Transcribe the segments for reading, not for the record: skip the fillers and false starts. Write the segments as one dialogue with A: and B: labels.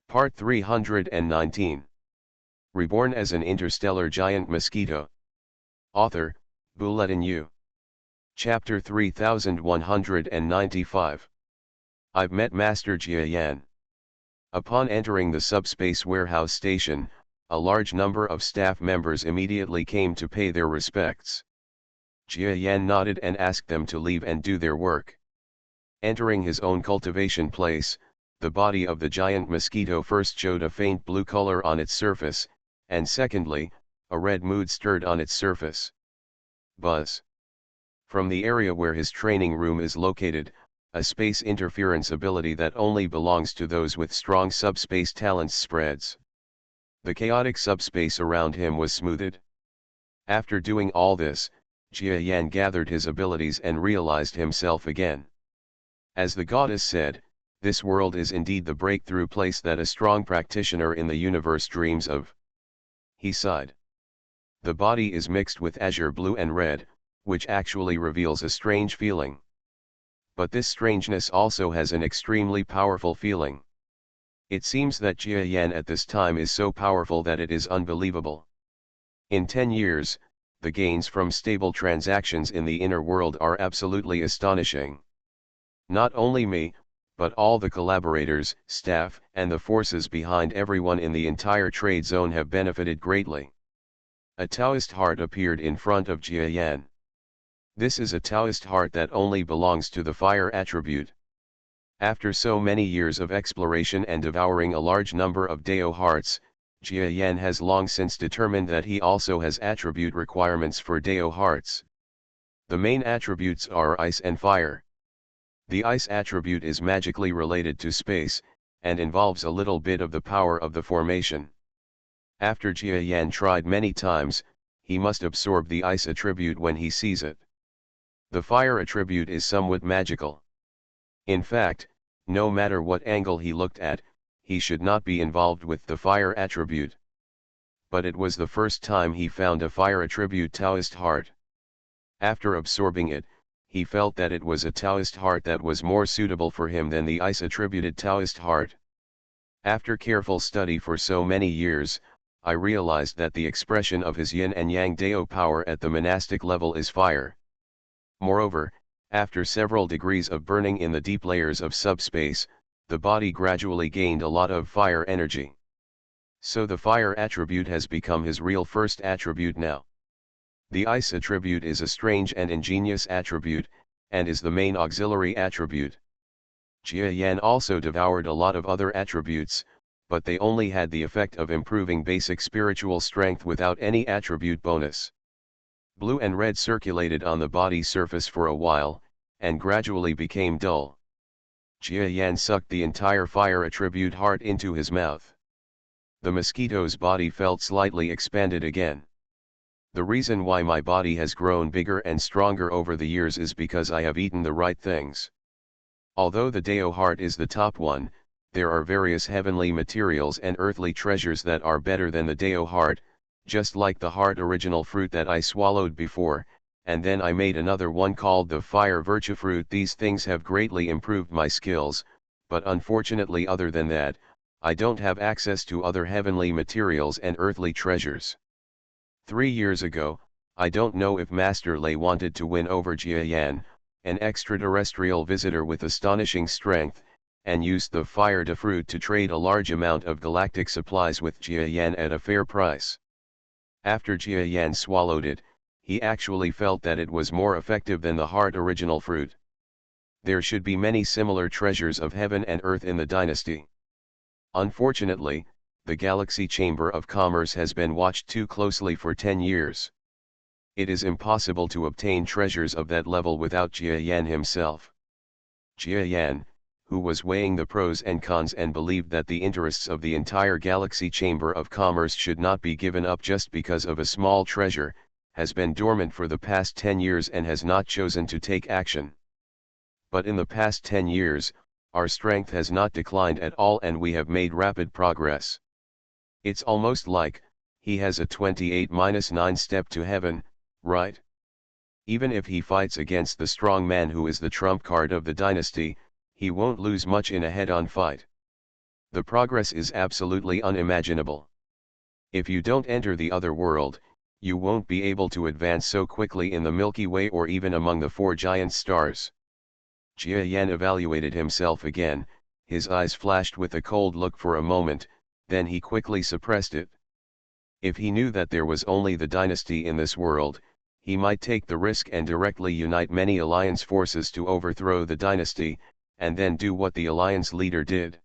A: Part 319. Reborn as an interstellar giant mosquito. Author, Bulletin U. Chapter 3195. I've met Master Jiayan. Upon entering the subspace warehouse station, a large number of staff members immediately came to pay their respects. Jiayan nodded and asked them to leave and do their work. Entering his own cultivation place, the body of the giant mosquito first showed a faint blue color on its surface, and secondly, a red mood stirred on its surface. Buzz. From the area where his training room is located, a space interference ability that only belongs to those with strong subspace talents spreads. The chaotic subspace around him was smoothed. After doing all this, Jiayan gathered his abilities and realized himself again. As the goddess said, this world is indeed the breakthrough place that a strong practitioner in the universe dreams of. He sighed. The body is mixed with azure blue and red, which actually reveals a strange feeling. But this strangeness also has an extremely powerful feeling. It seems that Jiayan at this time is so powerful that it is unbelievable. In 10 years, the gains from stable transactions in the inner world are absolutely astonishing. Not only me, but all the collaborators, staff, and the forces behind everyone in the entire trade zone have benefited greatly. A Taoist heart appeared in front of Jiayan. This is a Taoist heart that only belongs to the fire attribute. After so many years of exploration and devouring a large number of Dao hearts, Jiayan has long since determined that he also has attribute requirements for Dao hearts. The main attributes are ice and fire. The ice attribute is magically related to space, and involves a little bit of the power of the formation. After Jiayan tried many times, he must absorb the ice attribute when he sees it. The fire attribute is somewhat magical. In fact, no matter what angle he looked at, he should not be involved with the fire attribute. But it was the first time he found a fire attribute Taoist heart. After absorbing it, he felt that it was a Taoist heart that was more suitable for him than the ice-attributed Taoist heart. After careful study for so many years, I realized that the expression of his yin and yang Dao power at the monastic level is fire. Moreover, after several degrees of burning in the deep layers of subspace, the body gradually gained a lot of fire energy. So the fire attribute has become his real first attribute now. The ice attribute is a strange and ingenious attribute, and is the main auxiliary attribute. Jiayan also devoured a lot of other attributes, but they only had the effect of improving basic spiritual strength without any attribute bonus. Blue and red circulated on the body surface for a while, and gradually became dull. Jiayan sucked the entire fire attribute heart into his mouth. The mosquito's body felt slightly expanded again. The reason why my body has grown bigger and stronger over the years is because I have eaten the right things. Although the Dao heart is the top one, there are various heavenly materials and earthly treasures that are better than the Dao heart, just like the heart original fruit that I swallowed before, and then I made another one called the fire virtue fruit. These things have greatly improved my skills, but unfortunately other than that, I don't have access to other heavenly materials and earthly treasures. 3 years ago, I don't know if Master Lei wanted to win over Jiayan, an extraterrestrial visitor with astonishing strength, and used the fire de fruit to trade a large amount of galactic supplies with Jiayan at a fair price. After Jiayan swallowed it, he actually felt that it was more effective than the heart original fruit. There should be many similar treasures of heaven and earth in the dynasty. Unfortunately, the Galaxy Chamber of Commerce has been watched too closely for 10 years. It is impossible to obtain treasures of that level without Jiayan himself. Jiayan, who was weighing the pros and cons and believed that the interests of the entire Galaxy Chamber of Commerce should not be given up just because of a small treasure, has been dormant for the past 10 years and has not chosen to take action. But in the past 10 years, our strength has not declined at all and we have made rapid progress. It's almost like, he has a 28-9 step to heaven, right? Even if he fights against the strong man who is the trump card of the dynasty, he won't lose much in a head-on fight. The progress is absolutely unimaginable. If you don't enter the other world, you won't be able to advance so quickly in the Milky Way or even among the four giant stars. Jia Yan evaluated himself again, his eyes flashed with a cold look for a moment, then he quickly suppressed it. If he knew that there was only the dynasty in this world, he might take the risk and directly unite many alliance forces to overthrow the dynasty, and then do what the alliance leader did.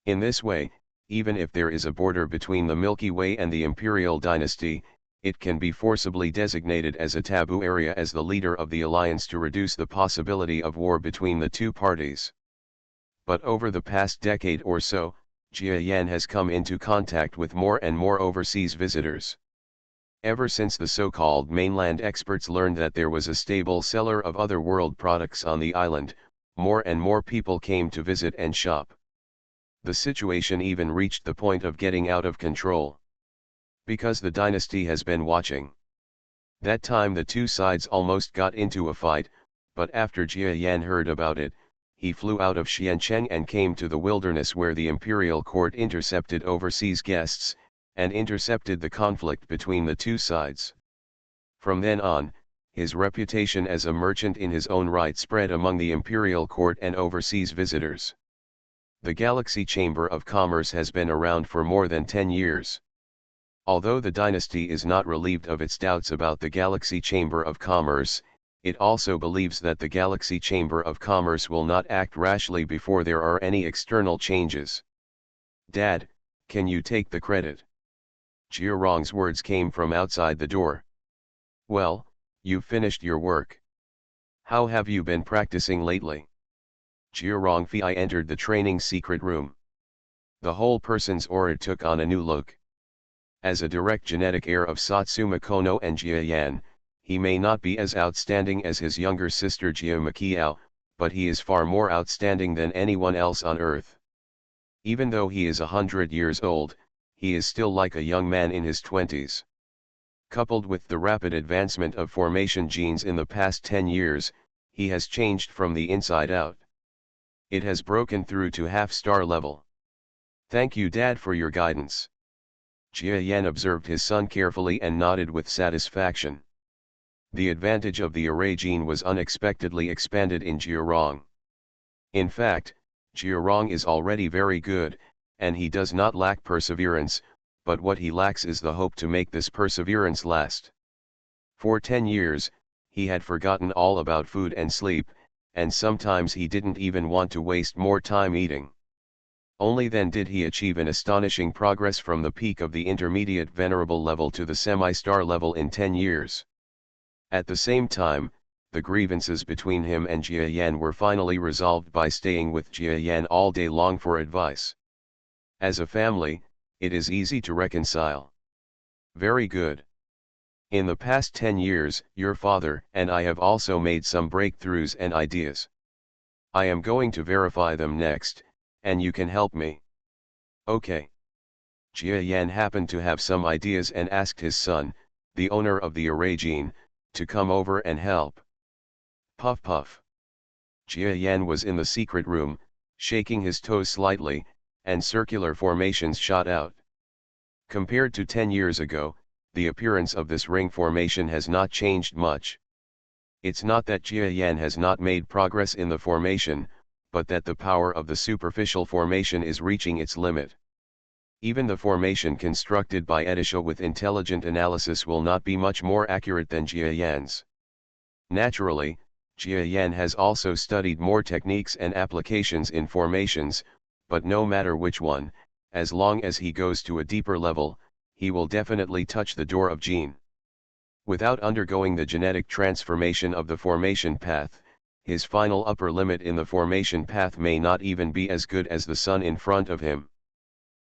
A: In this way, even if there is a border between the Milky Way and the imperial dynasty, it can be forcibly designated as a taboo area as the leader of the alliance to reduce the possibility of war between the two parties. But over the past decade or so, Jia Yan has come into contact with more and more overseas visitors. Ever since the so-called mainland experts learned that there was a stable seller of other world products on the island, more and more people came to visit and shop. The situation even reached the point of getting out of control. Because the dynasty has been watching. That time the two sides almost got into a fight, but after Jia Yan heard about it, he flew out of Xiancheng and came to the wilderness where the imperial court intercepted overseas guests, and intercepted the conflict between the two sides. From then on, his reputation as a merchant in his own right spread among the imperial court and overseas visitors. The Galaxy Chamber of Commerce has been around for more than 10 years. Although the dynasty is not relieved of its doubts about the Galaxy Chamber of Commerce, it also believes that the Galaxy Chamber of Commerce will not act rashly before there are any external changes. "Dad, can you take the credit?" Jia Rong's words came from outside the door. "Well, you've finished your work. How have you been practicing lately?" Jia Rongfei entered the training secret room. The whole person's aura took on a new look. As a direct genetic heir of Satsuma Kono and Jia Yan, he may not be as outstanding as his younger sister Jia Makiao, but he is far more outstanding than anyone else on Earth. Even though he is 100 years old, he is still like a young man in his 20s. Coupled with the rapid advancement of formation genes in the past 10 years, he has changed from the inside out. It has broken through to half-star level. "Thank you, Dad, for your guidance." Jia Yan observed his son carefully and nodded with satisfaction. The advantage of the array gene was unexpectedly expanded in Jia Rong. In fact, Jia Rong is already very good, and he does not lack perseverance, but what he lacks is the hope to make this perseverance last. For 10 years, he had forgotten all about food and sleep, and sometimes he didn't even want to waste more time eating. Only then did he achieve an astonishing progress from the peak of the intermediate venerable level to the semi-star level in 10 years. At the same time, the grievances between him and Jia Yan were finally resolved by staying with Jia Yan all day long for advice. As a family, it is easy to reconcile. Very good. In the past 10 years, your father and I have also made some breakthroughs and ideas. I am going to verify them next, and you can help me. Okay. Jia Yan happened to have some ideas and asked his son, the owner of the array gene, to come over and help. Puff puff. Jia Yan was in the secret room, shaking his toes slightly, and circular formations shot out. Compared to 10 years ago, the appearance of this ring formation has not changed much. It's not that Jia Yan has not made progress in the formation, but that the power of the superficial formation is reaching its limit. Even the formation constructed by Edisha with intelligent analysis will not be much more accurate than Jia Yan's. Naturally, Jia Yan has also studied more techniques and applications in formations, but no matter which one, as long as he goes to a deeper level, he will definitely touch the door of gene. Without undergoing the genetic transformation of the formation path, his final upper limit in the formation path may not even be as good as the sun in front of him.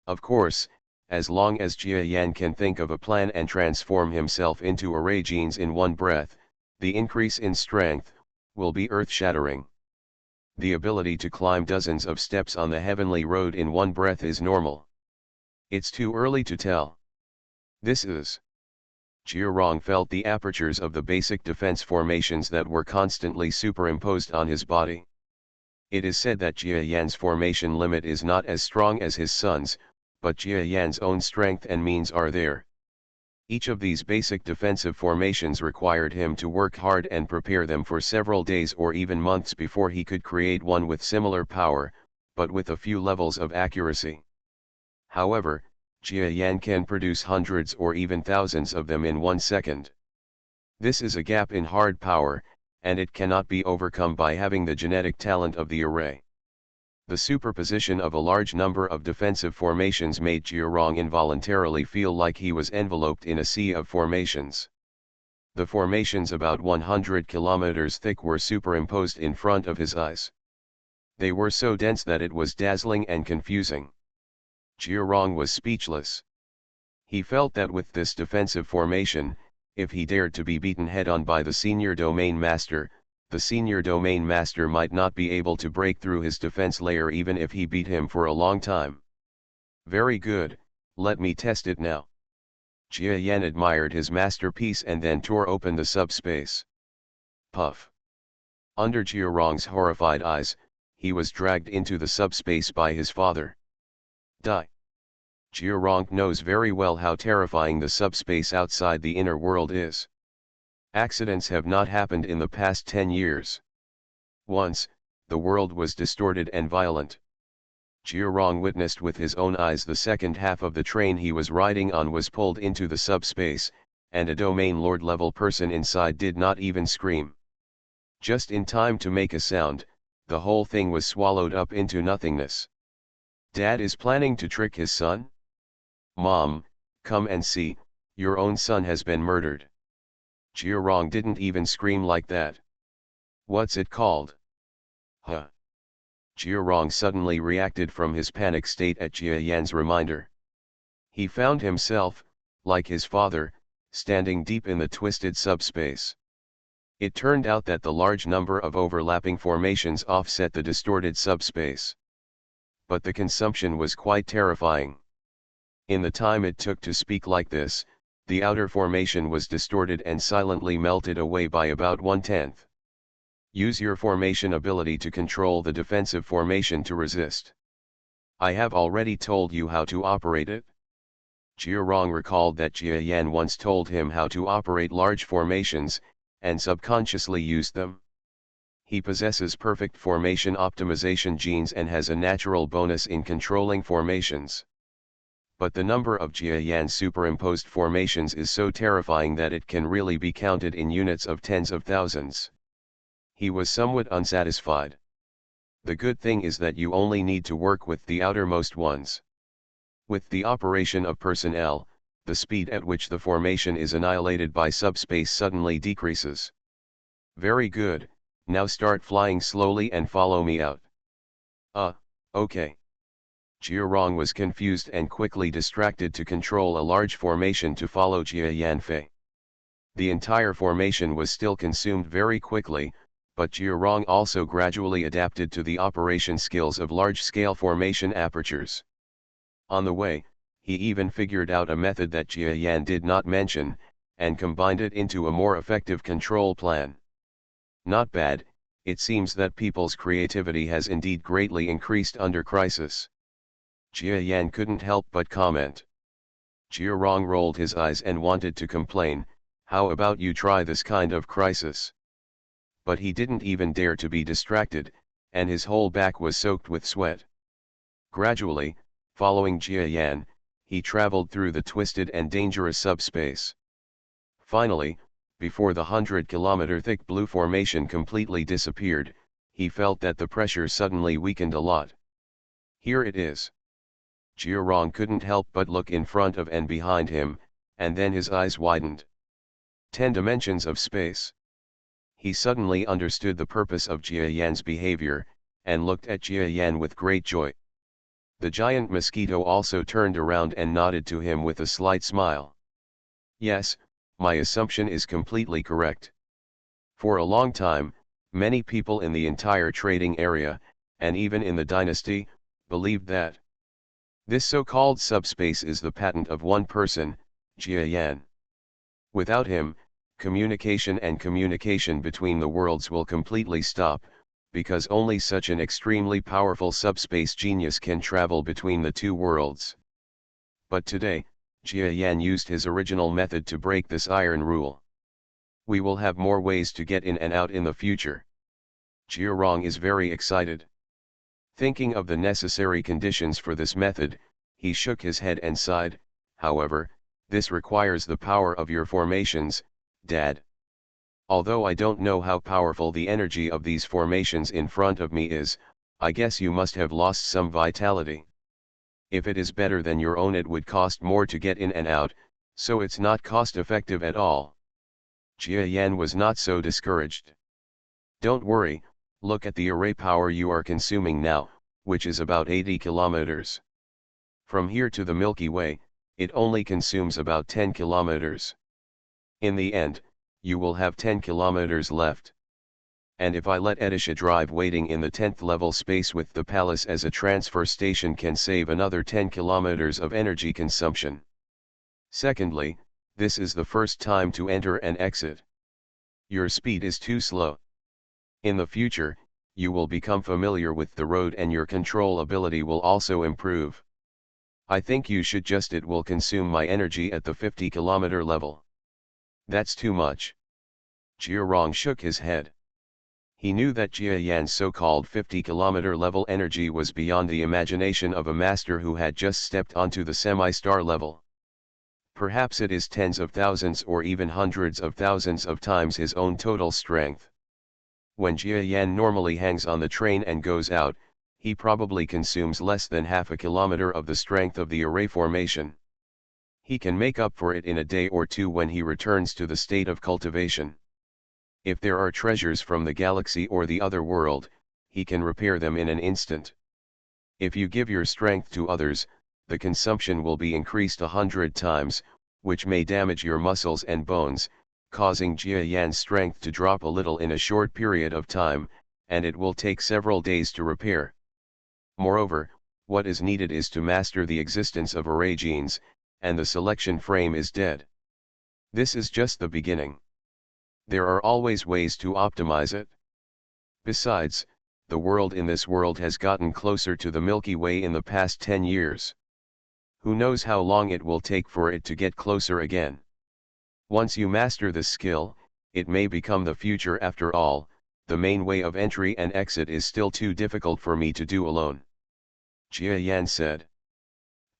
A: Of course, as long as Jia Yan can think of a plan and transform himself into array genes in one breath, the increase in strength will be earth-shattering. The ability to climb dozens of steps on the heavenly road in one breath is normal. It's too early to tell. This is. Jia Rong felt the apertures of the basic defense formations that were constantly superimposed on his body. It is said that Jia Yan's formation limit is not as strong as his son's, but Jia Yan's own strength and means are there. Each of these basic defensive formations required him to work hard and prepare them for several days or even months before he could create one with similar power, but with a few levels of accuracy. However, Jia Yan can produce hundreds or even thousands of them in 1 second. This is a gap in hard power, and it cannot be overcome by having the genetic talent of the array. The superposition of a large number of defensive formations made Jiarong involuntarily feel like he was enveloped in a sea of formations. The formations about 100 kilometers thick were superimposed in front of his eyes. They were so dense that it was dazzling and confusing. Jiarong was speechless. He felt that with this defensive formation, if he dared to be beaten head-on by the senior domain master, the senior domain master might not be able to break through his defense layer even if he beat him for a long time. Very good, let me test it now. Jia Yan admired his masterpiece and then tore open the subspace. Puff. Under Jiarong's horrified eyes, he was dragged into the subspace by his father. Die. Jiarong knows very well how terrifying the subspace outside the inner world is. Accidents have not happened in the past 10 years. Once, the world was distorted and violent. Jiarong witnessed with his own eyes the second half of the train he was riding on was pulled into the subspace, and a domain lord level person inside did not even scream. Just in time to make a sound, the whole thing was swallowed up into nothingness. Dad is planning to trick his son? Mom, come and see, your own son has been murdered. Jiarong didn't even scream like that. What's it called? Huh. Jiarong suddenly reacted from his panic state at Jia Yan's reminder. He found himself, like his father, standing deep in the twisted subspace. It turned out that the large number of overlapping formations offset the distorted subspace. But the consumption was quite terrifying. In the time it took to speak like this, the outer formation was distorted and silently melted away by about 1/10. Use your formation ability to control the defensive formation to resist. I have already told you how to operate it. Jiarong recalled that Jia Yan once told him how to operate large formations, and subconsciously used them. He possesses perfect formation optimization genes and has a natural bonus in controlling formations. But the number of Jia Yan's superimposed formations is so terrifying that it can really be counted in units of tens of thousands. He was somewhat unsatisfied. The good thing is that you only need to work with the outermost ones. With the operation of personnel, the speed at which the formation is annihilated by subspace suddenly decreases. Very good, now start flying slowly and follow me out. Okay. Jiarong was confused and quickly distracted to control a large formation to follow Jia Yanfei. The entire formation was still consumed very quickly, but Jiarong also gradually adapted to the operation skills of large-scale formation apertures. On the way, he even figured out a method that Jia Yan did not mention, and combined it into a more effective control plan. Not bad, it seems that people's creativity has indeed greatly increased under crisis. Jia Yan couldn't help but comment. Jiarong rolled his eyes and wanted to complain, how about you try this kind of crisis? But he didn't even dare to be distracted, and his whole back was soaked with sweat. Gradually, following Jia Yan, he traveled through the twisted and dangerous subspace. Finally, before the 100-kilometer thick blue formation completely disappeared, he felt that the pressure suddenly weakened a lot. Here it is. Jiarong couldn't help but look in front of and behind him, and then his eyes widened. 10 dimensions of space. He suddenly understood the purpose of Jia Yan's behavior, and looked at Jia Yan with great joy. The giant mosquito also turned around and nodded to him with a slight smile. Yes, my assumption is completely correct. For a long time, many people in the entire trading area, and even in the dynasty, believed that this so-called subspace is the patent of one person, Jia Yan. Without him, communication between the worlds will completely stop, because only such an extremely powerful subspace genius can travel between the two worlds. But today, Jia Yan used his original method to break this iron rule. We will have more ways to get in and out in the future. Jia Rong is very excited. Thinking of the necessary conditions for this method, he shook his head and sighed. However, this requires the power of your formations, Dad. Although I don't know how powerful the energy of these formations in front of me is, I guess you must have lost some vitality. If it is better than your own, it would cost more to get in and out, so it's not cost effective at all. Jia Yan was not so discouraged. Don't worry, look at the array power you are consuming now, which is about 80 kilometers. From here to the Milky Way, it only consumes about 10 kilometers. In the end, you will have 10 kilometers left. And if I let Edisha drive, waiting in the 10th level space with the palace as a transfer station can save another 10 kilometers of energy consumption. Secondly, this is the first time to enter and exit. Your speed is too slow. In the future, you will become familiar with the road and your control ability will also improve. I think you should just, it will consume my energy at the 50-kilometer level. That's too much. Jia Rong shook his head. He knew that Jia Yan's so-called 50-kilometer level energy was beyond the imagination of a master who had just stepped onto the semi-star level. Perhaps it is tens of thousands or even hundreds of thousands of times his own total strength. When Jia Yan normally hangs on the train and goes out, he probably consumes less than half a kilometer of the strength of the array formation. He can make up for it in a day or two when he returns to the state of cultivation. If there are treasures from the galaxy or the other world, he can repair them in an instant. If you give your strength to others, the consumption will be increased 100 times, which may damage your muscles and bones, causing Jia Yan's strength to drop a little in a short period of time, and it will take several days to repair. Moreover, what is needed is to master the existence of array genes, and the selection frame is dead. This is just the beginning. There are always ways to optimize it. Besides, the world in this world has gotten closer to the Milky Way in the past 10 years. Who knows how long it will take for it to get closer again. Once you master this skill, it may become the future. After all, the main way of entry and exit is still too difficult for me to do alone. Jia Yan said.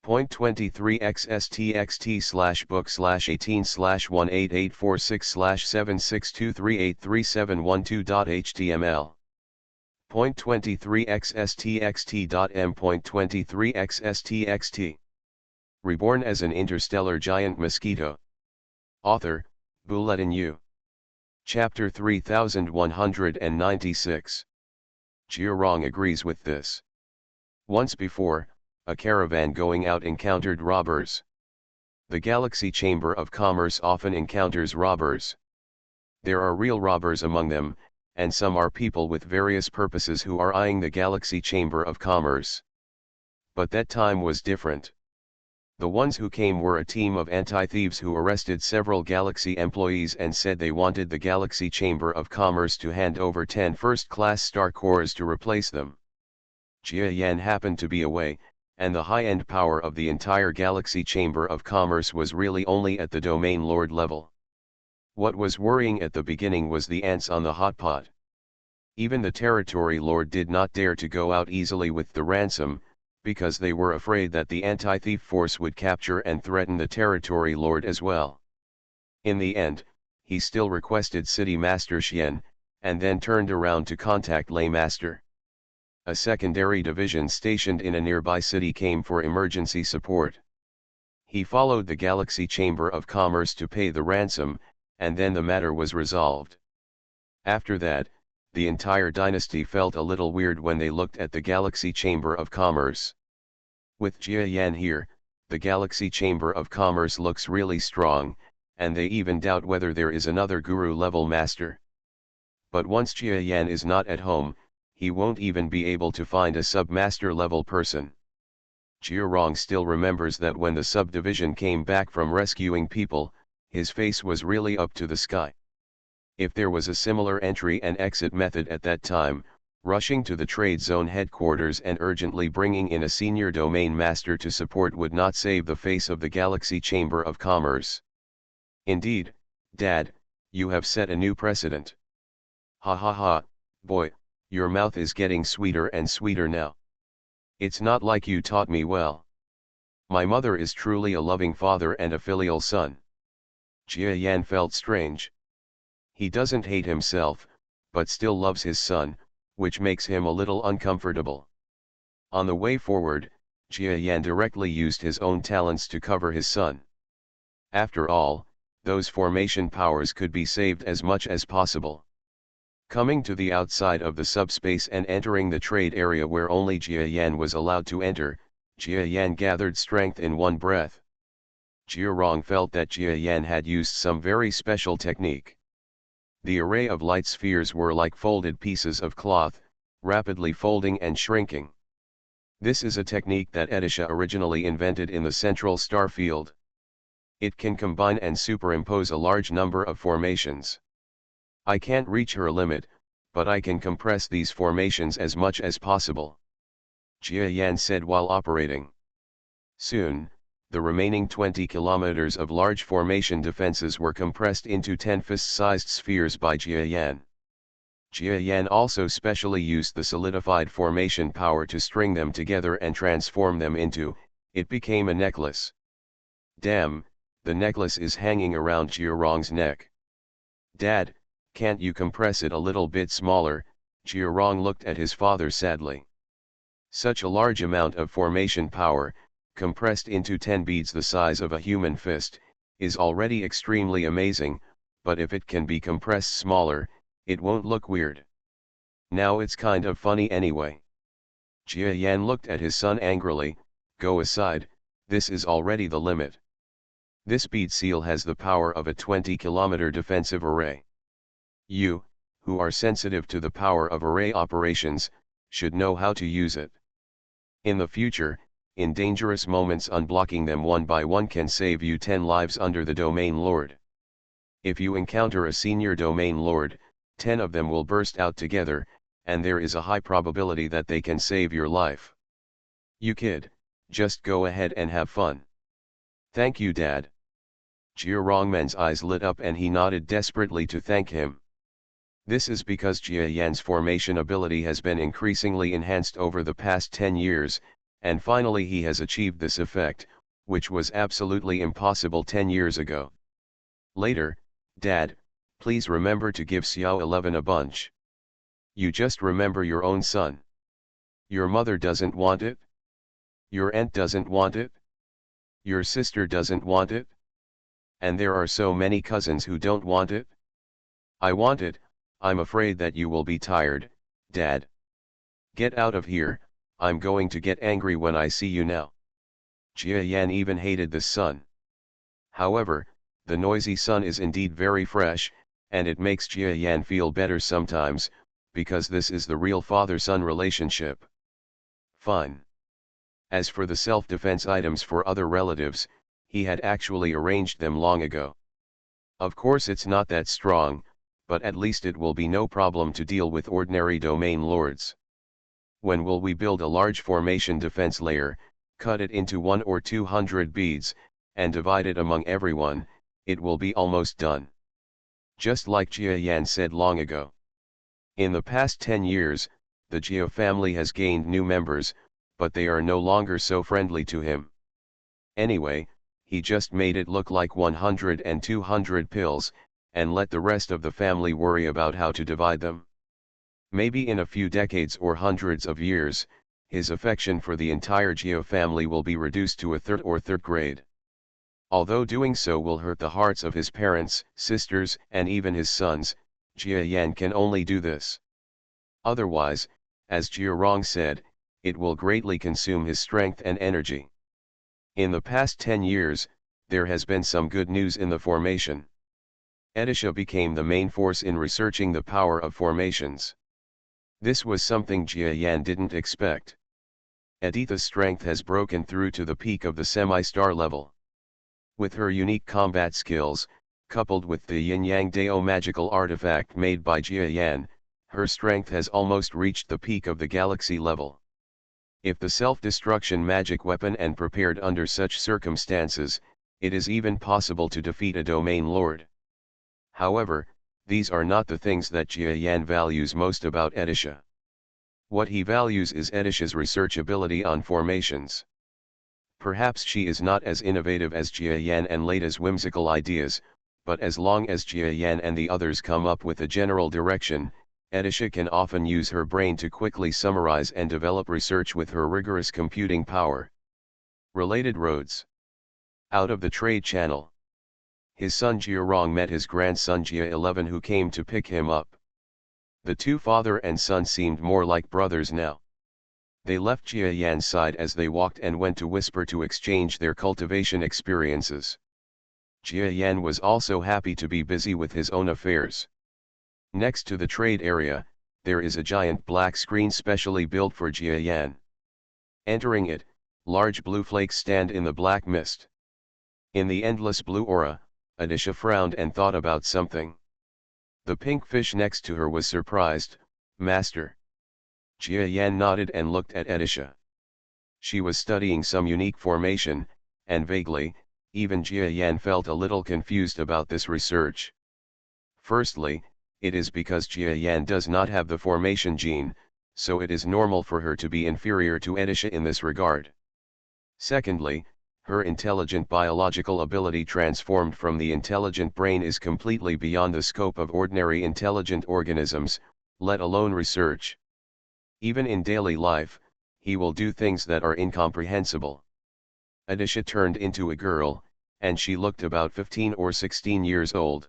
A: Point 23 xsttx/book/18/18846/762383712.html. Point 23 xsttxt.m. Point 23 xsttxt. Reborn as an interstellar giant mosquito. Author, Bulletin U. Chapter 3196. Jia Rong agrees with this. Once before, a caravan going out encountered robbers. The Galaxy Chamber of Commerce often encounters robbers. There are real robbers among them, and some are people with various purposes who are eyeing the Galaxy Chamber of Commerce. But that time was different. The ones who came were a team of anti-thieves who arrested several Galaxy employees and said they wanted the Galaxy Chamber of Commerce to hand over 10 first-class star cores to replace them. Jia Yan happened to be away, and the high-end power of the entire Galaxy Chamber of Commerce was really only at the Domain Lord level. What was worrying at the beginning was the ants on the hot pot. Even the Territory Lord did not dare to go out easily with the ransom, because they were afraid that the anti-thief force would capture and threaten the Territory Lord as well. In the end, he still requested City Master Xian, and then turned around to contact Lay Master. A secondary division stationed in a nearby city came for emergency support. He followed the Galaxy Chamber of Commerce to pay the ransom, and then the matter was resolved. After that, the entire dynasty felt a little weird when they looked at the Galaxy Chamber of Commerce. With Jia Yan here, the Galaxy Chamber of Commerce looks really strong, and they even doubt whether there is another guru-level master. But once Jia Yan is not at home, he won't even be able to find a sub-master level person. Jia Rong still remembers that when the subdivision came back from rescuing people, his face was really up to the sky. If there was a similar entry and exit method at that time, Rushing to the trade zone headquarters and urgently bringing in a senior domain master to support would not save the face of the Galaxy Chamber of Commerce. Indeed, Dad, you have set a new precedent. Ha ha ha, boy, your mouth is getting sweeter and sweeter now. It's not like you taught me well. My mother is truly a loving father and a filial son. Jia Yan felt strange. He doesn't hate himself, but still loves his son, which makes him a little uncomfortable. On the way forward, Jia Yan directly used his own talents to cover his son. After all, those formation powers could be saved as much as possible. Coming to the outside of the subspace and entering the trade area where only Jia Yan was allowed to enter, Jia Yan gathered strength in one breath. Jia Rong felt that Jia Yan had used some very special technique. The array of light spheres were like folded pieces of cloth, rapidly folding and shrinking. This is a technique that Edisha originally invented in the central star field. It can combine and superimpose a large number of formations. I can't reach her limit, but I can compress these formations as much as possible, Jia Yan said while operating. Soon, the remaining 20 kilometers of large formation defenses were compressed into 10 fist-sized spheres by Jia Yan. Jia Yan also specially used the solidified formation power to string them together and transform them into, it became a necklace. Damn, the necklace is hanging around Jia Rong's neck. Dad, can't you compress it a little bit smaller? Jia Rong looked at his father sadly. Such a large amount of formation power, compressed into 10 beads the size of a human fist, is already extremely amazing, but if it can be compressed smaller, it won't look weird. Now it's kind of funny anyway. Jia Yan looked at his son angrily. Go aside, this is already the limit. This bead seal has the power of a 20-kilometer defensive array. You, who are sensitive to the power of array operations, should know how to use it. In the future, in dangerous moments unblocking them one by one can save you 10 lives under the Domain Lord. If you encounter a senior Domain Lord, 10 of them will burst out together, and there is a high probability that they can save your life. You kid, just go ahead and have fun. Thank you, Dad. Jia Rongmen's eyes lit up and he nodded desperately to thank him. This is because Jia Yan's formation ability has been increasingly enhanced over the past 10 years, and finally he has achieved this effect, which was absolutely impossible 10 years ago. Later, Dad, please remember to give Xiao 11 a bunch. You just remember your own son. Your mother doesn't want it? Your aunt doesn't want it? Your sister doesn't want it? And there are so many cousins who don't want it? I want it. I'm afraid that you will be tired, Dad. Get out of here, I'm going to get angry when I see you now. Jia Yan even hated this son. However, the noisy son is indeed very fresh, and it makes Jia Yan feel better sometimes, because this is the real father-son relationship. Fine. As for the self-defense items for other relatives, he had actually arranged them long ago. Of course it's not that strong, but at least it will be no problem to deal with ordinary domain lords. When will we build a large formation defense layer, cut it into 100 or 200 beads, and divide it among everyone? It will be almost done. Just like Jia Yan said long ago. In the past 10 years, the Jia family has gained new members, but they are no longer so friendly to him. Anyway, he just made it look like 100 and 200 pills, and let the rest of the family worry about how to divide them. Maybe in a few decades or hundreds of years, his affection for the entire Jia family will be reduced to a third grade. Although doing so will hurt the hearts of his parents, sisters, and even his sons, Jia Yan can only do this. Otherwise, as Jia Rong said, it will greatly consume his strength and energy. In the past 10 years, there has been some good news in the formation. Edisha became the main force in researching the power of formations. This was something Jia Yan didn't expect. Editha's strength has broken through to the peak of the semi-star level. With her unique combat skills, coupled with the Yin Yang Dao magical artifact made by Jia Yan, Her strength has almost reached the peak of the galaxy level. If the self-destruction magic weapon and prepared under such circumstances, it is even possible to defeat a domain lord. However, these are not the things that Jia Yan values most about Edisha. What he values is Edisha's research ability on formations. Perhaps she is not as innovative as Jia Yan and Leita's whimsical ideas, but as long as Jia Yan and the others come up with a general direction, Edisha can often use her brain to quickly summarize and develop research with her rigorous computing power. Related roads. Out of the trade channel. His son Jia Rong met his grandson Jia 11 who came to pick him up. The two father and son seemed more like brothers now. They left Jia Yan's side as they walked and went to Whisper to exchange their cultivation experiences. Jia Yan was also happy to be busy with his own affairs. Next to the trade area, there is a giant black screen specially built for Jia Yan. Entering it, large blue flakes stand in the black mist. In the endless blue aura, Edisha frowned and thought about something. The pink fish next to her was surprised. "Master." Jia Yan nodded and looked at Edisha. She was studying some unique formation, and vaguely, even Jia Yan felt a little confused about this research. Firstly, it is because Jia Yan does not have the formation gene, so it is normal for her to be inferior to Edisha in this regard. Secondly, her intelligent biological ability transformed from the intelligent brain is completely beyond the scope of ordinary intelligent organisms, let alone research. Even in daily life, he will do things that are incomprehensible. Edisha turned into a girl, and she looked about 15 or 16 years old.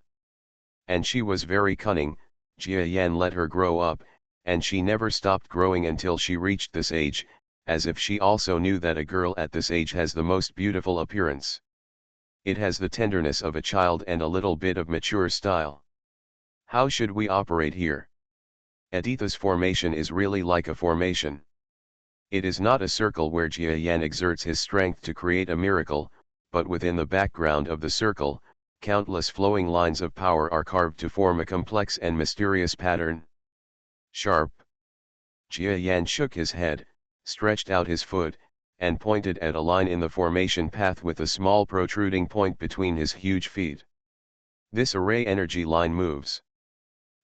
A: And she was very cunning. Jia Yan let her grow up, and she never stopped growing until she reached this age, as if she also knew that a girl at this age has the most beautiful appearance. It has the tenderness of a child and a little bit of mature style. How should we operate here? Editha's formation is really like a formation. It is not a circle where Jia Yan exerts his strength to create a miracle, but within the background of the circle, countless flowing lines of power are carved to form a complex and mysterious pattern. Sharp. Jia Yan shook his head, stretched out his foot, and pointed at a line in the formation path with a small protruding point between his huge feet. This array energy line moves.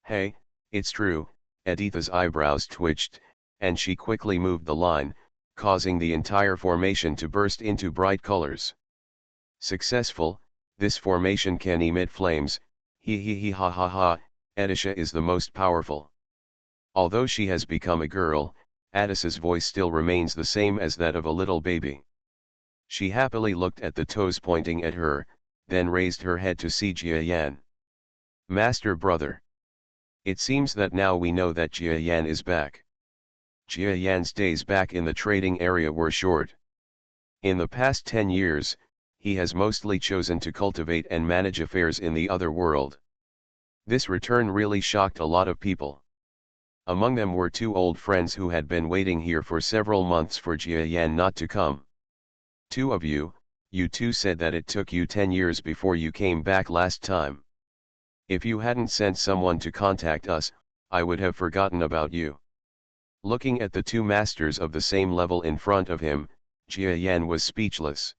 A: Hey, it's true. Editha's eyebrows twitched, and she quickly moved the line, causing the entire formation to burst into bright colors. Successful, this formation can emit flames. He ha ha ha, Edisha is the most powerful. Although she has become a girl, Edisha's voice still remains the same as that of a little baby. She happily looked at the toes pointing at her, then raised her head to see Jia Yan. "Master brother. It seems that now we know that Jia Yan is back." Jia Yan's days back in the trading area were short. In the past 10 years, he has mostly chosen to cultivate and manage affairs in the other world. This return really shocked a lot of people. Among them were two old friends who had been waiting here for several months for Jia Yan not to come. "Two of you two said that it took you 10 years before you came back last time. If you hadn't sent someone to contact us, I would have forgotten about you." Looking at the two masters of the same level in front of him, Jia Yan was speechless.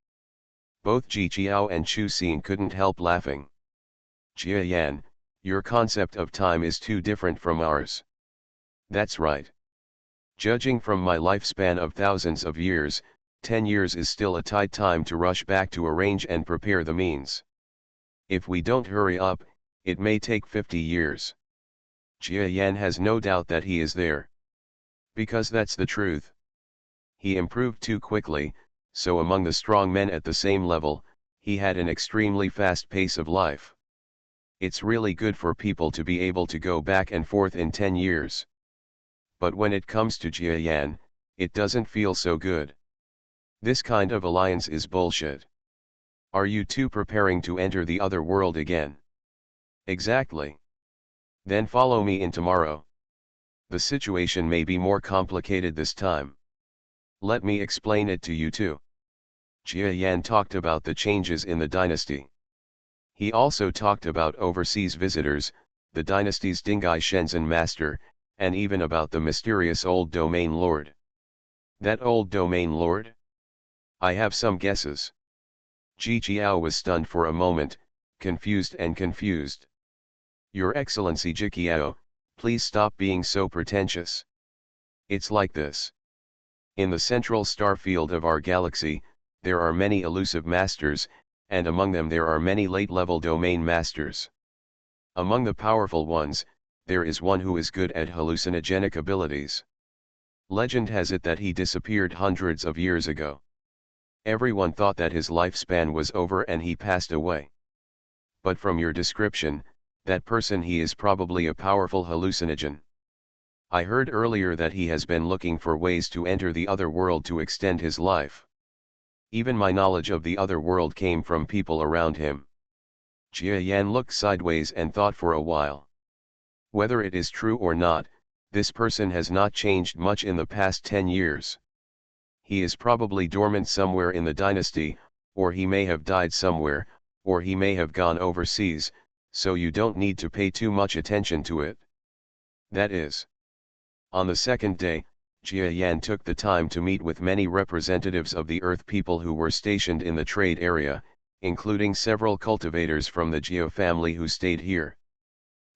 A: Both Ji Qiao and Chu Xin couldn't help laughing. "Jia Yan, your concept of time is too different from ours." "That's right. Judging from my lifespan of thousands of years, 10 years is still a tight time to rush back to arrange and prepare the means. If we don't hurry up, it may take 50 years. Jia Yan has no doubt that he is there. Because that's the truth. He improved too quickly, so among the strong men at the same level, he had an extremely fast pace of life. It's really good for people to be able to go back and forth in 10 years. But when it comes to Jia Yan, it doesn't feel so good. This kind of alliance is bullshit. Are you two preparing to enter the other world again?" "Exactly. Then follow me in tomorrow. The situation may be more complicated this time. Let me explain it to you too." Jia Yan talked about the changes in the dynasty. He also talked about overseas visitors, the dynasty's Dingai Shenzhen master, and even about the mysterious old domain lord. That old domain lord? I have some guesses. Ji Qiao was stunned for a moment, confused. Your Excellency Ji Qiao, please stop being so pretentious. It's like this. In the central star field of our galaxy, there are many elusive masters, and among them there are many late-level domain masters. Among the powerful ones, there is one who is good at hallucinogenic abilities. Legend has it that he disappeared hundreds of years ago. Everyone thought that his lifespan was over and he passed away. But from your description, that person he is probably a powerful hallucinogen. I heard earlier that he has been looking for ways to enter the other world to extend his life. Even my knowledge of the other world came from people around him. Jia Yan looked sideways and thought for a while. Whether it is true or not, this person has not changed much in the past 10 years. He is probably dormant somewhere in the dynasty, or he may have died somewhere, or he may have gone overseas, so you don't need to pay too much attention to it. That is. On the second day, Jia Yan took the time to meet with many representatives of the Earth people who were stationed in the trade area, including several cultivators from the Jia family who stayed here.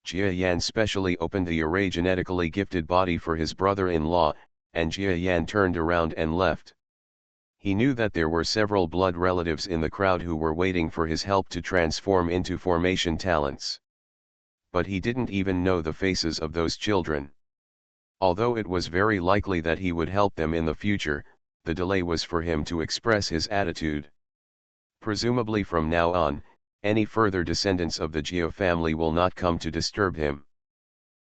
A: Jia Yan specially opened the array genetically gifted body for his brother-in-law, and Jia Yan turned around and left. He knew that there were several blood relatives in the crowd who were waiting for his help to transform into formation talents. But he didn't even know the faces of those children. Although it was very likely that he would help them in the future, the delay was for him to express his attitude. Presumably from now on, any further descendants of the Jia family will not come to disturb him.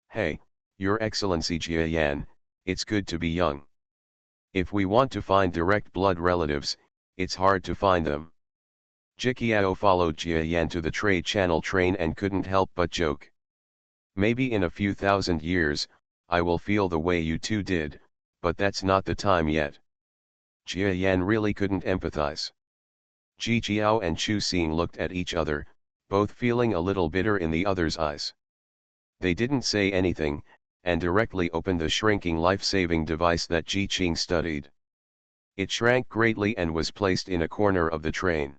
A: Hey, Your Excellency Jia Yan, it's good to be young. If we want to find direct blood relatives, it's hard to find them. Ji Qiao followed Jia Yan to the trade channel train and couldn't help but joke. Maybe in a few thousand years, I will feel the way you two did, but that's not the time yet. Jia Yan really couldn't empathize. Ji Qiao and Chu Xing looked at each other, both feeling a little bitter in the other's eyes. They didn't say anything, and directly opened the shrinking life-saving device that Ji Qing studied. It shrank greatly and was placed in a corner of the train.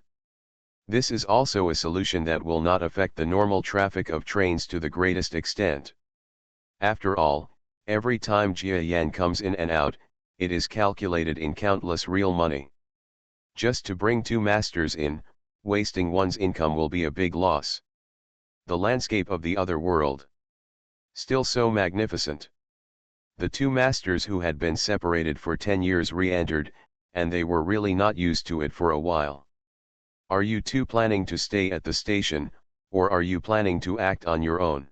A: This is also a solution that will not affect the normal traffic of trains to the greatest extent. After all, every time Jia Yan comes in and out, it is calculated in countless real money. Just to bring two masters in, wasting one's income will be a big loss. The landscape of the other world. Still so magnificent. The two masters who had been separated for 10 years re-entered, and they were really not used to it for a while. Are you two planning to stay at the station, or are you planning to act on your own?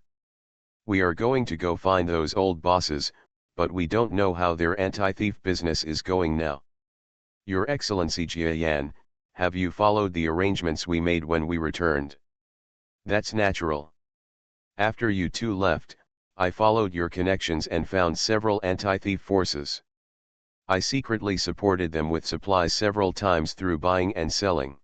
A: We are going to go find those old bosses, but we don't know how their anti-thief business is going now. Your Excellency Jia Yan, have you followed the arrangements we made when we returned? That's natural. After you two left, I followed your connections and found several anti-thief forces. I secretly supported them with supplies several times through buying and selling.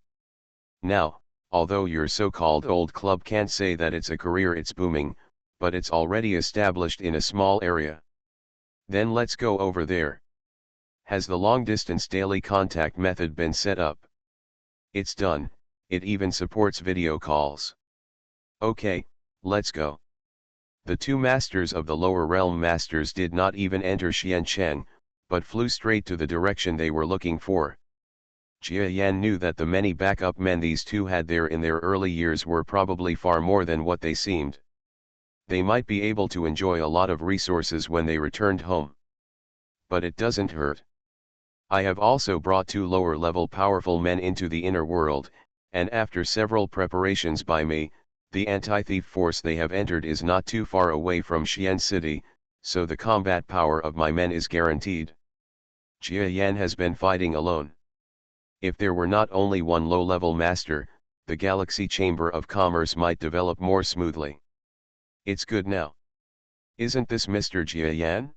A: Now, although your so-called old club can't say that it's a career it's booming, but it's already established in a small area. Then let's go over there. Has the long-distance daily contact method been set up? It's done, it even supports video calls. Okay, let's go. The two masters of the lower realm masters did not even enter Xiancheng, but flew straight to the direction they were looking for. Jia Yan knew that the many backup men these two had there in their early years were probably far more than what they seemed. They might be able to enjoy a lot of resources when they returned home. But it doesn't hurt. I have also brought two lower-level powerful men into the inner world, and after several preparations by me, the anti-thief force they have entered is not too far away from Xian City, so the combat power of my men is guaranteed. Jia Yan has been fighting alone. If there were not only one low-level master, the Galaxy Chamber of Commerce might develop more smoothly. It's good now. Isn't this Mr. Jia Yan?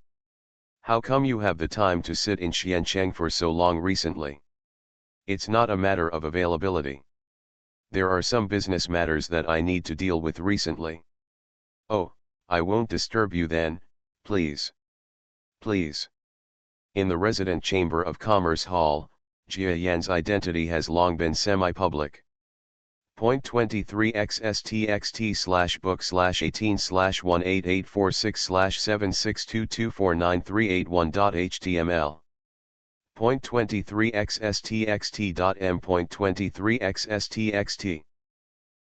A: How come you have the time to sit in Xiancheng for so long recently? It's not a matter of availability. There are some business matters that I need to deal with recently. Oh, I won't disturb you then, please. Please. In the resident chamber of Commerce Hall, Jia Yan's identity has long been semi-public. Point 23 xsttx/book/18/18846/762249381.html. Point 23 xsttxt.m. Point 23 xsttxt.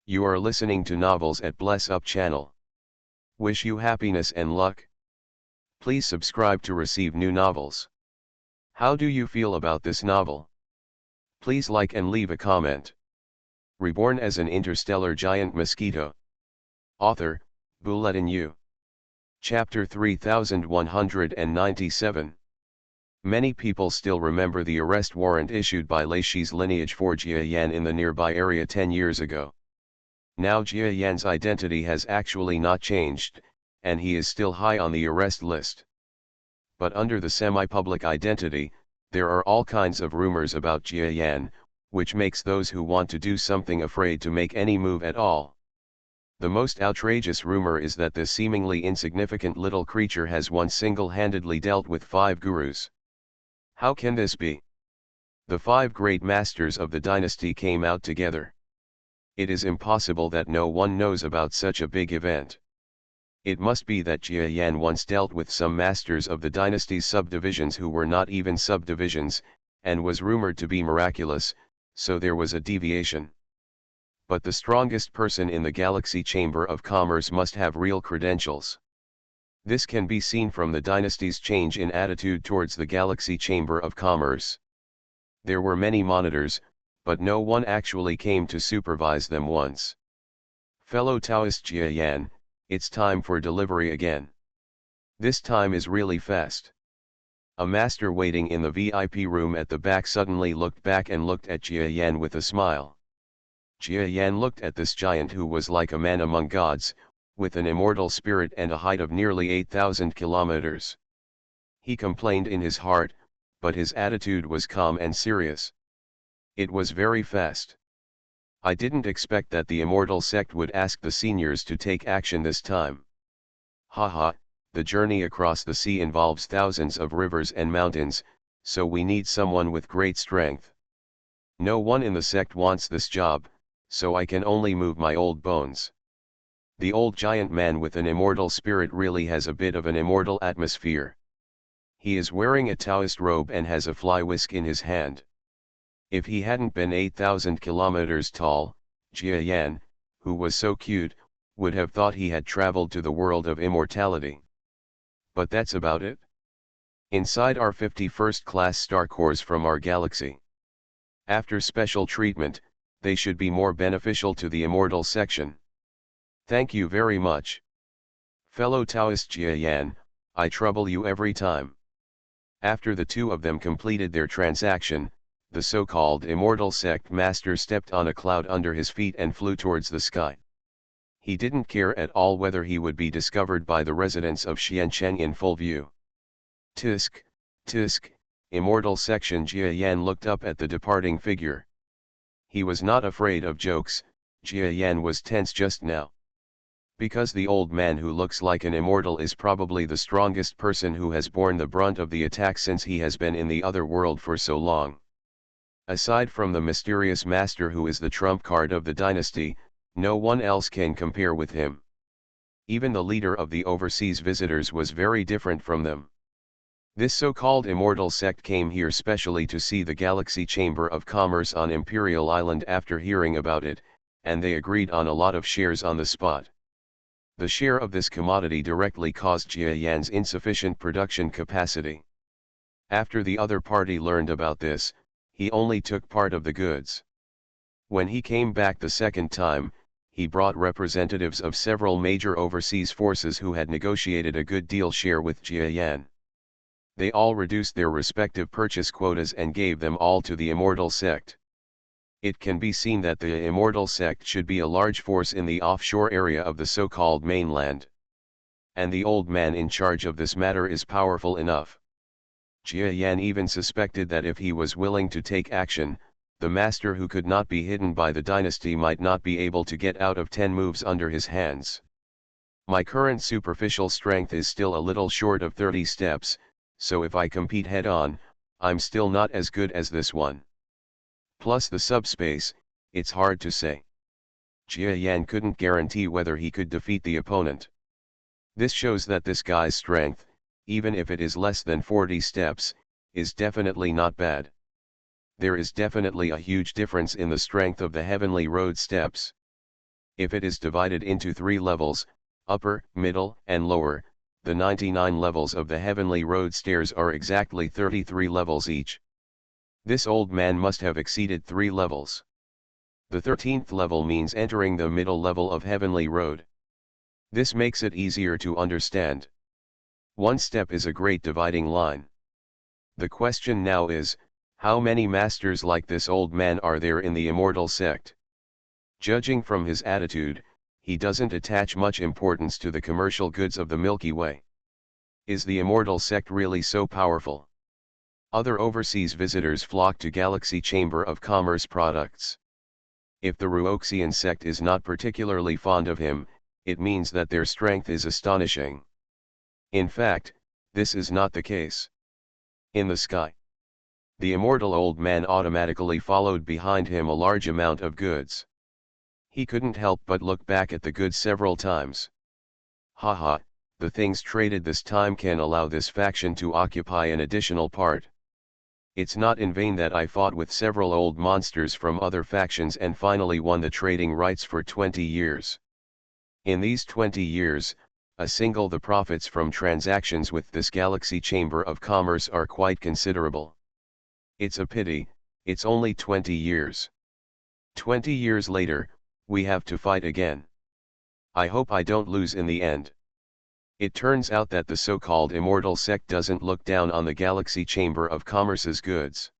A: You are listening to Novels at Bless Up channel. Wish you happiness and luck. Please subscribe to receive new novels. How do you feel about this novel? Please like and leave a comment. Reborn as an interstellar giant mosquito. Author, Bulletin U. Chapter 3197. Many people still remember the arrest warrant issued by Leixi's lineage for Jia Yan in the nearby area 10 years ago. Now Jia Yan's identity has actually not changed, and he is still high on the arrest list. But under the semi-public identity, there are all kinds of rumors about Jia Yan, which makes those who want to do something afraid to make any move at all. The most outrageous rumor is that this seemingly insignificant little creature has once single-handedly dealt with 5 gurus. How can this be? The 5 great masters of the dynasty came out together. It is impossible that no one knows about such a big event. It must be that Jia Yan once dealt with some masters of the dynasty's subdivisions who were not even subdivisions, and was rumored to be miraculous, so there was a deviation. But the strongest person in the Galaxy Chamber of Commerce must have real credentials. This can be seen from the dynasty's change in attitude towards the Galaxy Chamber of Commerce. There were many monitors, but no one actually came to supervise them once. Fellow Taoist Jia Yan, it's time for delivery again. This time is really fast. A master waiting in the VIP room at the back suddenly looked back and looked at Jia Yan with a smile. Jia Yan looked at this giant who was like a man among gods, with an immortal spirit and a height of nearly 8,000 kilometers. He complained in his heart, but his attitude was calm and serious. It was very fast. I didn't expect that the immortal sect would ask the seniors to take action this time. Haha, the journey across the sea involves thousands of rivers and mountains, so we need someone with great strength. No one in the sect wants this job, so I can only move my old bones. The old giant man with an immortal spirit really has a bit of an immortal atmosphere. He is wearing a Taoist robe and has a fly whisk in his hand. If he hadn't been 8,000 kilometers tall, Jia Yan, who was so cute, would have thought he had traveled to the world of immortality. But that's about it. Inside are 50 first-class star cores from our galaxy. After special treatment, they should be more beneficial to the immortal section. Thank you very much. Fellow Taoist Jia Yan, I trouble you every time. After the two of them completed their transaction, the so-called immortal sect master stepped on a cloud under his feet and flew towards the sky. He didn't care at all whether he would be discovered by the residents of Xiancheng in full view. Tisk, tisk, immortal section. Jia Yan looked up at the departing figure. He was not afraid of jokes. Jia Yan was tense just now. Because the old man who looks like an immortal is probably the strongest person who has borne the brunt of the attack since he has been in the other world for so long. Aside from the mysterious master who is the trump card of the dynasty, no one else can compare with him. Even the leader of the overseas visitors was very different from them. This so-called immortal sect came here specially to see the Galaxy Chamber of Commerce on Imperial Island after hearing about it, and they agreed on a lot of shares on the spot. The share of this commodity directly caused Jia Yan's insufficient production capacity. After the other party learned about this, he only took part of the goods. When he came back the second time, he brought representatives of several major overseas forces who had negotiated a good deal share with Jia Yan. They all reduced their respective purchase quotas and gave them all to the immortal sect. It can be seen that the immortal sect should be a large force in the offshore area of the so-called mainland. And the old man in charge of this matter is powerful enough. Jia Yan even suspected that if he was willing to take action, the master who could not be hidden by the dynasty might not be able to get out of 10 moves under his hands. My current superficial strength is still a little short of 30 steps, so if I compete head-on, I'm still not as good as this one. Plus the subspace, it's hard to say. Jia Yan couldn't guarantee whether he could defeat the opponent. This shows that this guy's strength, even if it is less than 40 steps, is definitely not bad. There is definitely a huge difference in the strength of the Heavenly Road steps. If it is divided into 3 levels, upper, middle, and lower, the 99 levels of the Heavenly Road stairs are exactly 33 levels each. This old man must have exceeded 3 levels. The 13th level means entering the middle level of Heavenly Road. This makes it easier to understand. One step is a great dividing line. The question now is, how many masters like this old man are there in the immortal sect? Judging from his attitude, he doesn't attach much importance to the commercial goods of the Milky Way. Is the immortal sect really so powerful? Other overseas visitors flock to Galaxy Chamber of Commerce products. If the Ruoxian sect is not particularly fond of him, it means that their strength is astonishing. In fact, this is not the case. In the sky, the immortal old man automatically followed behind him a large amount of goods. He couldn't help but look back at the goods several times. Haha, the things traded this time can allow this faction to occupy an additional part. It's not in vain that I fought with several old monsters from other factions and finally won the trading rights for 20 years. In these 20 years, the profits from transactions with this Galaxy Chamber of Commerce are quite considerable. It's a pity, it's only 20 years. 20 years later, we have to fight again. I hope I don't lose in the end. It turns out that the so-called immortal sect doesn't look down on the Galaxy Chamber of Commerce's goods.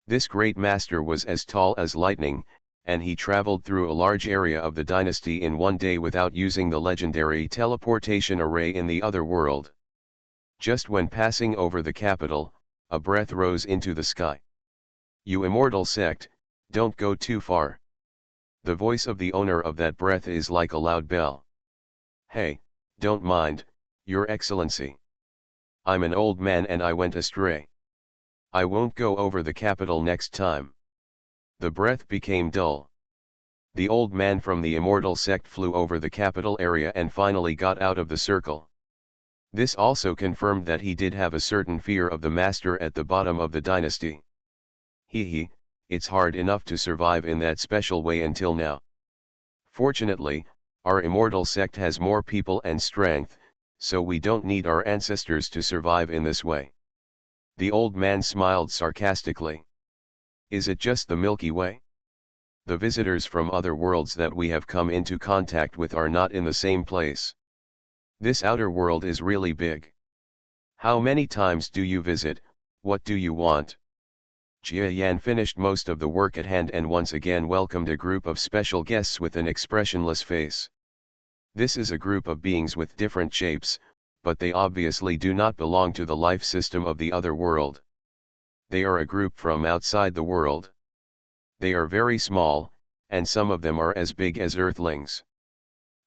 A: This great master was as tall as lightning, and he traveled through a large area of the dynasty in one day without using the legendary teleportation array in the other world. Just when passing over the capital, a breath rose into the sky. "You immortal sect, don't go too far." The voice of the owner of that breath is like a loud bell. "Hey, don't mind, Your Excellency. I'm an old man and I went astray. I won't go over the capital next time." The breath became dull. The old man from the immortal sect flew over the capital area and finally got out of the circle. This also confirmed that he did have a certain fear of the master at the bottom of the dynasty. It's hard enough to survive in that special way until now. Fortunately, our immortal sect has more people and strength, so we don't need our ancestors to survive in this way. The old man smiled sarcastically. Is it just the Milky Way? The visitors from other worlds that we have come into contact with are not in the same place. This outer world is really big. How many times do you visit? What do you want? Jia Yan finished most of the work at hand and once again welcomed a group of special guests with an expressionless face. This is a group of beings with different shapes, but they obviously do not belong to the life system of the other world. They are a group from outside the world. They are very small, and some of them are as big as Earthlings.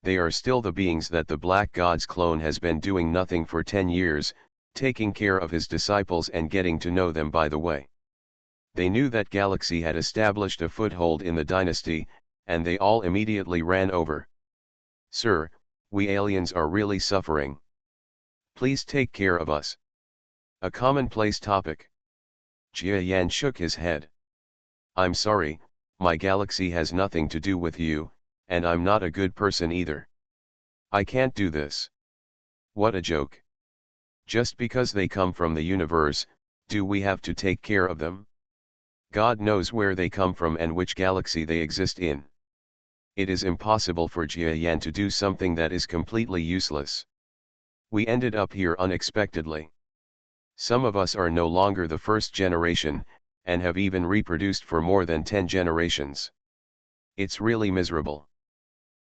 A: They are still the beings that the Black God's clone has been doing nothing for 10 years, taking care of his disciples and getting to know them by the way. They knew that Galaxy had established a foothold in the dynasty, and they all immediately ran over. "Sir, we aliens are really suffering. Please take care of us." A commonplace topic. Jia Yan shook his head. "I'm sorry, my galaxy has nothing to do with you, and I'm not a good person either. I can't do this." What a joke. Just because they come from the universe, do we have to take care of them? God knows where they come from and which galaxy they exist in. It is impossible for Jia Yan to do something that is completely useless. We ended up here unexpectedly. Some of us are no longer the first generation, and have even reproduced for more than 10 generations. It's really miserable.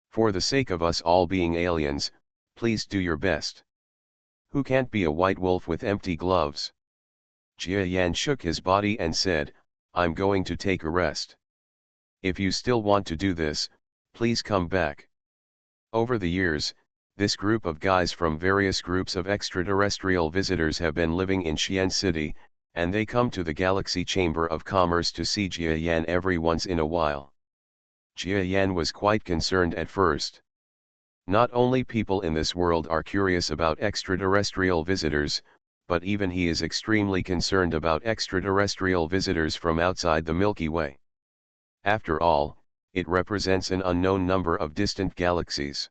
A: For the sake of us all being aliens, please do your best. Who can't be a white wolf with empty gloves? Jia Yan shook his body and said, "I'm going to take a rest. If you still want to do this, please come back." Over the years, This group of guys from various groups of extraterrestrial visitors have been living in Xi'an City, and they come to the Galaxy Chamber of Commerce to see Jia Yan every once in a while. Jia Yan was quite concerned at first. Not only people in this world are curious about extraterrestrial visitors, but even he is extremely concerned about extraterrestrial visitors from outside the Milky Way. After all, it represents an unknown number of distant galaxies.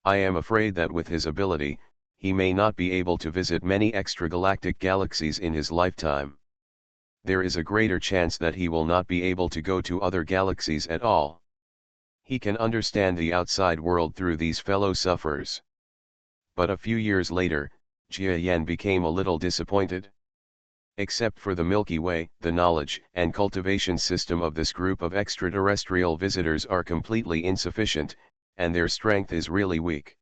A: I am afraid that with his ability, he may not be able to visit many extragalactic galaxies in his lifetime. There is a greater chance that he will not be able to go to other galaxies at all. He can understand the outside world through these fellow sufferers. But a few years later, Jia Yan became a little disappointed. Except for the Milky Way, the knowledge and cultivation system of this group of extraterrestrial visitors are completely insufficient, and their strength is really weak.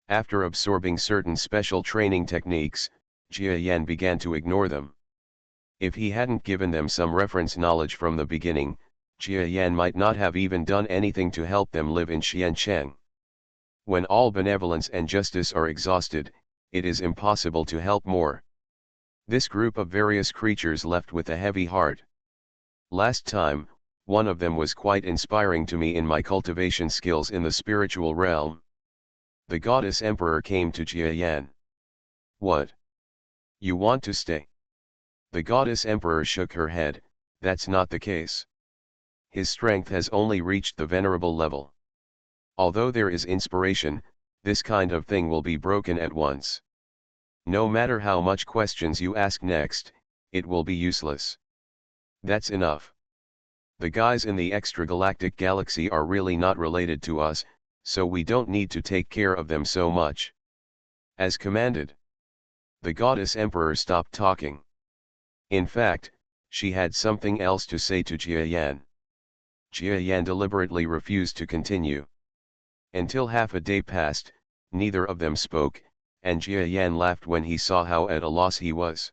A: After absorbing certain special training techniques, Jia Yan began to ignore them. If he hadn't given them some reference knowledge from the beginning, Jia Yan might not have even done anything to help them live in Xiancheng. When all benevolence and justice are exhausted, it is impossible to help more. This group of various creatures left with a heavy heart. Last time, one of them was quite inspiring to me in my cultivation skills in the spiritual realm. The goddess emperor came to Jia Yan. What? You want to stay? The goddess emperor shook her head. That's not the case. His strength has only reached the venerable level. Although there is inspiration, this kind of thing will be broken at once. No matter how much questions you ask next, it will be useless. That's enough. The guys in the extragalactic galaxy are really not related to us, so we don't need to take care of them so much. As commanded. The goddess emperor stopped talking. In fact, she had something else to say to Jia Yan. Jia Yan deliberately refused to continue. Until half a day passed, neither of them spoke, and Jia Yan laughed when he saw how at a loss he was.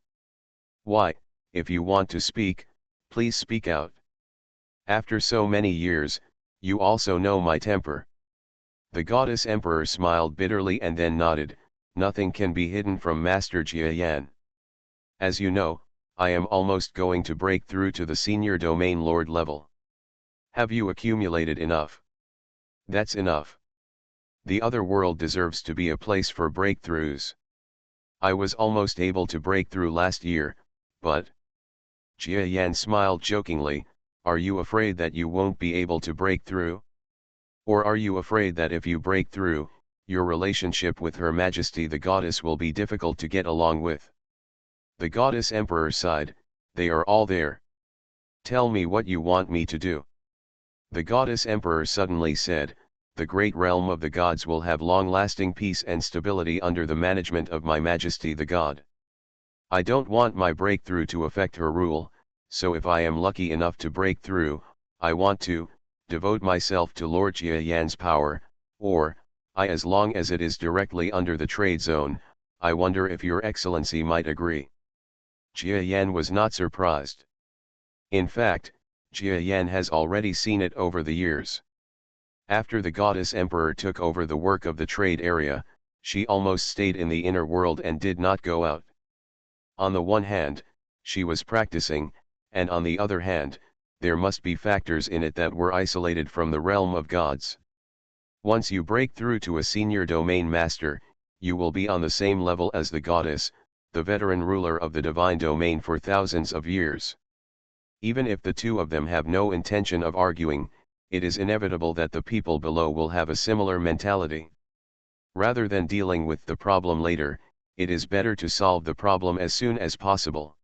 A: Why, if you want to speak, please speak out. After so many years, you also know my temper. The goddess emperor smiled bitterly and then nodded. Nothing can be hidden from Master Jia Yan. As you know, I am almost going to break through to the senior domain lord level. Have you accumulated enough? That's enough. The other world deserves to be a place for breakthroughs. I was almost able to break through last year, but... Jia Yan smiled jokingly. Are you afraid that you won't be able to break through? Or are you afraid that if you break through, your relationship with Her Majesty the Goddess will be difficult to get along with? The Goddess Emperor sighed. They are all there. Tell me what you want me to do. The Goddess Emperor suddenly said, the great realm of the gods will have long-lasting peace and stability under the management of My Majesty the God. I don't want my breakthrough to affect her rule, so if I am lucky enough to break through, I want to devote myself to Lord Jia Yan's power, or, as long as it is directly under the trade zone. I wonder if Your Excellency might agree. Jia Yan was not surprised. In fact, Jia Yan has already seen it over the years. After the Goddess Emperor took over the work of the trade area, she almost stayed in the inner world and did not go out. On the one hand, she was practicing, and on the other hand, there must be factors in it that were isolated from the realm of gods. Once you break through to a senior domain master, you will be on the same level as the goddess, the veteran ruler of the divine domain for thousands of years. Even if the two of them have no intention of arguing, it is inevitable that the people below will have a similar mentality. Rather than dealing with the problem later, it is better to solve the problem as soon as possible.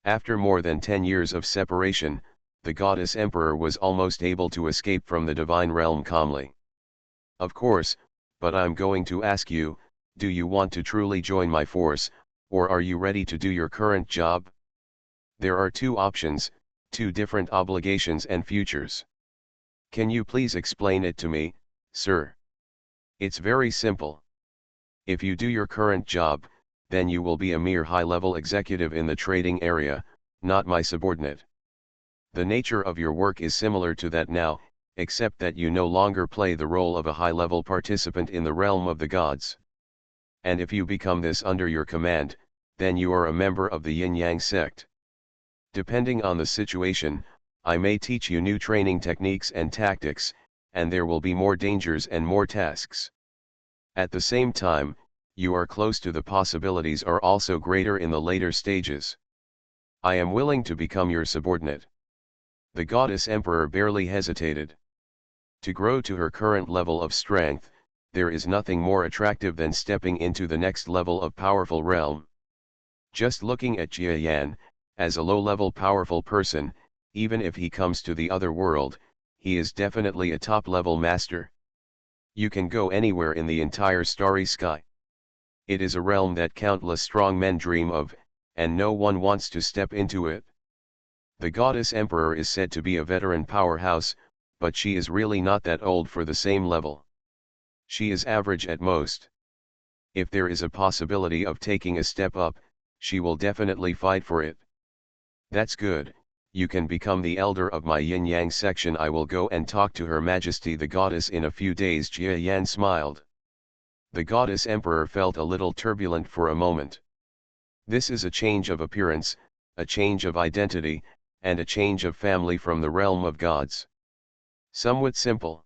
A: After more than 10 years of separation, the Goddess Emperor was almost able to escape from the divine realm calmly. Of course, but I'm going to ask you, do you want to truly join my force, or are you ready to do your current job? There are two options, two different obligations and futures. Can you please explain it to me, sir? It's very simple. If you do your current job, then you will be a mere high-level executive in the trading area, not my subordinate. The nature of your work is similar to that now, except that you no longer play the role of a high-level participant in the realm of the gods. And if you become this under your command, then you are a member of the yin-yang sect. Depending on the situation, I may teach you new training techniques and tactics, and there will be more dangers and more tasks. At the same time, you are close to the possibilities are also greater in the later stages. I am willing to become your subordinate. The goddess emperor barely hesitated. To grow to her current level of strength, there is nothing more attractive than stepping into the next level of powerful realm. Just looking at Jia Yan, as a low-level powerful person, even if he comes to the other world, he is definitely a top-level master. You can go anywhere in the entire starry sky. It is a realm that countless strong men dream of, and no one wants to step into it. The goddess emperor is said to be a veteran powerhouse, but she is really not that old for the same level. She is average at most. If there is a possibility of taking a step up, she will definitely fight for it. That's good, you can become the elder of my yin-yang section. I will go and talk to Her Majesty the Goddess in a few days. Jia Yan smiled. The goddess emperor felt a little turbulent for a moment. This is a change of appearance, a change of identity, and a change of family from the realm of gods. Somewhat simple.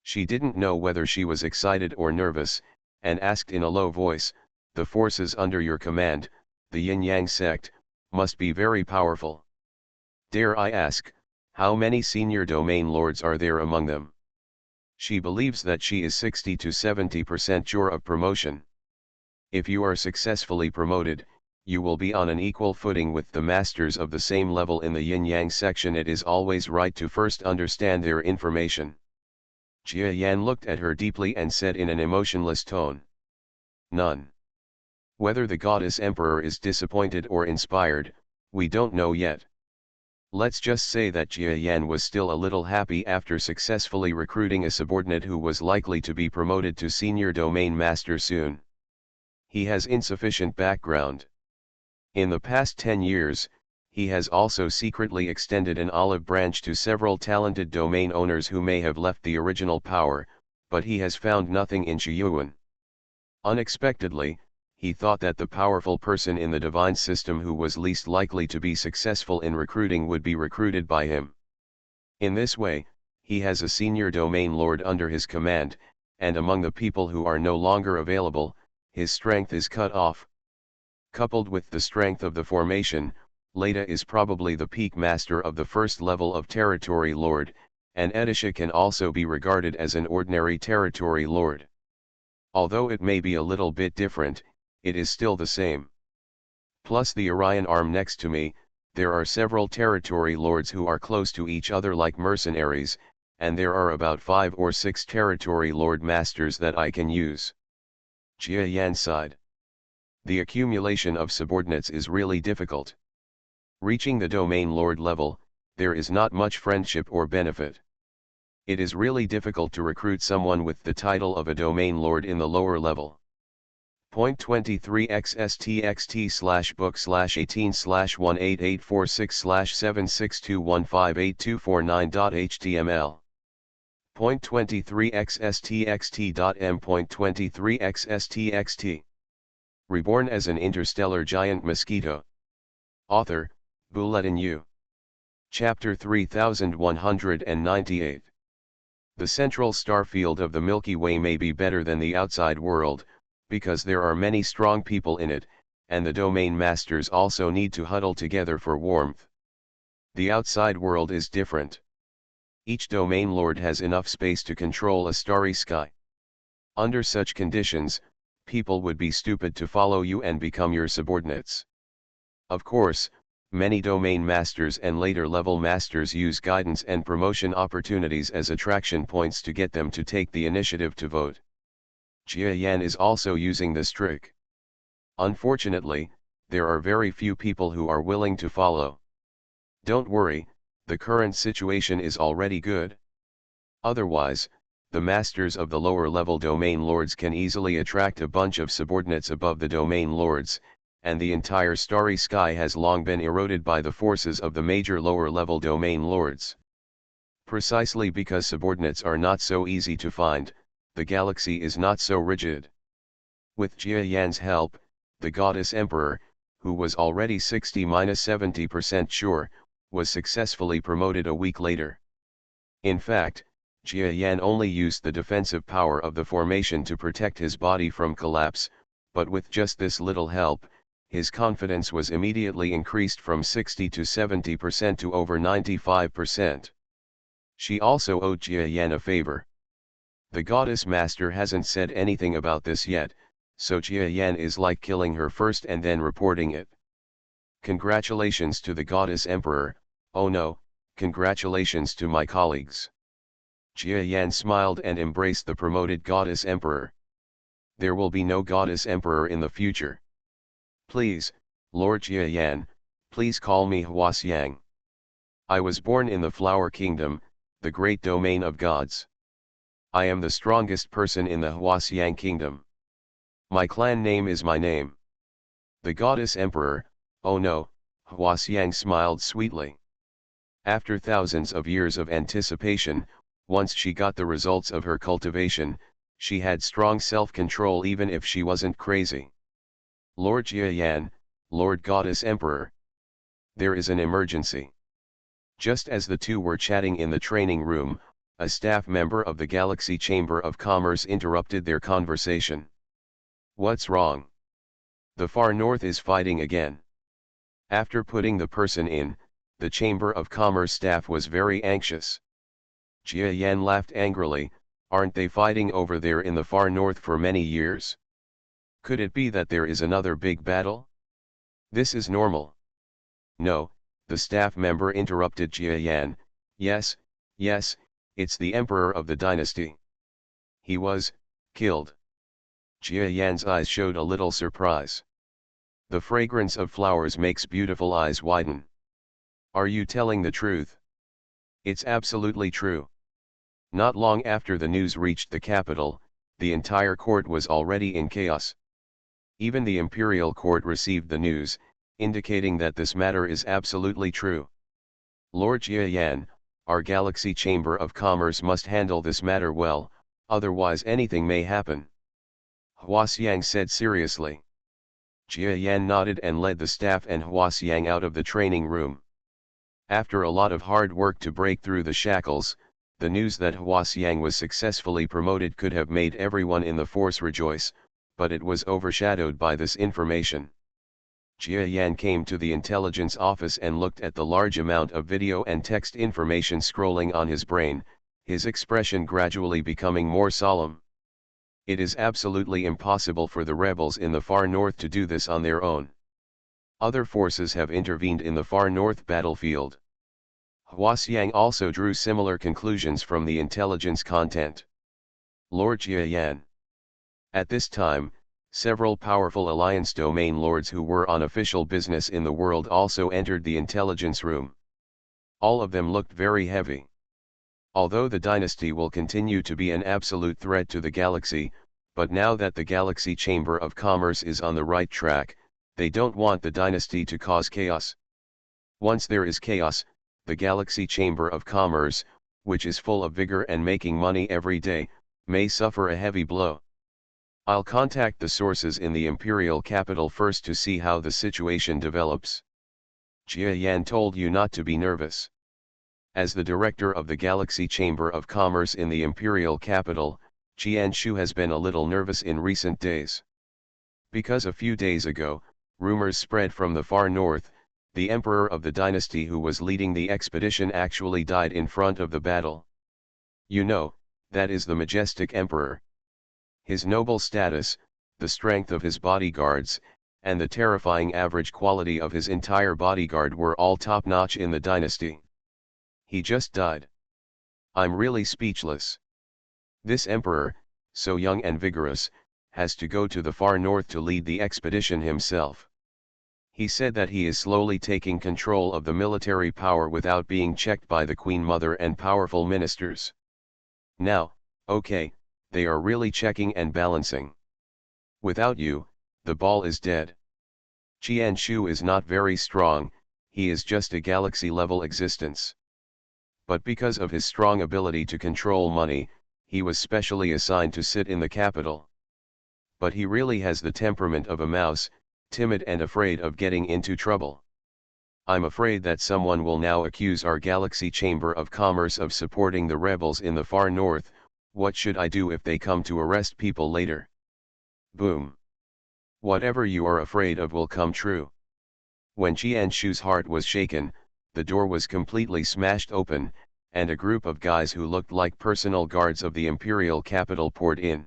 A: She didn't know whether she was excited or nervous, and asked in a low voice, "The forces under your command, the yin-yang sect, must be very powerful. Dare I ask, how many senior domain lords are there among them?" She believes that she is 60 to 70% sure of promotion. If you are successfully promoted, you will be on an equal footing with the masters of the same level in the yin-yang section. It is always right to first understand their information. Jia Yan looked at her deeply and said in an emotionless tone, "None. Whether the goddess emperor is disappointed or inspired, we don't know yet. Let's just say that Jia Yan was still a little happy after successfully recruiting a subordinate who was likely to be promoted to senior domain master soon. He has insufficient background. In the past 10 years, he has also secretly extended an olive branch to several talented domain owners who may have left the original power, but he has found nothing in Shiyuan. Unexpectedly, he thought that the powerful person in the divine system who was least likely to be successful in recruiting would be recruited by him. In this way, he has a senior domain lord under his command, and among the people who are no longer available, his strength is cut off. Coupled with the strength of the formation, Leda is probably the peak master of the first level of territory lord, and Edisha can also be regarded as an ordinary territory lord. Although it may be a little bit different, it is still the same. Plus the Orion arm next to me, there are several territory lords who are close to each other like mercenaries, and there are about 5 or 6 territory lord masters that I can use." Jia Yan sighed. The accumulation of subordinates is really difficult. Reaching the domain lord level, there is not much friendship or benefit. It is really difficult to recruit someone with the title of a domain lord in the lower level. Point 23 xstxt/book/18/18846/762158249.html. Point 23 xstxt.m. Point 23 xstxt. Reborn as an interstellar giant mosquito. Author, Bulletin U. Chapter 3198. The central star field of the Milky Way may be better than the outside world, because there are many strong people in it, and the domain masters also need to huddle together for warmth. The outside world is different. Each domain lord has enough space to control a starry sky. Under such conditions, people would be stupid to follow you and become your subordinates. Of course, many domain masters and later level masters use guidance and promotion opportunities as attraction points to get them to take the initiative to vote. Jia Yan is also using this trick. Unfortunately, there are very few people who are willing to follow. Don't worry, the current situation is already good. Otherwise, the masters of the lower level domain lords can easily attract a bunch of subordinates above the domain lords, and the entire starry sky has long been eroded by the forces of the major lower level domain lords. Precisely because subordinates are not so easy to find, the galaxy is not so rigid. With Jia Yan's help, the goddess emperor, who was already 60–70% sure, was successfully promoted a week later. In fact, Jia Yan only used the defensive power of the formation to protect his body from collapse, but with just this little help, his confidence was immediately increased from 60 to 70% to over 95%. She also owed Jia Yan a favor. The goddess master hasn't said anything about this yet, so Jia Yan is like killing her first and then reporting it. Congratulations to the goddess emperor, oh no, congratulations to my colleagues. Jia Yan smiled and embraced the promoted goddess emperor. There will be no goddess emperor in the future. Please, Lord Jia Yan, please call me Huaxiang. I was born in the Flower Kingdom, the great domain of gods. I am the strongest person in the Huaxiang Kingdom. My clan name is my name. The goddess emperor, oh no, Huaxiang smiled sweetly. After thousands of years of anticipation, once she got the results of her cultivation, she had strong self-control even if she wasn't crazy. Lord Jia Yan, Lord Goddess Emperor. There is an emergency. Just as the two were chatting in the training room, a staff member of the Galaxy Chamber of Commerce interrupted their conversation. What's wrong? The Far North is fighting again. After putting the person in, the Chamber of Commerce staff was very anxious. Jia Yan laughed angrily, aren't they fighting over there in the Far North for many years? Could it be that there is another big battle? This is normal. No, the staff member interrupted Jia Yan, yes, it's the emperor of the dynasty. He was killed. Jia Yan's eyes showed a little surprise. The fragrance of flowers makes beautiful eyes widen. Are you telling the truth? It's absolutely true. Not long after the news reached the capital, the entire court was already in chaos. Even the imperial court received the news, indicating that this matter is absolutely true. Lord Jia Yan, our Galaxy Chamber of Commerce must handle this matter well, otherwise anything may happen. Huaxiang said seriously. Jia Yan nodded and led the staff and Huaxiang out of the training room. After a lot of hard work to break through the shackles, the news that Huaxiang was successfully promoted could have made everyone in the force rejoice, but it was overshadowed by this information. Jia Yan came to the intelligence office and looked at the large amount of video and text information scrolling on his brain, his expression gradually becoming more solemn. It is absolutely impossible for the rebels in the Far North to do this on their own. Other forces have intervened in the Far North battlefield. Huaxiang also drew similar conclusions from the intelligence content. Lord Jia Yan. At this time, several powerful alliance domain lords who were on official business in the world also entered the intelligence room. All of them looked very heavy. Although the dynasty will continue to be an absolute threat to the galaxy, but now that the Galaxy Chamber of Commerce is on the right track, they don't want the dynasty to cause chaos. Once there is chaos, the Galaxy Chamber of Commerce, which is full of vigor and making money every day, may suffer a heavy blow. I'll contact the sources in the imperial capital first to see how the situation develops. Jia Yan told you not to be nervous. As the director of the Galaxy Chamber of Commerce in the imperial capital, Qianshu has been a little nervous in recent days. Because a few days ago, rumors spread from the far north, the emperor of the dynasty who was leading the expedition actually died in front of the battle. You know, that is the majestic emperor. His noble status, the strength of his bodyguards, and the terrifying average quality of his entire bodyguard were all top-notch in the dynasty. He just died. I'm really speechless. This emperor, so young and vigorous, has to go to the far north to lead the expedition himself. He said that he is slowly taking control of the military power without being checked by the Queen Mother and powerful ministers. Now, okay, they are really checking and balancing. Without you, the ball is dead. Qianshu is not very strong, he is just a galaxy-level existence. But because of his strong ability to control money, he was specially assigned to sit in the capital. But he really has the temperament of a mouse, timid and afraid of getting into trouble. I'm afraid that someone will now accuse our Galaxy Chamber of Commerce of supporting the rebels in the far north. What should I do if they come to arrest people later? Boom. Whatever you are afraid of will come true. When Jianshu's heart was shaken, the door was completely smashed open, and a group of guys who looked like personal guards of the imperial capital poured in.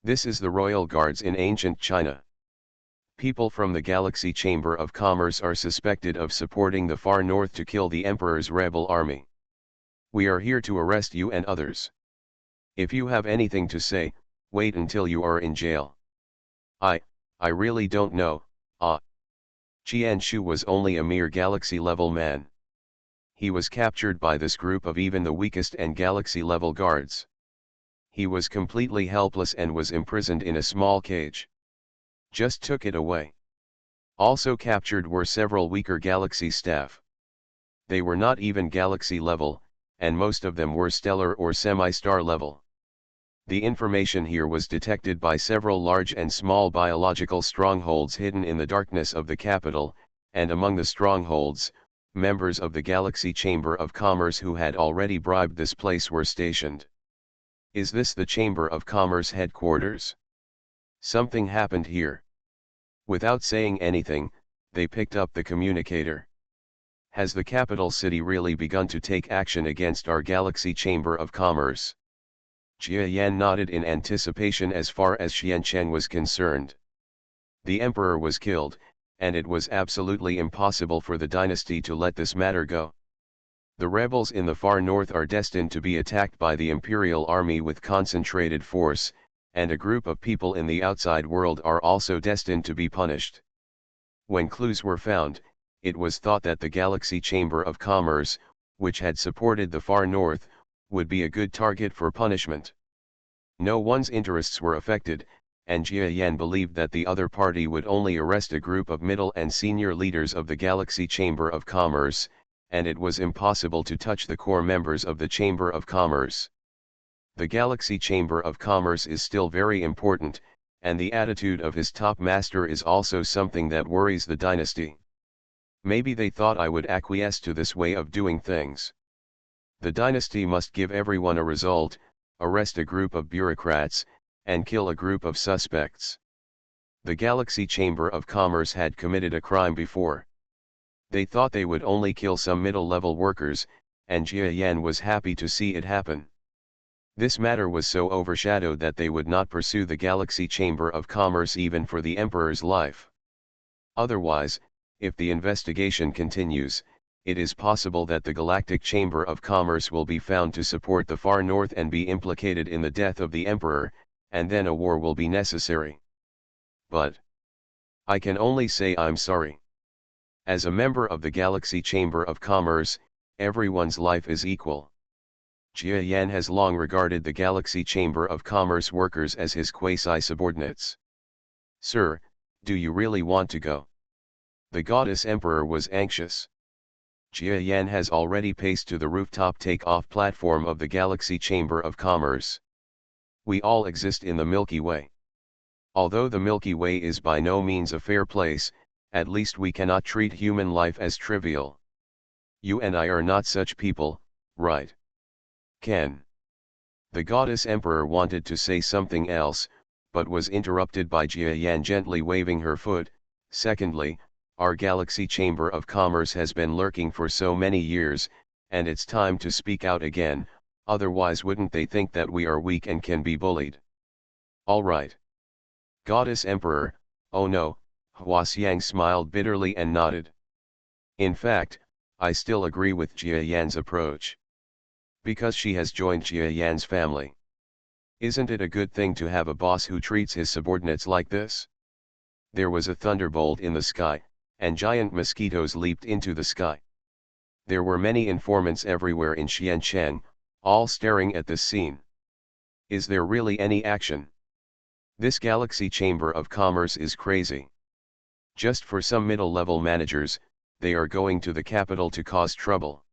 A: This is the royal guards in ancient China. People from the Galaxy Chamber of Commerce are suspected of supporting the far north to kill the emperor's rebel army. We are here to arrest you and others. If you have anything to say, wait until you are in jail. I really don't know. Jianshu was only a mere galaxy-level man. He was captured by this group of even the weakest and galaxy-level guards. He was completely helpless and was imprisoned in a small cage. Just took it away. Also captured were several weaker galaxy staff. They were not even galaxy level, and most of them were stellar or semi-star level. The information here was detected by several large and small biological strongholds hidden in the darkness of the capital, and among the strongholds, members of the Galaxy Chamber of Commerce who had already bribed this place were stationed. Is this the Chamber of Commerce headquarters? Something happened here. Without saying anything, they picked up the communicator. Has the capital city really begun to take action against our Galaxy Chamber of Commerce? Jia Yan nodded in anticipation as far as Xiancheng was concerned. The emperor was killed, and it was absolutely impossible for the dynasty to let this matter go. The rebels in the far north are destined to be attacked by the imperial army with concentrated force, and a group of people in the outside world are also destined to be punished. When clues were found, it was thought that the Galaxy Chamber of Commerce, which had supported the far north, would be a good target for punishment. No one's interests were affected, and Jia Yan believed that the other party would only arrest a group of middle and senior leaders of the Galaxy Chamber of Commerce, and it was impossible to touch the core members of the Chamber of Commerce. The Galaxy Chamber of Commerce is still very important, and the attitude of his top master is also something that worries the dynasty. Maybe they thought I would acquiesce to this way of doing things. The dynasty must give everyone a result, arrest a group of bureaucrats, and kill a group of suspects. The Galaxy Chamber of Commerce had committed a crime before. They thought they would only kill some middle-level workers, and Jia Yan was happy to see it happen. This matter was so overshadowed that they would not pursue the Galaxy Chamber of Commerce even for the Emperor's life. Otherwise, if the investigation continues, it is possible that the Galactic Chamber of Commerce will be found to support the far north and be implicated in the death of the Emperor, and then a war will be necessary. But I can only say I'm sorry. As a member of the Galaxy Chamber of Commerce, everyone's life is equal. Jia Yan has long regarded the Galaxy Chamber of Commerce workers as his quasi-subordinates. Sir, do you really want to go? The goddess emperor was anxious. Jia Yan has already paced to the rooftop take-off platform of the Galaxy Chamber of Commerce. We all exist in the Milky Way. Although the Milky Way is by no means a fair place, at least we cannot treat human life as trivial. You and I are not such people, right? Ken. The goddess emperor wanted to say something else, but was interrupted by Jia Yan gently waving her foot. Secondly, our Galaxy Chamber of Commerce has been lurking for so many years, and it's time to speak out again, otherwise wouldn't they think that we are weak and can be bullied? All right. Goddess Emperor, oh no, Huaxiang smiled bitterly and nodded. In fact, I still agree with Jia Yan's approach. Because she has joined Jia Yan's family. Isn't it a good thing to have a boss who treats his subordinates like this? There was a thunderbolt in the sky, and giant mosquitoes leaped into the sky. There were many informants everywhere in Xiancheng, all staring at this scene. Is there really any action? This Galaxy Chamber of Commerce is crazy. Just for some middle-level managers, they are going to the capital to cause trouble.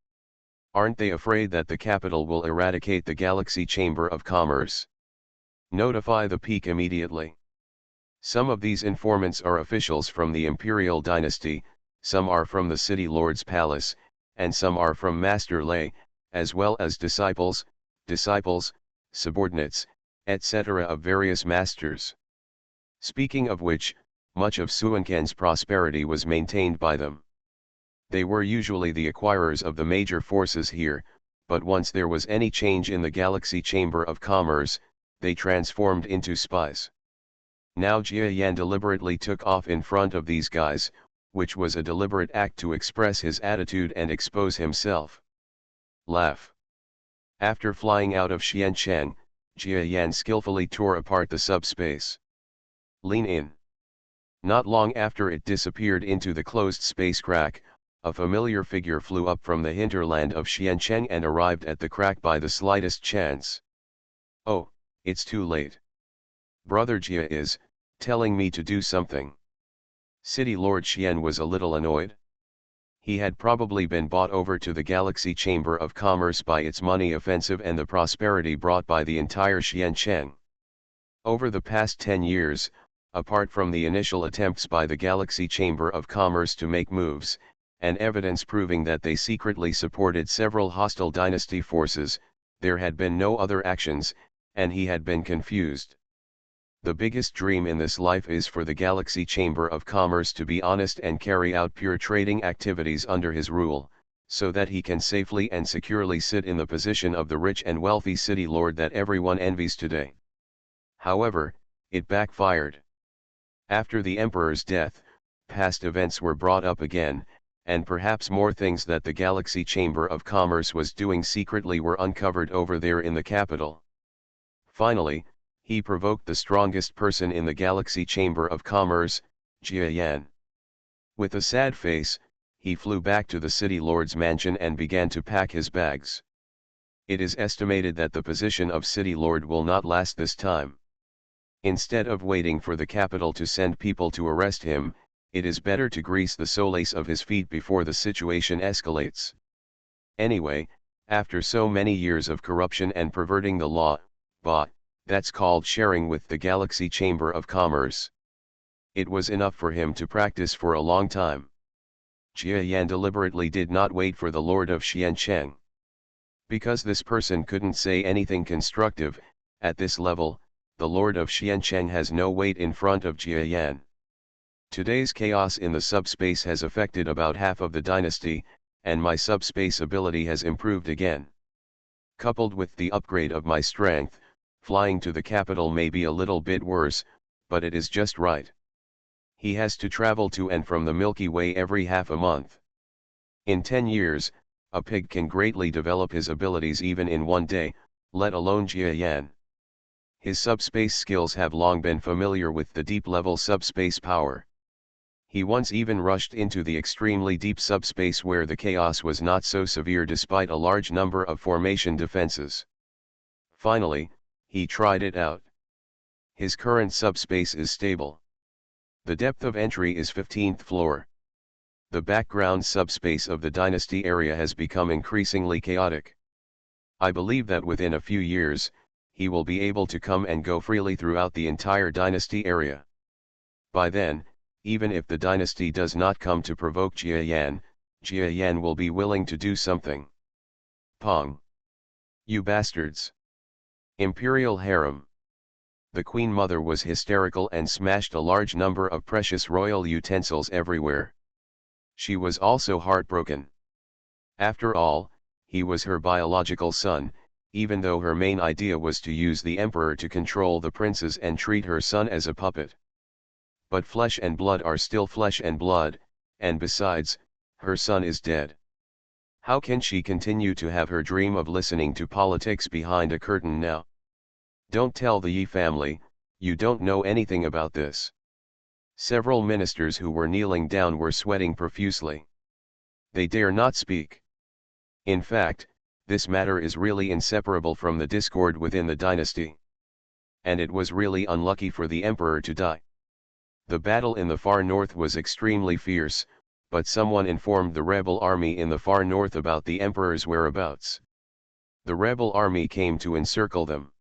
A: Aren't they afraid that the capital will eradicate the Galaxy Chamber of Commerce? Notify the peak immediately. Some of these informants are officials from the imperial dynasty, some are from the city lord's palace, and some are from Master Lei, as well as disciples, subordinates, etc. of various masters. Speaking of which, much of Suanken's prosperity was maintained by them. They were usually the acquirers of the major forces here, but once there was any change in the Galaxy Chamber of Commerce, they transformed into spies. Now Jia Yan deliberately took off in front of these guys, which was a deliberate act to express his attitude and expose himself. Laugh. After flying out of Xiancheng, Jia Yan skillfully tore apart the subspace. Lean in. Not long after it disappeared into the closed space crack, a familiar figure flew up from the hinterland of Xiancheng and arrived at the crack by the slightest chance. Oh, it's too late. Brother Jia is telling me to do something. City Lord Xian was a little annoyed. He had probably been bought over to the Galaxy Chamber of Commerce by its money offensive and the prosperity brought by the entire Xiancheng. Over the past 10 years, apart from the initial attempts by the Galaxy Chamber of Commerce to make moves, and evidence proving that they secretly supported several hostile dynasty forces, there had been no other actions, and he had been confused. The biggest dream in this life is for the Galaxy Chamber of Commerce to be honest and carry out pure trading activities under his rule, so that he can safely and securely sit in the position of the rich and wealthy city lord that everyone envies today. However, it backfired. After the emperor's death, past events were brought up again, and perhaps more things that the Galaxy Chamber of Commerce was doing secretly were uncovered over there in the capital. Finally, he provoked the strongest person in the Galaxy Chamber of Commerce, Jia Yan. With a sad face, he flew back to the city lord's mansion and began to pack his bags. It is estimated that the position of city lord will not last this time. Instead of waiting for the capital to send people to arrest him, it is better to grease the soles of his feet before the situation escalates. Anyway, after so many years of corruption and perverting the law, that's called sharing with the Galaxy Chamber of Commerce. It was enough for him to practice for a long time. Jia Yan deliberately did not wait for the Lord of Xiancheng. Because this person couldn't say anything constructive, at this level, the Lord of Xiancheng has no weight in front of Jia Yan. Today's chaos in the subspace has affected about half of the dynasty, and my subspace ability has improved again. Coupled with the upgrade of my strength, flying to the capital may be a little bit worse, but it is just right. He has to travel to and from the Milky Way every half a month. In 10 years, a pig can greatly develop his abilities even in one day, let alone Jia Yan. His subspace skills have long been familiar with the deep-level subspace power. He once even rushed into the extremely deep subspace where the chaos was not so severe despite a large number of formation defenses. Finally, he tried it out. His current subspace is stable. The depth of entry is 15th floor. The background subspace of the dynasty area has become increasingly chaotic. I believe that within a few years, he will be able to come and go freely throughout the entire dynasty area. By then, even if the dynasty does not come to provoke Jia Yan will be willing to do something. Pong! You bastards! Imperial harem. The Queen Mother was hysterical and smashed a large number of precious royal utensils everywhere. She was also heartbroken. After all, he was her biological son, even though her main idea was to use the emperor to control the princes and treat her son as a puppet. But flesh and blood are still flesh and blood, and besides, her son is dead. How can she continue to have her dream of listening to politics behind a curtain now? Don't tell the Yi family, you don't know anything about this. Several ministers who were kneeling down were sweating profusely. They dare not speak. In fact, this matter is really inseparable from the discord within the dynasty. And it was really unlucky for the emperor to die. The battle in the far north was extremely fierce, but someone informed the rebel army in the far north about the emperor's whereabouts. The rebel army came to encircle them.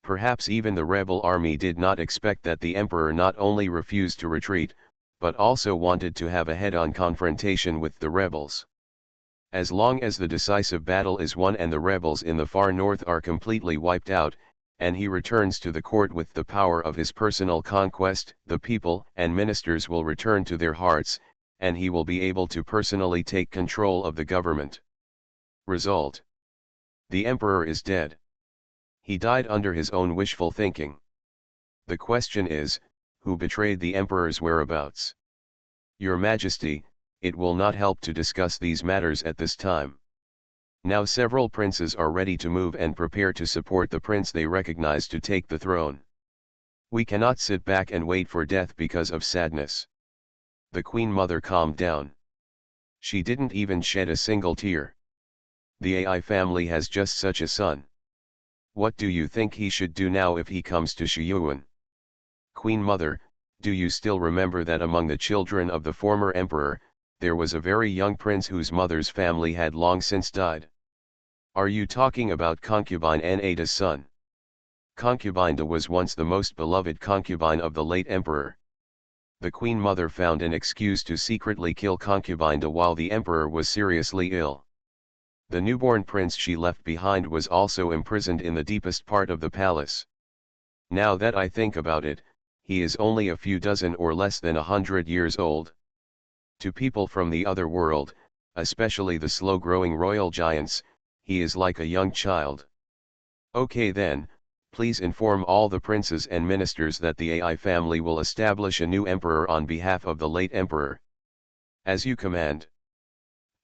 A: Perhaps even the rebel army did not expect that the emperor not only refused to retreat, but also wanted to have a head-on confrontation with the rebels. As long as the decisive battle is won and the rebels in the far north are completely wiped out, and he returns to the court with the power of his personal conquest, the people and ministers will return to their hearts, and he will be able to personally take control of the government. Result: the emperor is dead. He died under his own wishful thinking. The question is, who betrayed the emperor's whereabouts? Your Majesty, it will not help to discuss these matters at this time. Now several princes are ready to move and prepare to support the prince they recognize to take the throne. We cannot sit back and wait for death because of sadness. The Queen Mother calmed down. She didn't even shed a single tear. The AI family has just such a son. What do you think he should do now if he comes to Shiyuan? Queen Mother, do you still remember that among the children of the former emperor, there was a very young prince whose mother's family had long since died? Are you talking about concubine Nada's son? Concubine Da was once the most beloved concubine of the late emperor. The Queen Mother found an excuse to secretly kill concubine Da while the emperor was seriously ill. The newborn prince she left behind was also imprisoned in the deepest part of the palace. Now that I think about it, he is only a few dozen or less than 100 years old. To people from the other world, especially the slow-growing royal giants, he is like a young child. Okay then, please inform all the princes and ministers that the AI family will establish a new emperor on behalf of the late emperor. As you command.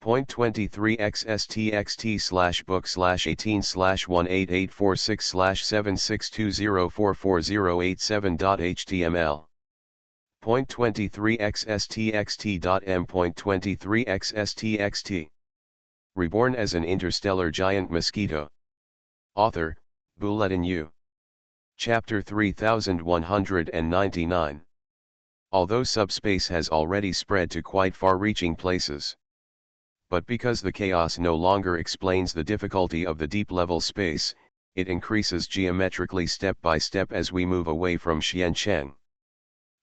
A: Point 23 xsttxt/book/18/18846/762044087.html. Point 23 xsttxt.m.23 Reborn as an interstellar giant mosquito. Author, Bulletin U. Chapter 3199. Although subspace has already spread to quite far-reaching places. But because the chaos no longer explains the difficulty of the deep-level space, it increases geometrically step by step as we move away from Xiancheng.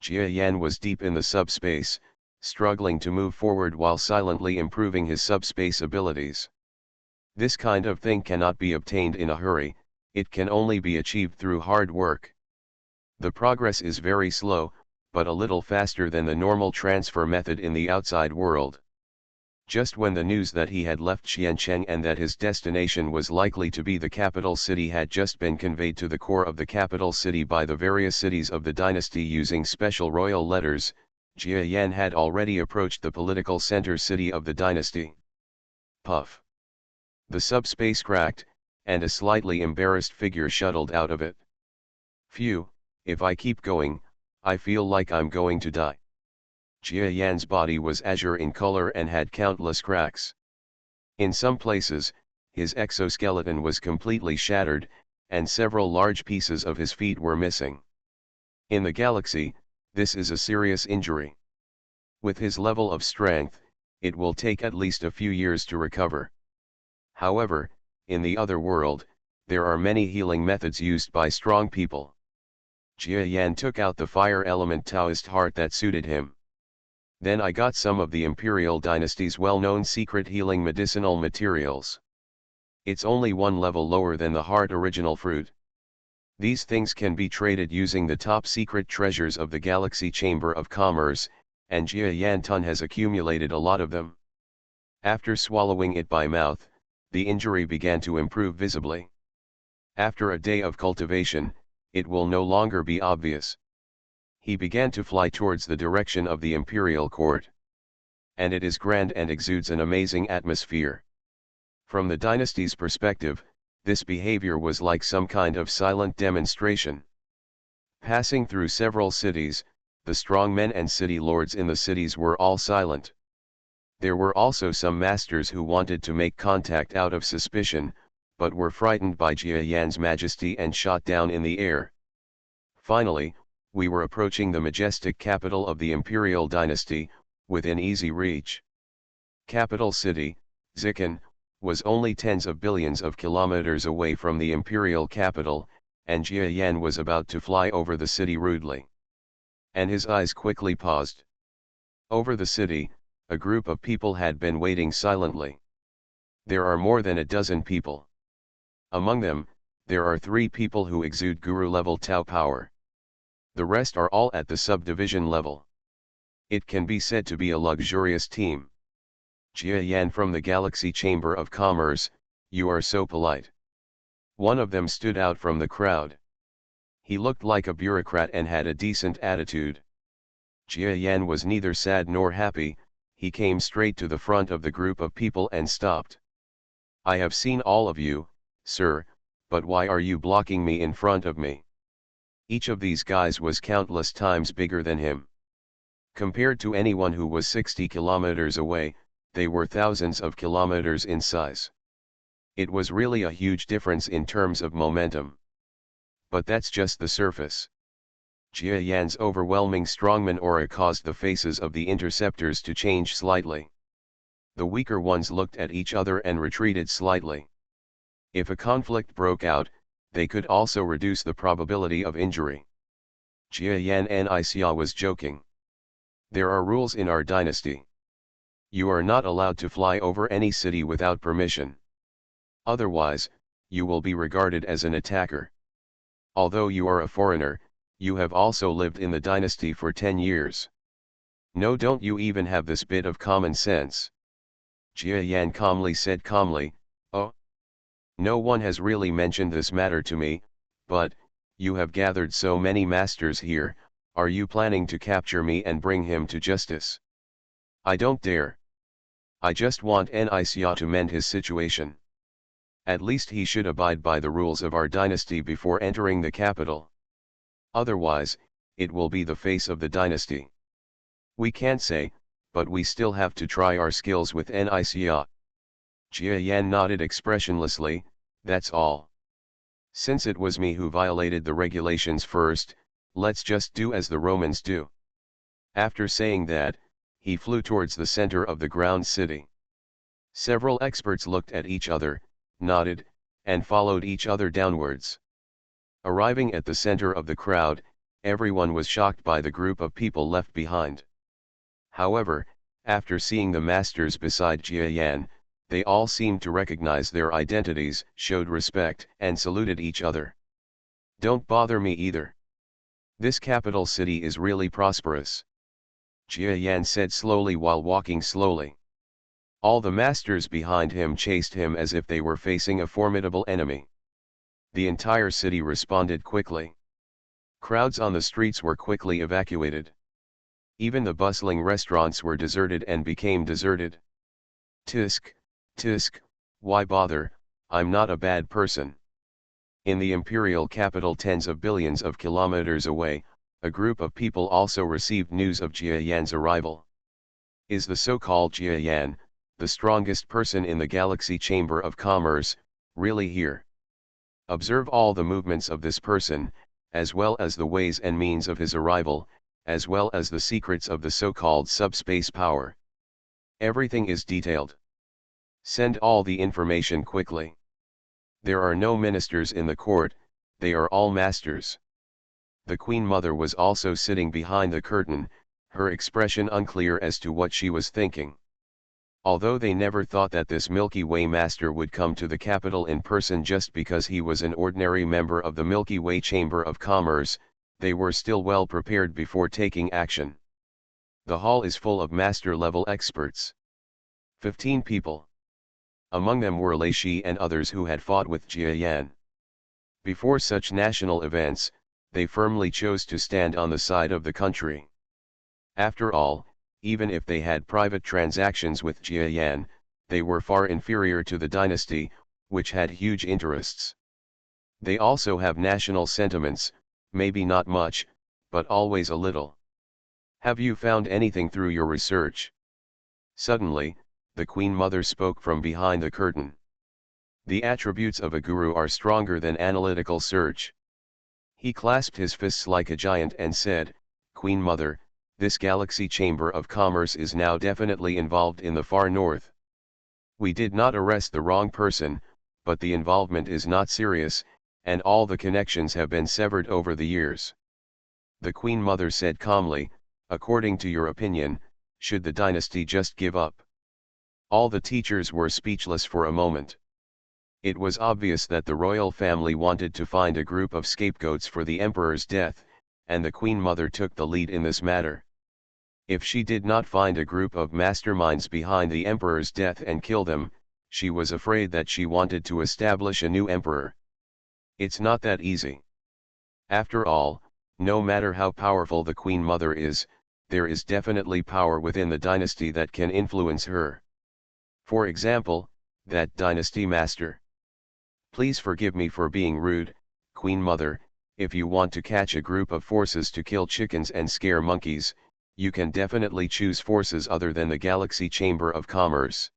A: Jia Yan was deep in the subspace, struggling to move forward while silently improving his subspace abilities. This kind of thing cannot be obtained in a hurry, it can only be achieved through hard work. The progress is very slow, but a little faster than the normal transfer method in the outside world. Just when the news that he had left Xiancheng and that his destination was likely to be the capital city had just been conveyed to the core of the capital city by the various cities of the dynasty using special royal letters, Jia Yan had already approached the political center city of the dynasty. Puff. The subspace cracked, and a slightly embarrassed figure shuttled out of it. Phew, if I keep going, I feel like I'm going to die. Jia Yan's body was azure in color and had countless cracks. In some places, his exoskeleton was completely shattered, and several large pieces of his feet were missing. In the galaxy, this is a serious injury. With his level of strength, it will take at least a few years to recover. However, in the other world, there are many healing methods used by strong people. Jia Yan took out the fire element Taoist heart that suited him. Then I got some of the Imperial Dynasty's well-known secret healing medicinal materials. It's only one level lower than the heart original fruit. These things can be traded using the top secret treasures of the Galaxy Chamber of Commerce, and Jia Yan Tun has accumulated a lot of them. After swallowing it by mouth, the injury began to improve visibly. After a day of cultivation, it will no longer be obvious. He began to fly towards the direction of the imperial court. And it is grand and exudes an amazing atmosphere. From the dynasty's perspective, this behavior was like some kind of silent demonstration. Passing through several cities, the strong men and city lords in the cities were all silent. There were also some masters who wanted to make contact out of suspicion, but were frightened by Jia Yan's majesty and shot down in the air. Finally, we were approaching the majestic capital of the imperial dynasty, within easy reach. Capital city, Zikan, was only tens of billions of kilometers away from the imperial capital, and Jia Yan was about to fly over the city rudely. And his eyes quickly paused. Over the city, a group of people had been waiting silently. There are more than a dozen people. Among them, there are 3 people who exude guru-level Tao power. The rest are all at the subdivision level. It can be said to be a luxurious team. Jia Yan from the Galaxy Chamber of Commerce, you are so polite. One of them stood out from the crowd. He looked like a bureaucrat and had a decent attitude. Jia Yan was neither sad nor happy, he came straight to the front of the group of people and stopped. I have seen all of you, sir, but why are you blocking me in front of me? Each of these guys was countless times bigger than him. Compared to anyone who was 60 kilometers away, they were thousands of kilometers in size. It was really a huge difference in terms of momentum. But that's just the surface. Jia Yan's overwhelming strongman aura caused the faces of the interceptors to change slightly. The weaker ones looked at each other and retreated slightly. If a conflict broke out, they could also reduce the probability of injury. Jia Yan Nixia was joking. There are rules in our dynasty. You are not allowed to fly over any city without permission. Otherwise, you will be regarded as an attacker. Although you are a foreigner, you have also lived in the dynasty for 10 years. No, don't you even have this bit of common sense? Jia Yan calmly said calmly, oh. No one has really mentioned this matter to me, but, you have gathered so many masters here, are you planning to capture me and bring him to justice? I don't dare. I just want Nixia to mend his situation. At least he should abide by the rules of our dynasty before entering the capital. Otherwise, it will be the face of the dynasty. We can't say, but we still have to try our skills with Nixia. Jia Yan nodded expressionlessly, that's all. Since it was me who violated the regulations first, let's just do as the Romans do. After saying that, he flew towards the center of the ground city. Several experts looked at each other, nodded, and followed each other downwards. Arriving at the center of the crowd, everyone was shocked by the group of people left behind. However, after seeing the masters beside Jia Yan, they all seemed to recognize their identities, showed respect, and saluted each other. Don't bother me either. This capital city is really prosperous. Jia Yan said slowly while walking slowly. All the masters behind him chased him as if they were facing a formidable enemy. The entire city responded quickly. Crowds on the streets were quickly evacuated. Even the bustling restaurants were deserted and became deserted. Tisk, tisk, why bother, I'm not a bad person. In the imperial capital tens of billions of kilometers away, a group of people also received news of Jia Yan's arrival. Is the so-called Jia Yan, the strongest person in the Galaxy Chamber of Commerce, really here? Observe all the movements of this person, as well as the ways and means of his arrival, as well as the secrets of the so-called subspace power. Everything is detailed. Send all the information quickly. There are no ministers in the court, they are all masters. The Queen Mother was also sitting behind the curtain, her expression unclear as to what she was thinking. Although they never thought that this Milky Way master would come to the capital in person just because he was an ordinary member of the Milky Way Chamber of Commerce, they were still well prepared before taking action. The hall is full of master-level experts. 15 people. Among them were Lei Shi and others who had fought with Jia Yan. Before such national events, they firmly chose to stand on the side of the country. After all, even if they had private transactions with Jia Yan, they were far inferior to the dynasty, which had huge interests. They also have national sentiments, maybe not much, but always a little. Have you found anything through your research? Suddenly, the Queen Mother spoke from behind the curtain. The attributes of a guru are stronger than analytical search. He clasped his fists like a giant and said, Queen Mother, this Galaxy Chamber of Commerce is now definitely involved in the far north. We did not arrest the wrong person, but the involvement is not serious, and all the connections have been severed over the years. The Queen Mother said calmly, according to your opinion, should the dynasty just give up? All the teachers were speechless for a moment. It was obvious that the royal family wanted to find a group of scapegoats for the emperor's death, and the Queen Mother took the lead in this matter. If she did not find a group of masterminds behind the emperor's death and kill them, she was afraid that she wanted to establish a new emperor. It's not that easy. After all, no matter how powerful the Queen Mother is, there is definitely power within the dynasty that can influence her. For example, that dynasty master. Please forgive me for being rude, Queen Mother. If you want to catch a group of forces to kill chickens and scare monkeys, you can definitely choose forces other than the Galaxy Chamber of Commerce.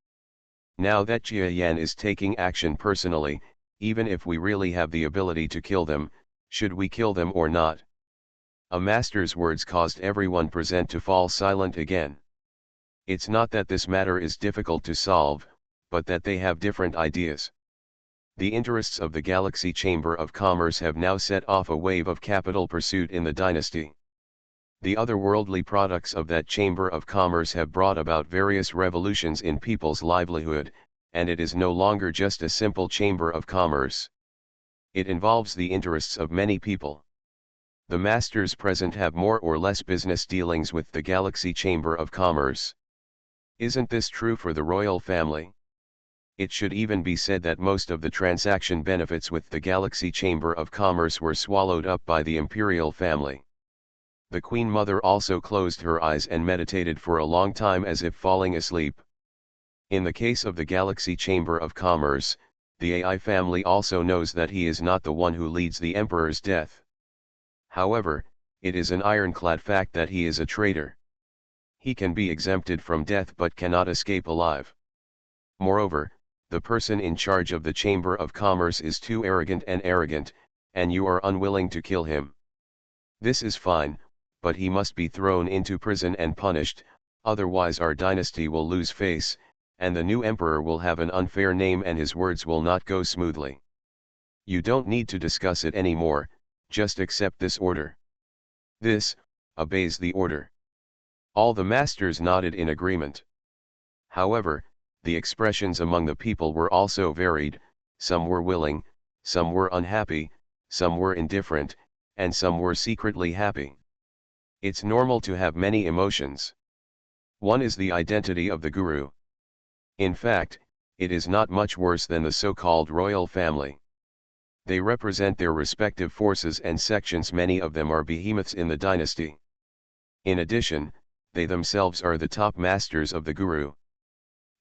A: Now that Jia Yan is taking action personally, even if we really have the ability to kill them, should we kill them or not? A master's words caused everyone present to fall silent again. It's not that this matter is difficult to solve, but that they have different ideas. The interests of the Galaxy Chamber of Commerce have now set off a wave of capital pursuit in the dynasty. The otherworldly products of that Chamber of Commerce have brought about various revolutions in people's livelihood, and it is no longer just a simple Chamber of Commerce. It involves the interests of many people. The masters present have more or less business dealings with the Galaxy Chamber of Commerce. Isn't this true for the royal family? It should even be said that most of the transaction benefits with the Galaxy Chamber of Commerce were swallowed up by the imperial family. The Queen Mother also closed her eyes and meditated for a long time as if falling asleep. In the case of the Galaxy Chamber of Commerce, the AI family also knows that he is not the one who leads the Emperor's death. However, it is an ironclad fact that he is a traitor. He can be exempted from death but cannot escape alive. Moreover, the person in charge of the Chamber of Commerce is too arrogant, and you are unwilling to kill him. This is fine, but he must be thrown into prison and punished, otherwise our dynasty will lose face, and the new emperor will have an unfair name and his words will not go smoothly. You don't need to discuss it anymore, just accept this order. This obeys the order. All the masters nodded in agreement. However, the expressions among the people were also varied, some were willing, some were unhappy, some were indifferent, and some were secretly happy. It's normal to have many emotions. One is the identity of the guru. In fact, it is not much worse than the so-called royal family. They represent their respective forces and sections. Many of them are behemoths in the dynasty. In addition, they themselves are the top masters of the guru.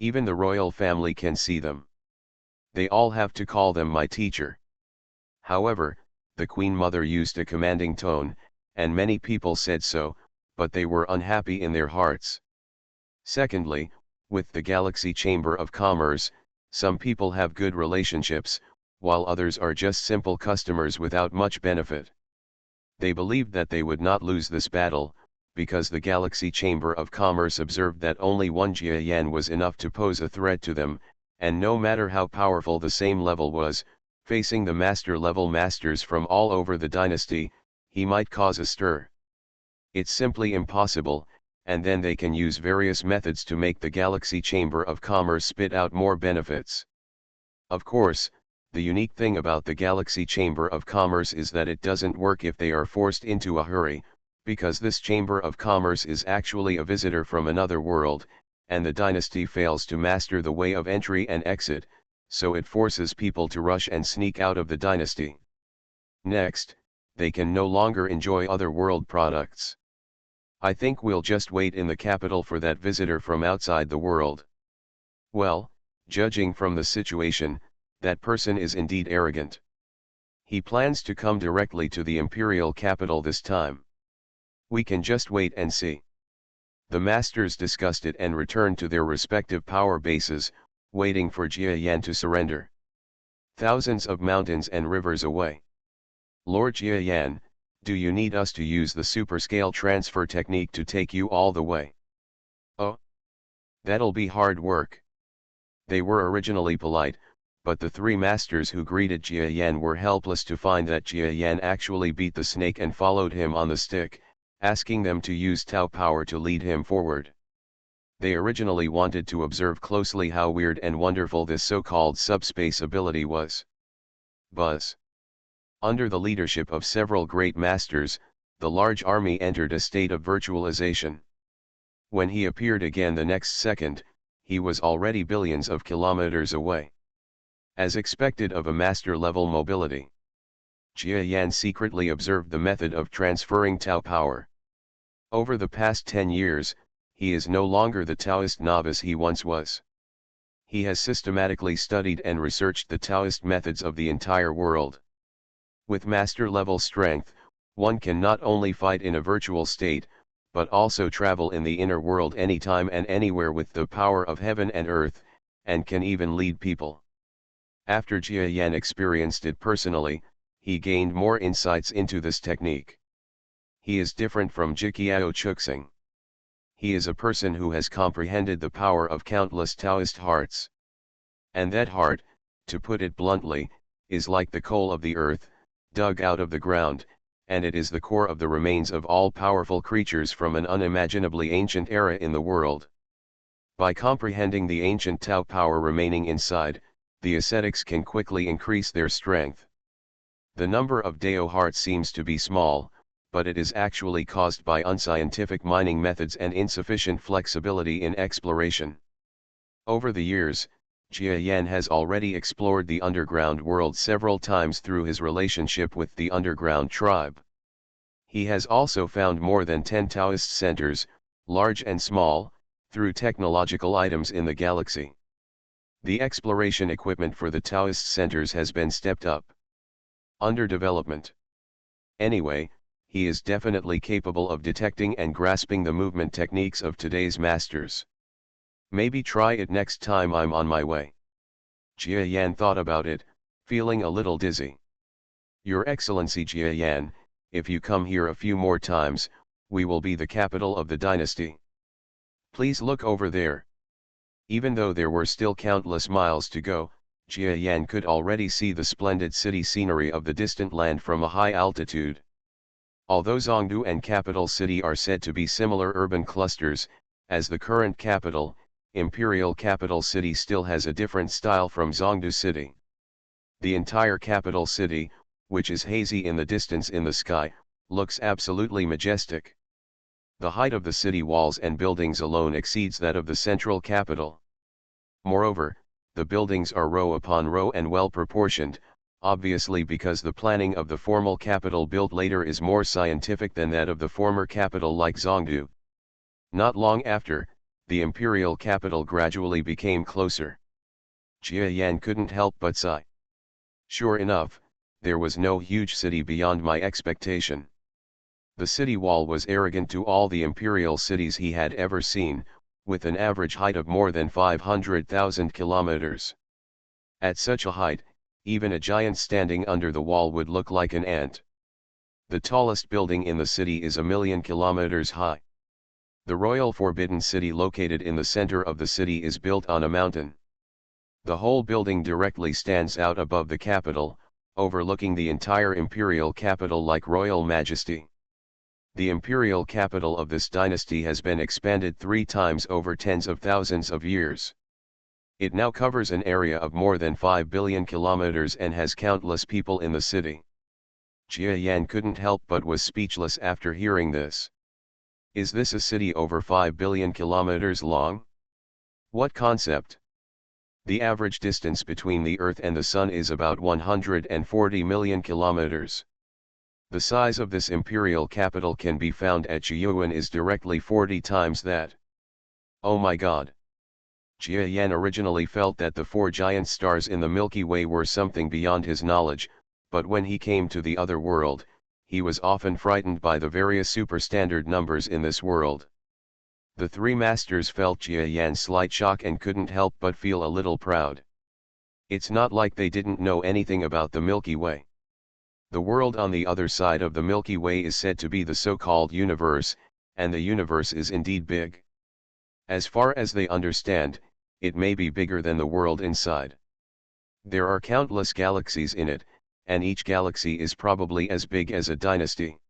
A: Even the royal family can see them. They all have to call them my teacher. However, the Queen Mother used a commanding tone, and many people said so, but they were unhappy in their hearts. Secondly, with the Galaxy Chamber of Commerce, some people have good relationships, while others are just simple customers without much benefit. They believed that they would not lose this battle, because the Galaxy Chamber of Commerce observed that only one Jia Yan was enough to pose a threat to them, and no matter how powerful the same level was, facing the master-level masters from all over the dynasty, he might cause a stir. It's simply impossible, and then they can use various methods to make the Galaxy Chamber of Commerce spit out more benefits. Of course, the unique thing about the Galaxy Chamber of Commerce is that it doesn't work if they are forced into a hurry, because this Chamber of Commerce is actually a visitor from another world, and the dynasty fails to master the way of entry and exit, so it forces people to rush and sneak out of the dynasty. Next, they can no longer enjoy other world products. I think we'll just wait in the capital for that visitor from outside the world. Well, judging from the situation, that person is indeed arrogant. He plans to come directly to the imperial capital this time. We can just wait and see. The masters discussed it and returned to their respective power bases, waiting for Jia Yan to surrender. Thousands of mountains and rivers away. Lord Jia Yan, Do you need us to use the superscale transfer technique to take you all the way? Oh, that'll be hard work. They were originally polite, but the three masters who greeted Jia Yan were helpless to find that Jia Yan actually beat the snake and followed him on the stick, asking them to use Tao power to lead him forward. They originally wanted to observe closely how weird and wonderful this so-called subspace ability was. Buzz. Under the leadership of several great masters, the large army entered a state of virtualization. When he appeared again the next second, he was already billions of kilometers away. As expected of a master-level mobility, Jia Yan secretly observed the method of transferring Tao power. Over the past 10 years, he is no longer the Taoist novice he once was. He has systematically studied and researched the Taoist methods of the entire world. With master-level strength, one can not only fight in a virtual state, but also travel in the inner world anytime and anywhere with the power of heaven and earth, and can even lead people. After Jia Yan experienced it personally, he gained more insights into this technique. He is different from Jiqiao Chuxing. He is a person who has comprehended the power of countless Taoist hearts. And that heart, to put it bluntly, is like the coal of the earth, dug out of the ground, and it is the core of the remains of all powerful creatures from an unimaginably ancient era in the world. By comprehending the ancient Tao power remaining inside, the ascetics can quickly increase their strength. The number of Dao hearts seems to be small, but it is actually caused by unscientific mining methods and insufficient flexibility in exploration. Over the years, Jia Yan has already explored the underground world several times through his relationship with the underground tribe. He has also found more than 10 Taoist centers, large and small, through technological items in the galaxy. The exploration equipment for the Taoist centers has been stepped up. Under development. Anyway, he is definitely capable of detecting and grasping the movement techniques of today's masters. Maybe try it next time I'm on my way. Jia Yan thought about it, feeling a little dizzy. Your Excellency Jia Yan, if you come here a few more times, we will be the capital of the dynasty. Please look over there. Even though there were still countless miles to go, Jia Yan could already see the splendid city scenery of the distant land from a high altitude. Although Zhongdu and capital city are said to be similar urban clusters, as the current capital, Imperial Capital City still has a different style from Zhongdu City. The entire capital city, which is hazy in the distance in the sky, looks absolutely majestic. The height of the city walls and buildings alone exceeds that of the central capital. Moreover, the buildings are row upon row and well proportioned, obviously because the planning of the formal capital built later is more scientific than that of the former capital like Zhongdu. Not long after, the imperial capital gradually became closer. Jia Yan couldn't help but sigh. Sure enough, there was no huge city beyond my expectation. The city wall was arrogant to all the imperial cities he had ever seen, with an average height of more than 500,000 kilometers. At such a height, even a giant standing under the wall would look like an ant. The tallest building in the city is 1,000,000 kilometers high. The Royal Forbidden City located in the center of the city is built on a mountain. The whole building directly stands out above the capital, overlooking the entire imperial capital like royal majesty. The imperial capital of this dynasty has been expanded 3 times over tens of thousands of years. It now covers an area of more than 5 billion kilometers and has countless people in the city. Jia Yan couldn't help but was speechless after hearing this. Is this a city over 5 billion kilometers long? What concept? The average distance between the Earth and the Sun is about 140 million kilometers. The size of this imperial capital can be found at Jiyuan is directly 40 times that. Oh my god! Jia Yan originally felt that the 4 giant stars in the Milky Way were something beyond his knowledge, but when he came to the other world, he was often frightened by the various superstandard numbers in this world. The 3 masters felt Jia Yan's slight shock and couldn't help but feel a little proud. It's not like they didn't know anything about the Milky Way. The world on the other side of the Milky Way is said to be the so-called universe, and the universe is indeed big. As far as they understand, it may be bigger than the world inside. There are countless galaxies in it, and each galaxy is probably as big as a dynasty.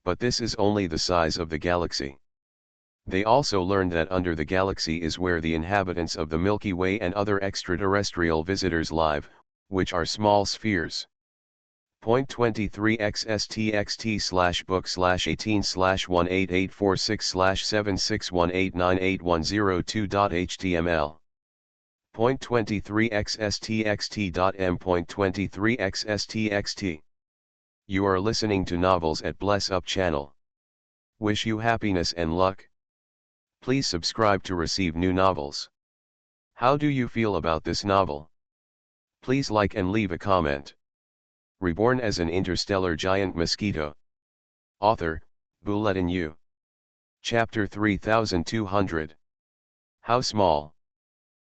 A: But this is only the size of the galaxy. They also learned that under the galaxy is where the inhabitants of the Milky Way and other extraterrestrial visitors live, which are small spheres. Point 23 xsttxt/book/18/18846/761898102.html. Point 23 xsttxt.m.23 xsttxt. You are listening to Novels at Bless Up channel. Wish you happiness and luck. Please subscribe to receive new novels. How do you feel about this novel? Please like and leave a comment. Reborn as an interstellar giant mosquito. Author, Bulletin U. Chapter 3200. How small?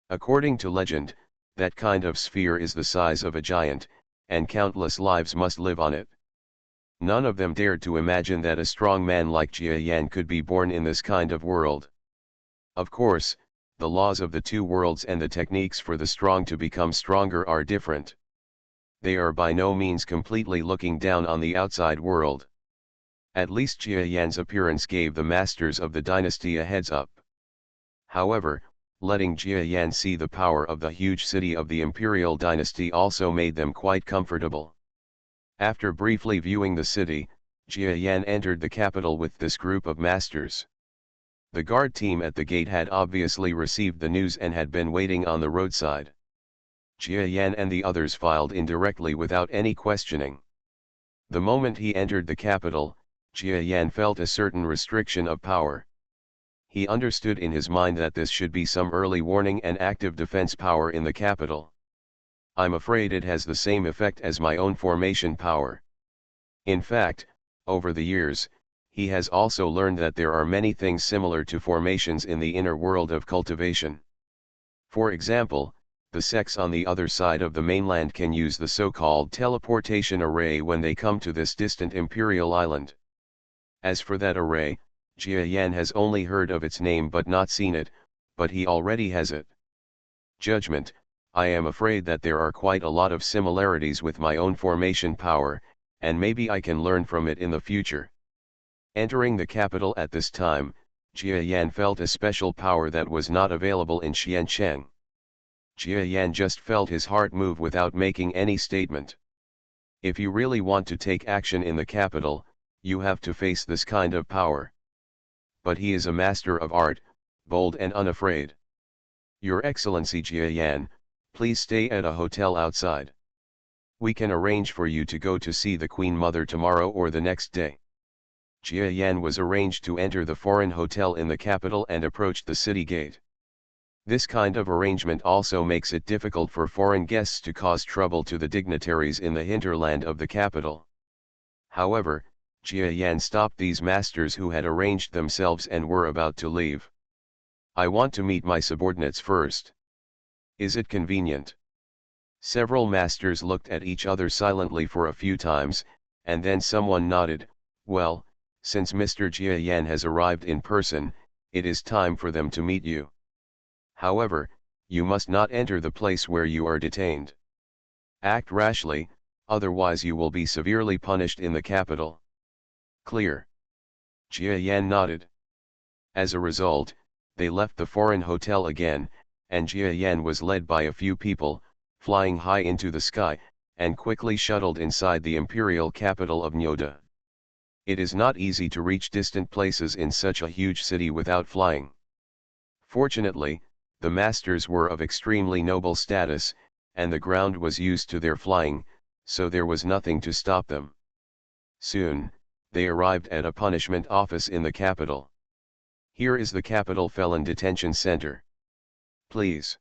A: According to legend, that kind of sphere is the size of a giant, and countless lives must live on it. None of them dared to imagine that a strong man like Jia Yan could be born in this kind of world. Of course, the laws of the two worlds and the techniques for the strong to become stronger are different. They are by no means completely looking down on the outside world. At least Jia Yan's appearance gave the masters of the dynasty a heads up. However, letting Jia Yan see the power of the huge city of the imperial dynasty also made them quite comfortable. After briefly viewing the city, Jia Yan entered the capital with this group of masters. The guard team at the gate had obviously received the news and had been waiting on the roadside. Jia Yan and the others filed in directly without any questioning. The moment he entered the capital, Jia Yan felt a certain restriction of power. He understood in his mind that this should be some early warning and active defense power in the capital. I'm afraid it has the same effect as my own formation power. In fact, over the years, he has also learned that there are many things similar to formations in the inner world of cultivation. For example, the sects on the other side of the mainland can use the so-called teleportation array when they come to this distant imperial island. As for that array, Jia Yan has only heard of its name but not seen it, but he already has it. Judgment: I am afraid that there are quite a lot of similarities with my own formation power, and maybe I can learn from it in the future. Entering the capital at this time, Jia Yan felt a special power that was not available in Xiancheng. Jia Yan just felt his heart move without making any statement. If you really want to take action in the capital, you have to face this kind of power. But he is a master of art, bold and unafraid. Your Excellency Jia Yan, please stay at a hotel outside. We can arrange for you to go to see the Queen Mother tomorrow or the next day. Jia Yan was arranged to enter the foreign hotel in the capital and approached the city gate. This kind of arrangement also makes it difficult for foreign guests to cause trouble to the dignitaries in the hinterland of the capital. However, Jia Yan stopped these masters who had arranged themselves and were about to leave. I want to meet my subordinates first. Is it convenient? Several masters looked at each other silently for a few times, and then someone nodded. Well, since Mr. Jia Yan has arrived in person, it is time for them to meet you. However, you must not enter the place where you are detained. Act rashly, otherwise you will be severely punished in the capital. Clear? Jia Yan nodded. As a result, they left the foreign hotel again, and Jia Yan was led by a few people, flying high into the sky, and quickly shuttled inside the imperial capital of Nyoda. It is not easy to reach distant places in such a huge city without flying. Fortunately, the masters were of extremely noble status, and the ground was used to their flying, so there was nothing to stop them. Soon, they arrived at a punishment office in the capital. Here is the capital felon detention center. Please.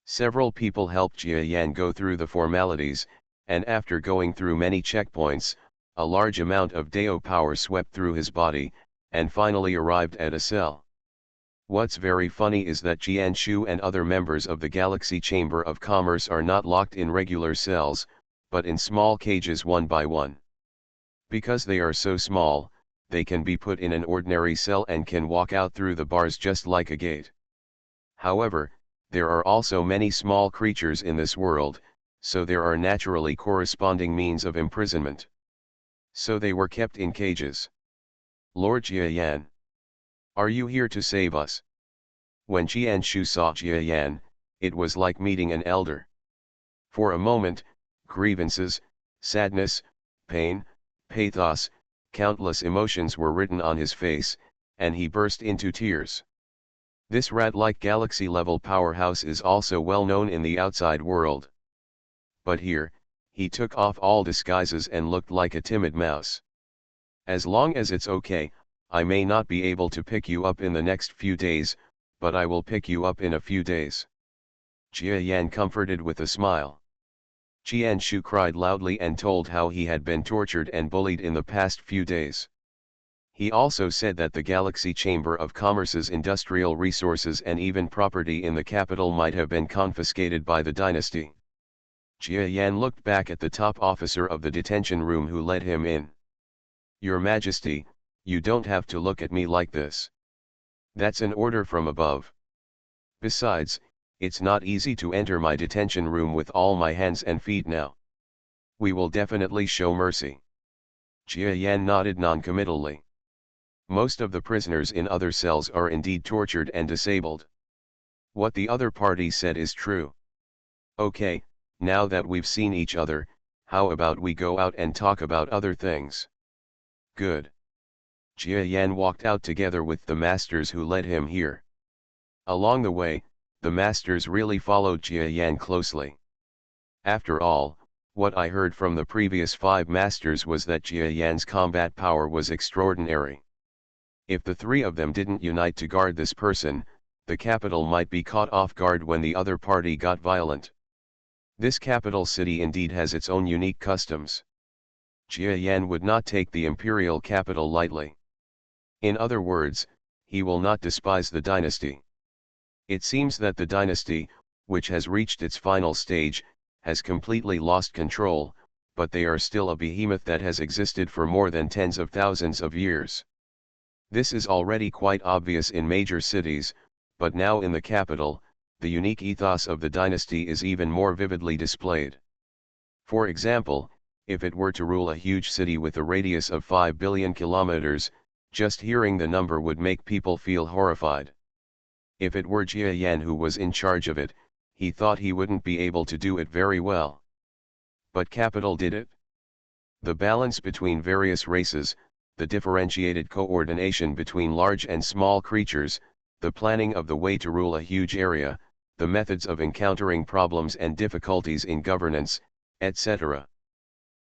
A: Several people helped Jia Yan go through the formalities, and after going through many checkpoints, a large amount of Dao power swept through his body, and finally arrived at a cell. What's very funny is that Jianshu and other members of the Galaxy Chamber of Commerce are not locked in regular cells, but in small cages one by one. Because they are so small, they can be put in an ordinary cell and can walk out through the bars just like a gate. However, there are also many small creatures in this world, so there are naturally corresponding means of imprisonment. So they were kept in cages. Lord Jiayan, are you here to save us? When Jianshu saw Jiayan, it was like meeting an elder. For a moment, grievances, sadness, pain, pathos, countless emotions were written on his face, and he burst into tears. This rat-like galaxy-level powerhouse is also well known in the outside world. But here, he took off all disguises and looked like a timid mouse. As long as it's okay, I may not be able to pick you up in the next few days, but I will pick you up in a few days. Jia Yan comforted with a smile. Jianshu cried loudly and told how he had been tortured and bullied in the past few days. He also said that the Galaxy Chamber of Commerce's industrial resources and even property in the capital might have been confiscated by the dynasty. Jia Yan looked back at the top officer of the detention room who let him in. Your Majesty, you don't have to look at me like this. That's an order from above. Besides, it's not easy to enter my detention room with all my hands and feet now. We will definitely show mercy. Jia Yan nodded non-committally. Most of the prisoners in other cells are indeed tortured and disabled. What the other party said is true. Okay, now that we've seen each other, how about we go out and talk about other things? Good. Jia Yan walked out together with the masters who led him here. Along the way, the masters really followed Jia Yan closely. After all, what I heard from the previous 5 masters was that Jia Yan's combat power was extraordinary. If the 3 of them didn't unite to guard this person, the capital might be caught off guard when the other party got violent. This capital city indeed has its own unique customs. Jia Yan would not take the imperial capital lightly. In other words, he will not despise the dynasty. It seems that the dynasty, which has reached its final stage, has completely lost control, but they are still a behemoth that has existed for more than tens of thousands of years. This is already quite obvious in major cities, but now in the capital, the unique ethos of the dynasty is even more vividly displayed. For example, if it were to rule a huge city with a radius of 5 billion kilometers, just hearing the number would make people feel horrified. If it were Jia Yan who was in charge of it, he thought he wouldn't be able to do it very well. But capital did it. The balance between various races, the differentiated coordination between large and small creatures, the planning of the way to rule a huge area, the methods of encountering problems and difficulties in governance, etc.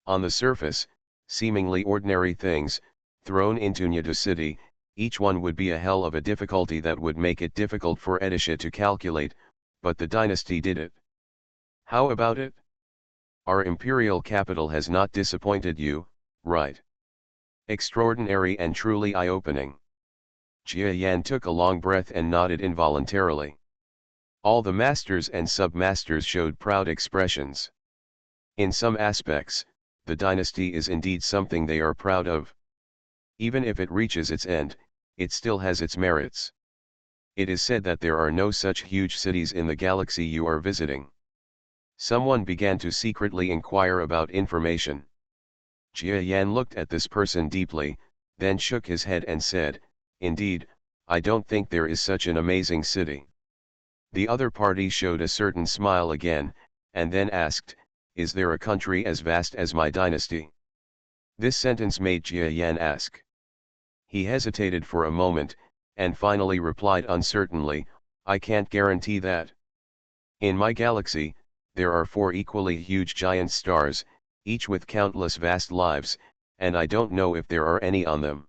A: On the surface, seemingly ordinary things, thrown into Nyato City, each one would be a hell of a difficulty that would make it difficult for Edisha to calculate, but the dynasty did it. How about it? Our imperial capital has not disappointed you, right? Extraordinary and truly eye-opening. Jia Yan took a long breath and nodded involuntarily. All the masters and sub-masters showed proud expressions. In some aspects, the dynasty is indeed something they are proud of. Even if it reaches its end, it still has its merits. It is said that there are no such huge cities in the galaxy you are visiting. Someone began to secretly inquire about information. Jia Yan looked at this person deeply, then shook his head and said, "Indeed, I don't think there is such an amazing city." The other party showed a certain smile again, and then asked, "Is there a country as vast as my dynasty?" This sentence made Jia Yan ask. He hesitated for a moment, and finally replied uncertainly, "I can't guarantee that. In my galaxy, there are 4 equally huge giant stars, each with countless vast lives, and I don't know if there are any on them.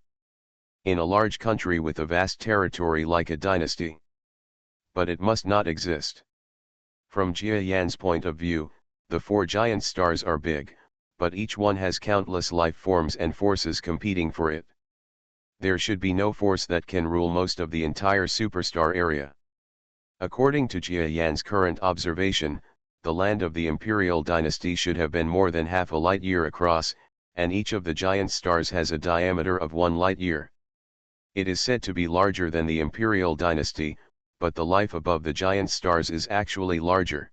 A: In a large country with a vast territory like a dynasty. But it must not exist." From Jia Yan's point of view, the 4 giant stars are big, but each one has countless life forms and forces competing for it. There should be no force that can rule most of the entire superstar area. According to Jia Yan's current observation, the land of the imperial dynasty should have been more than half a light year across, and each of the giant stars has a diameter of 1 light year. It is said to be larger than the imperial dynasty, but the life above the giant stars is actually larger.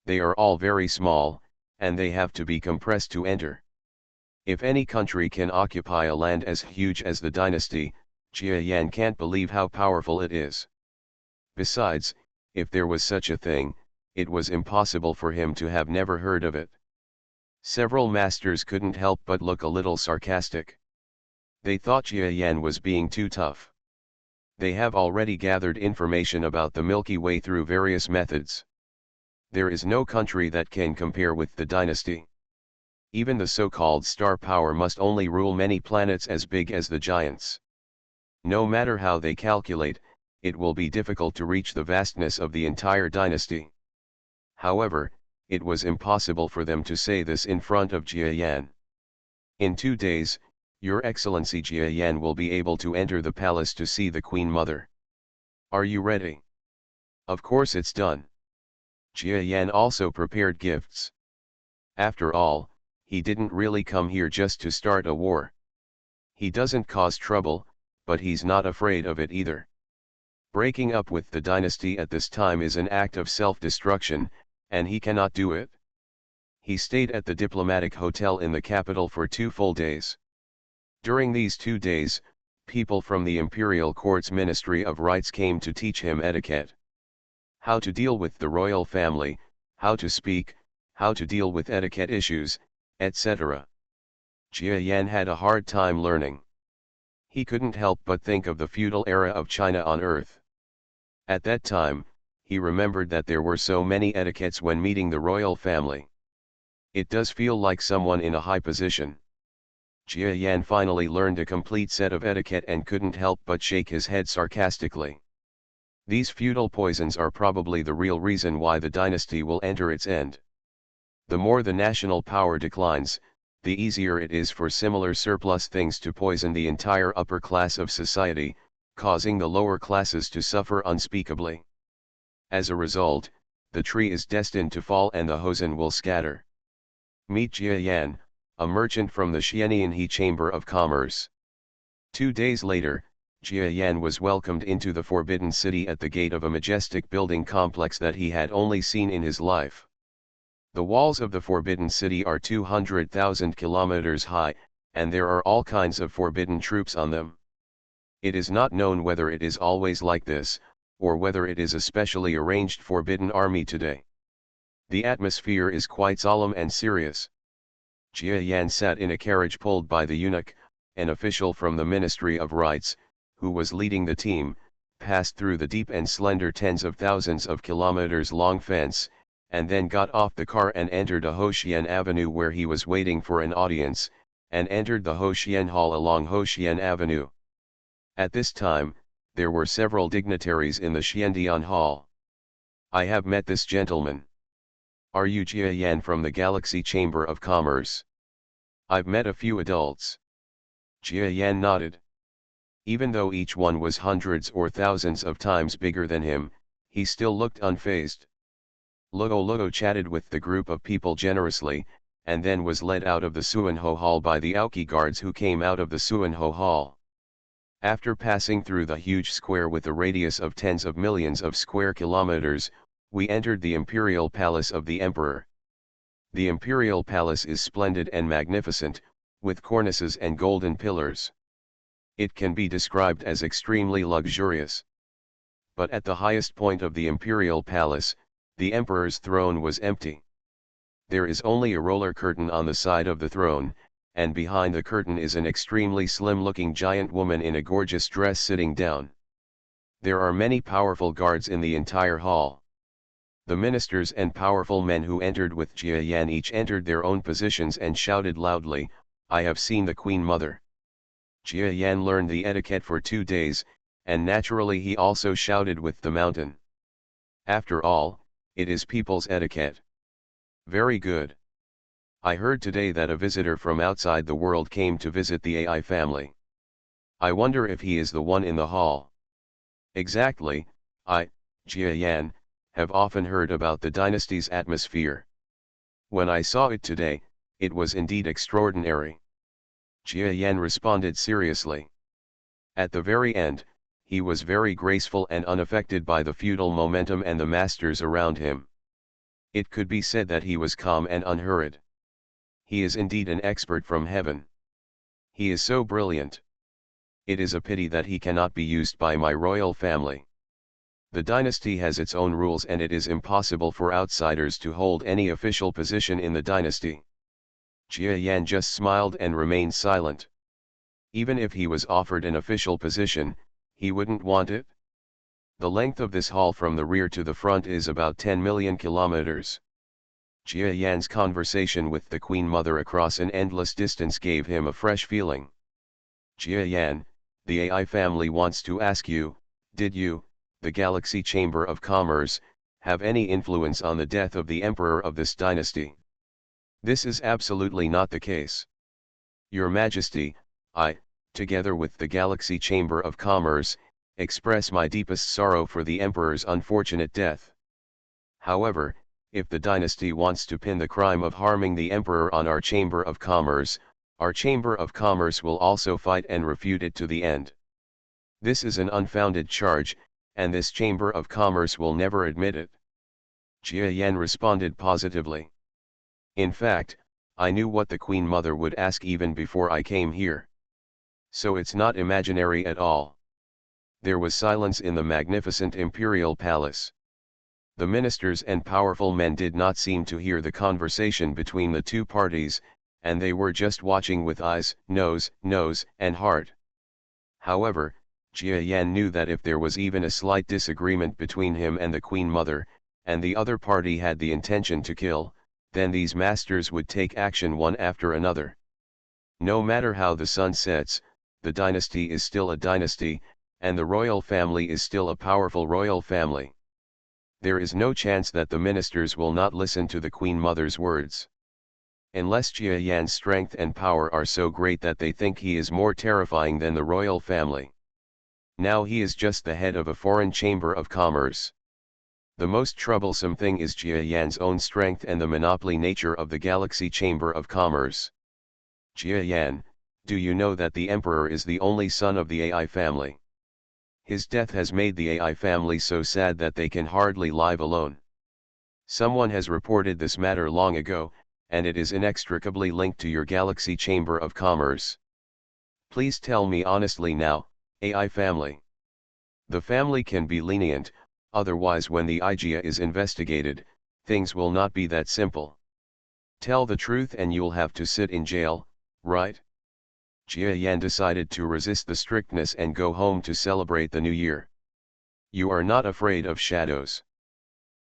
A: They are all very small, and they have to be compressed to enter. If any country can occupy a land as huge as the dynasty, Jia Yan can't believe how powerful it is. Besides, if there was such a thing, it was impossible for him to have never heard of it. Several masters couldn't help but look a little sarcastic. They thought Jia Yan was being too tough. They have already gathered information about the Milky Way through various methods. There is no country that can compare with the dynasty. Even the so-called star power must only rule many planets as big as the giants. No matter how they calculate, it will be difficult to reach the vastness of the entire dynasty. However, it was impossible for them to say this in front of Jia Yan. In 2 days, Your Excellency Jia Yan will be able to enter the palace to see the Queen Mother. Are you ready? Of course it's done. Jia Yan also prepared gifts. After all, he didn't really come here just to start a war. He doesn't cause trouble, but he's not afraid of it either. Breaking up with the dynasty at this time is an act of self-destruction, and he cannot do it. He stayed at the diplomatic hotel in the capital for 2 full days. During these 2 days, people from the imperial court's Ministry of Rights came to teach him etiquette. How to deal with the royal family, how to speak, how to deal with etiquette issues, etc. Jia Yan had a hard time learning. He couldn't help but think of the feudal era of China on Earth. At that time, he remembered that there were so many etiquettes when meeting the royal family. It does feel like someone in a high position. Jia Yan finally learned a complete set of etiquette and couldn't help but shake his head sarcastically. These feudal poisons are probably the real reason why the dynasty will enter its end. The more the national power declines, the easier it is for similar surplus things to poison the entire upper class of society, causing the lower classes to suffer unspeakably. As a result, the tree is destined to fall and the hosen will scatter. Meet Jia Yan, a merchant from the Xian'an Chamber of Commerce. 2 days later, Jia Yan was welcomed into the Forbidden City at the gate of a majestic building complex that he had only seen in his life. The walls of the Forbidden City are 200,000 kilometers high, and there are all kinds of forbidden troops on them. It is not known whether it is always like this, or whether it is a specially arranged forbidden army today. The atmosphere is quite solemn and serious. Jia Yan sat in a carriage pulled by the eunuch, an official from the Ministry of Rights, who was leading the team, passed through the deep and slender tens of thousands of kilometers long fence, and then got off the car and entered a Hoxian Avenue where he was waiting for an audience, and entered the Hoxian Hall along Hoxian Avenue. At this time, there were several dignitaries in the Xiandian Hall. I have met this gentleman. Are you Jia Yan from the Galaxy Chamber of Commerce? I've met a few adults. Jia Yan nodded. Even though each one was hundreds or thousands of times bigger than him, he still looked unfazed. Luo chatted with the group of people generously, and then was led out of the Suanho Hall by the Aoki guards who came out of the Suanho Hall. After passing through the huge square with a radius of tens of millions of square kilometers, we entered the imperial palace of the emperor. The imperial palace is splendid and magnificent, with cornices and golden pillars. It can be described as extremely luxurious. But at the highest point of the imperial palace, the emperor's throne was empty. There is only a roller curtain on the side of the throne, and behind the curtain is an extremely slim-looking giant woman in a gorgeous dress sitting down. There are many powerful guards in the entire hall. The ministers and powerful men who entered with Jia Yan each entered their own positions and shouted loudly, "I have seen the Queen Mother." Jia Yan learned the etiquette for 2 days, and naturally he also shouted with the mountain. After all, it is people's etiquette. Very good. I heard today that a visitor from outside the world came to visit the AI family. I wonder if he is the one in the hall. Exactly, Jia Yan, have often heard about the dynasty's atmosphere. When I saw it today, it was indeed extraordinary. Jia Yan responded seriously. At the very end, he was very graceful and unaffected by the feudal momentum and the masters around him. It could be said that he was calm and unhurried. He is indeed an expert from heaven. He is so brilliant. It is a pity that he cannot be used by my royal family. The dynasty has its own rules and it is impossible for outsiders to hold any official position in the dynasty. Jia Yan just smiled and remained silent. Even if he was offered an official position, he wouldn't want it. The length of this hall from the rear to the front is about 10 million kilometers. Jia Yan's conversation with the Queen Mother across an endless distance gave him a fresh feeling. Jia Yan, the AI family wants to ask you, did you, the Galaxy Chamber of Commerce, have any influence on the death of the emperor of this dynasty? This is absolutely not the case. Your Majesty, I, together with the Galaxy Chamber of Commerce, express my deepest sorrow for the emperor's unfortunate death. However, if the dynasty wants to pin the crime of harming the emperor on our Chamber of Commerce, our Chamber of Commerce will also fight and refute it to the end. This is an unfounded charge, and this Chamber of Commerce will never admit it. Jia Yan responded positively. In fact, I knew what the Queen Mother would ask even before I came here. So it's not imaginary at all. There was silence in the magnificent imperial palace. The ministers and powerful men did not seem to hear the conversation between the two parties, and they were just watching with eyes, nose, and heart. However, Jia Yan knew that if there was even a slight disagreement between him and the Queen Mother, and the other party had the intention to kill, then these masters would take action one after another. No matter how the sun sets, the dynasty is still a dynasty, and the royal family is still a powerful royal family. There is no chance that the ministers will not listen to the Queen Mother's words. Unless Jia Yan's strength and power are so great that they think he is more terrifying than the royal family. Now he is just the head of a foreign chamber of commerce. The most troublesome thing is Jia Yan's own strength and the monopoly nature of the Galaxy Chamber of Commerce. Jia Yan, do you know that the Emperor is the only son of the AI family? His death has made the AI family so sad that they can hardly live alone. Someone has reported this matter long ago, and it is inextricably linked to your Galaxy Chamber of Commerce. Please tell me honestly now, AI family. The family can be lenient, otherwise when the IGA is investigated, things will not be that simple. Tell the truth and you'll have to sit in jail, right? Jia Yan decided to resist the strictness and go home to celebrate the new year. You are not afraid of shadows.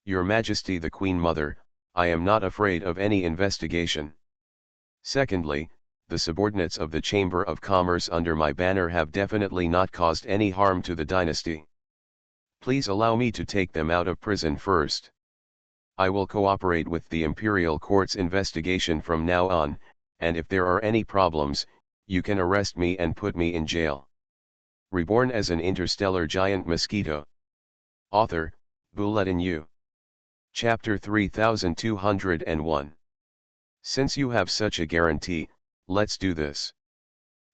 A: Your Majesty the Queen Mother, I am not afraid of any investigation. Secondly, the subordinates of the Chamber of Commerce under my banner have definitely not caused any harm to the dynasty. Please allow me to take them out of prison first. I will cooperate with the Imperial Court's investigation from now on, and if there are any problems, you can arrest me and put me in jail. Reborn as an interstellar giant mosquito. Author, Bulletin U. Chapter 3201. Since you have such a guarantee, let's do this.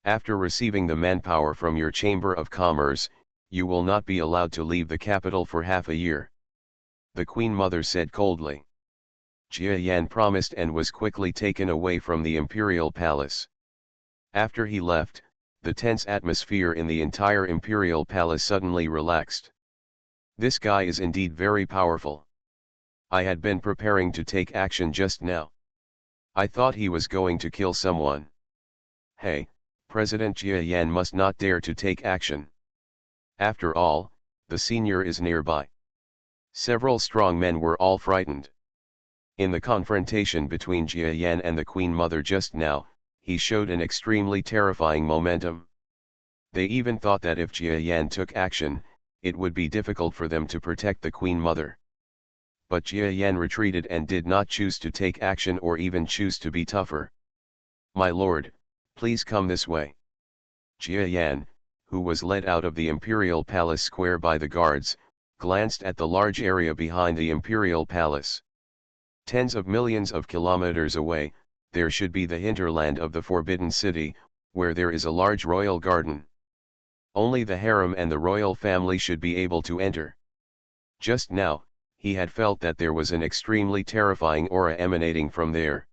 A: After receiving the manpower from your Chamber of Commerce, you will not be allowed to leave the capital for half a year. The Queen Mother said coldly. Jia Yan promised and was quickly taken away from the imperial palace. After he left, the tense atmosphere in the entire imperial palace suddenly relaxed. This guy is indeed very powerful. I had been preparing to take action just now. I thought he was going to kill someone. Hey, President Jia Yan must not dare to take action. After all, the senior is nearby. Several strong men were all frightened. In the confrontation between Jia Yan and the Queen Mother just now, he showed an extremely terrifying momentum. They even thought that if Jia Yan took action, it would be difficult for them to protect the Queen Mother. But Jia Yan retreated and did not choose to take action or even choose to be tougher. My lord, please come this way. Jia Yan, who was led out of the imperial palace square by the guards, glanced at the large area behind the imperial palace. Tens of millions of kilometers away, there should be the hinterland of the Forbidden City, where there is a large royal garden. Only the harem and the royal family should be able to enter. Just now, he had felt that there was an extremely terrifying aura emanating from there.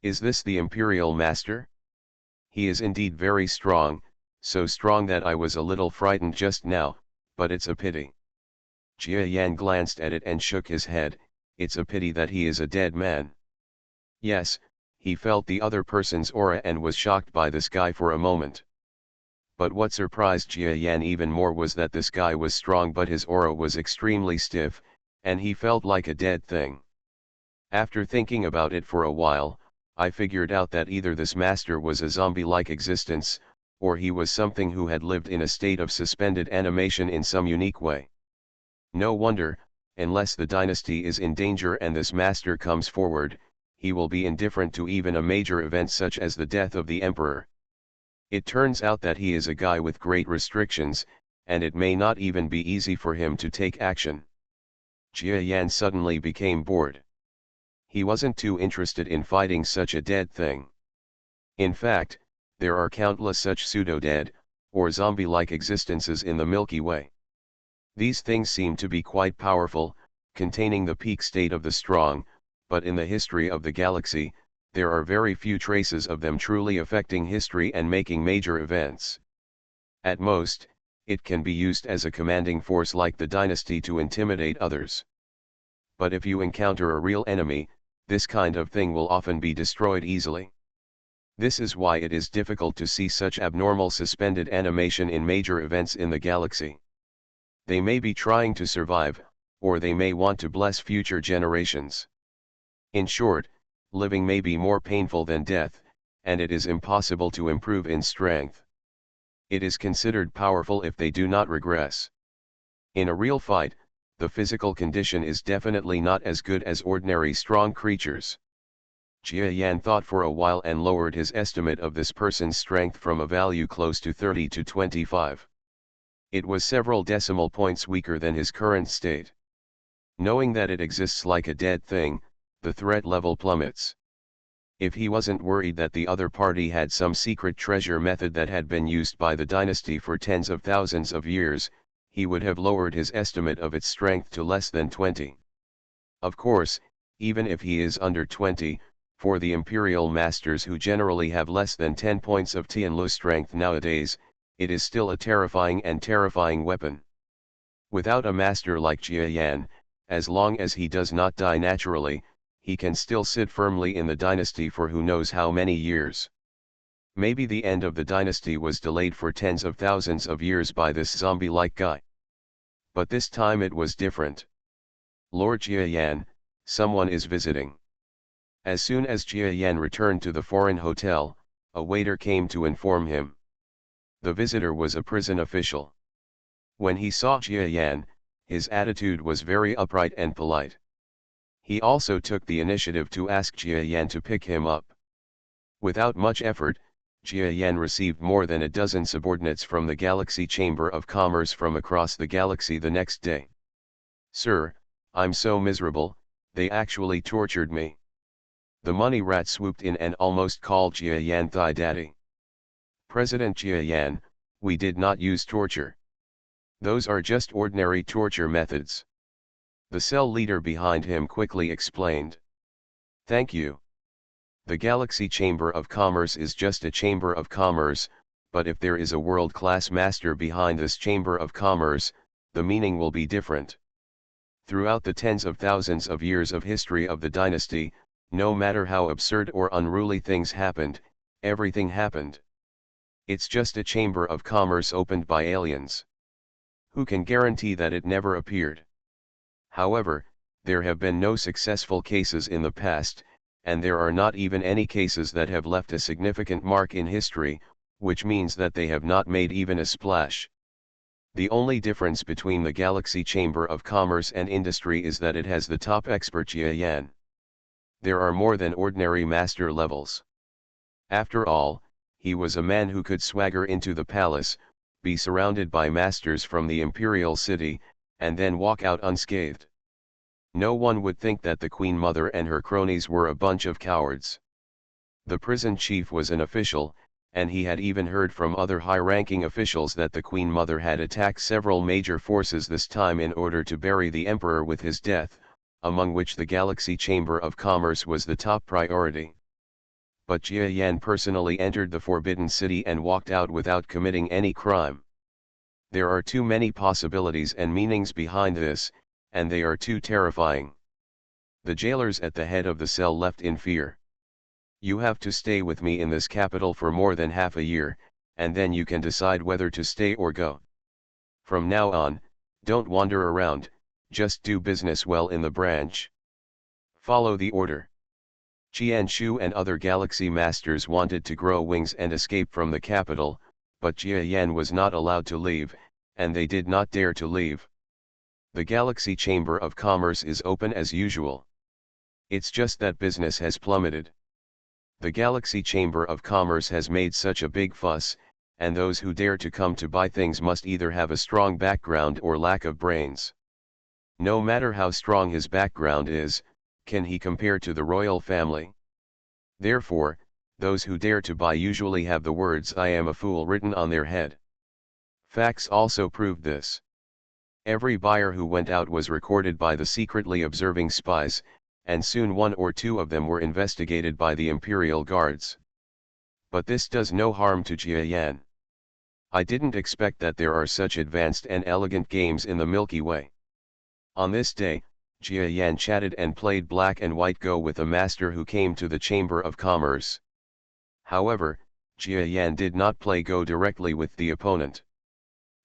A: Is this the Imperial Master? He is indeed very strong, so strong that I was a little frightened just now, but it's a pity. Jia Yan glanced at it and shook his head. It's a pity that he is a dead man. Yes, he felt the other person's aura and was shocked by this guy for a moment. But what surprised Jia Yan even more was that this guy was strong but his aura was extremely stiff, and he felt like a dead thing. After thinking about it for a while, I figured out that either this master was a zombie-like existence, or he was something who had lived in a state of suspended animation in some unique way. No wonder, unless the dynasty is in danger and this master comes forward, he will be indifferent to even a major event such as the death of the emperor. It turns out that he is a guy with great restrictions, and it may not even be easy for him to take action. Jia Yan suddenly became bored. He wasn't too interested in fighting such a dead thing. In fact, there are countless such pseudo-dead, or zombie-like existences in the Milky Way. These things seem to be quite powerful, containing the peak state of the strong, but in the history of the galaxy, there are very few traces of them truly affecting history and making major events. At most, it can be used as a commanding force like the dynasty to intimidate others. But if you encounter a real enemy, this kind of thing will often be destroyed easily. This is why it is difficult to see such abnormal suspended animation in major events in the galaxy. They may be trying to survive, or they may want to bless future generations. In short, living may be more painful than death, and it is impossible to improve in strength. It is considered powerful if they do not regress. In a real fight, the physical condition is definitely not as good as ordinary strong creatures. Jia Yan thought for a while and lowered his estimate of this person's strength from a value close to 30 to 25. It was several decimal points weaker than his current state. Knowing that it exists like a dead thing, the threat level plummets. If he wasn't worried that the other party had some secret treasure method that had been used by the dynasty for tens of thousands of years, he would have lowered his estimate of its strength to less than 20. Of course, even if he is under 20, for the Imperial Masters who generally have less than 10 points of Tianlu strength nowadays, it is still a terrifying weapon. Without a master like Jia Yan, as long as he does not die naturally, he can still sit firmly in the dynasty for who knows how many years. Maybe the end of the dynasty was delayed for tens of thousands of years by this zombie-like guy. But this time it was different. Lord Jia Yan, someone is visiting. As soon as Jia Yan returned to the foreign hotel, a waiter came to inform him. The visitor was a prison official. When he saw Jia Yan, his attitude was very upright and polite. He also took the initiative to ask Jia Yan to pick him up. Without much effort, Jia Yan received more than a dozen subordinates from the Galaxy Chamber of Commerce from across the galaxy the next day. "Sir, I'm so miserable, they actually tortured me." The money rat swooped in and almost called Jia Yan Thai Daddy. "President Jia Yan, we did not use torture. Those are just ordinary torture methods." The cell leader behind him quickly explained. "Thank you. The Galaxy Chamber of Commerce is just a chamber of commerce, but if there is a world-class master behind this chamber of commerce, the meaning will be different. Throughout the tens of thousands of years of history of the dynasty, no matter how absurd or unruly things happened, everything happened. It's just a chamber of commerce opened by aliens. Who can guarantee that it never appeared? However, there have been no successful cases in the past, and there are not even any cases that have left a significant mark in history, which means that they have not made even a splash. The only difference between the Galaxy Chamber of Commerce and Industry is that it has the top expert Jia Yan. There are more than ordinary master levels. After all, he was a man who could swagger into the palace, be surrounded by masters from the imperial city, and then walk out unscathed. No one would think that the Queen Mother and her cronies were a bunch of cowards. The prison chief was an official, and he had even heard from other high-ranking officials that the Queen Mother had attacked several major forces this time in order to bury the emperor with his death, among which the Galaxy Chamber of Commerce was the top priority. But Jia Yan personally entered the Forbidden City and walked out without committing any crime. There are too many possibilities and meanings behind this, and they are too terrifying. The jailers at the head of the cell left in fear. You have to stay with me in this capital for more than half a year, and then you can decide whether to stay or go. From now on, don't wander around, just do business well in the branch. Follow the order. Qian Shu and other galaxy masters wanted to grow wings and escape from the capital, but Jia Yan was not allowed to leave, and they did not dare to leave. The Galaxy Chamber of Commerce is open as usual. It's just that business has plummeted. The Galaxy Chamber of Commerce has made such a big fuss, and those who dare to come to buy things must either have a strong background or lack of brains. No matter how strong his background is, can he compare to the royal family? Therefore, those who dare to buy usually have the words "I am a fool" written on their head. Facts also proved this. Every buyer who went out was recorded by the secretly observing spies, and soon one or two of them were investigated by the Imperial Guards. But this does no harm to Jia Yan. I didn't expect that there are such advanced and elegant games in the Milky Way. On this day, Jia Yan chatted and played Black and White Go with a master who came to the Chamber of Commerce. However, Jia Yan did not play Go directly with the opponent.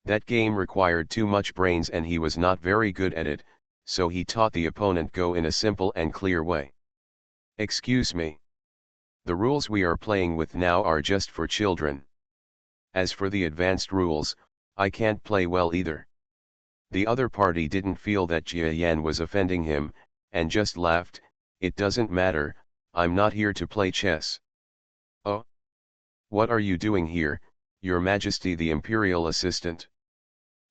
A: That game required too much brains and he was not very good at it, so he taught the opponent Go in a simple and clear way. Excuse me. The rules we are playing with now are just for children. As for the advanced rules, I can't play well either. The other party didn't feel that Jia Yan was offending him, and just laughed. It doesn't matter, I'm not here to play chess. Oh? What are you doing here, Your Majesty the Imperial Assistant?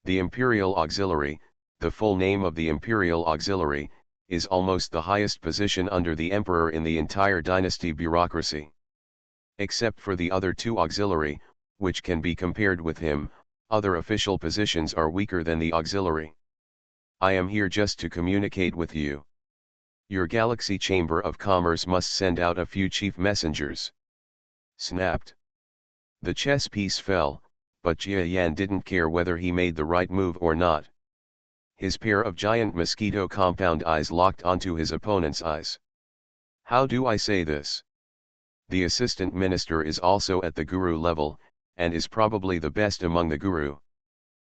A: The Imperial Auxiliary, the full name of the Imperial Auxiliary, is almost the highest position under the Emperor in the entire dynasty bureaucracy. Except for the other two auxiliary, which can be compared with him, other official positions are weaker than the auxiliary. I am here just to communicate with you. Your Galaxy Chamber of Commerce must send out a few chief messengers. Snapped. The chess piece fell, but Jia Yan didn't care whether he made the right move or not. His pair of giant mosquito compound eyes locked onto his opponent's eyes. How do I say this? The assistant minister is also at the guru level, and is probably the best among the guru.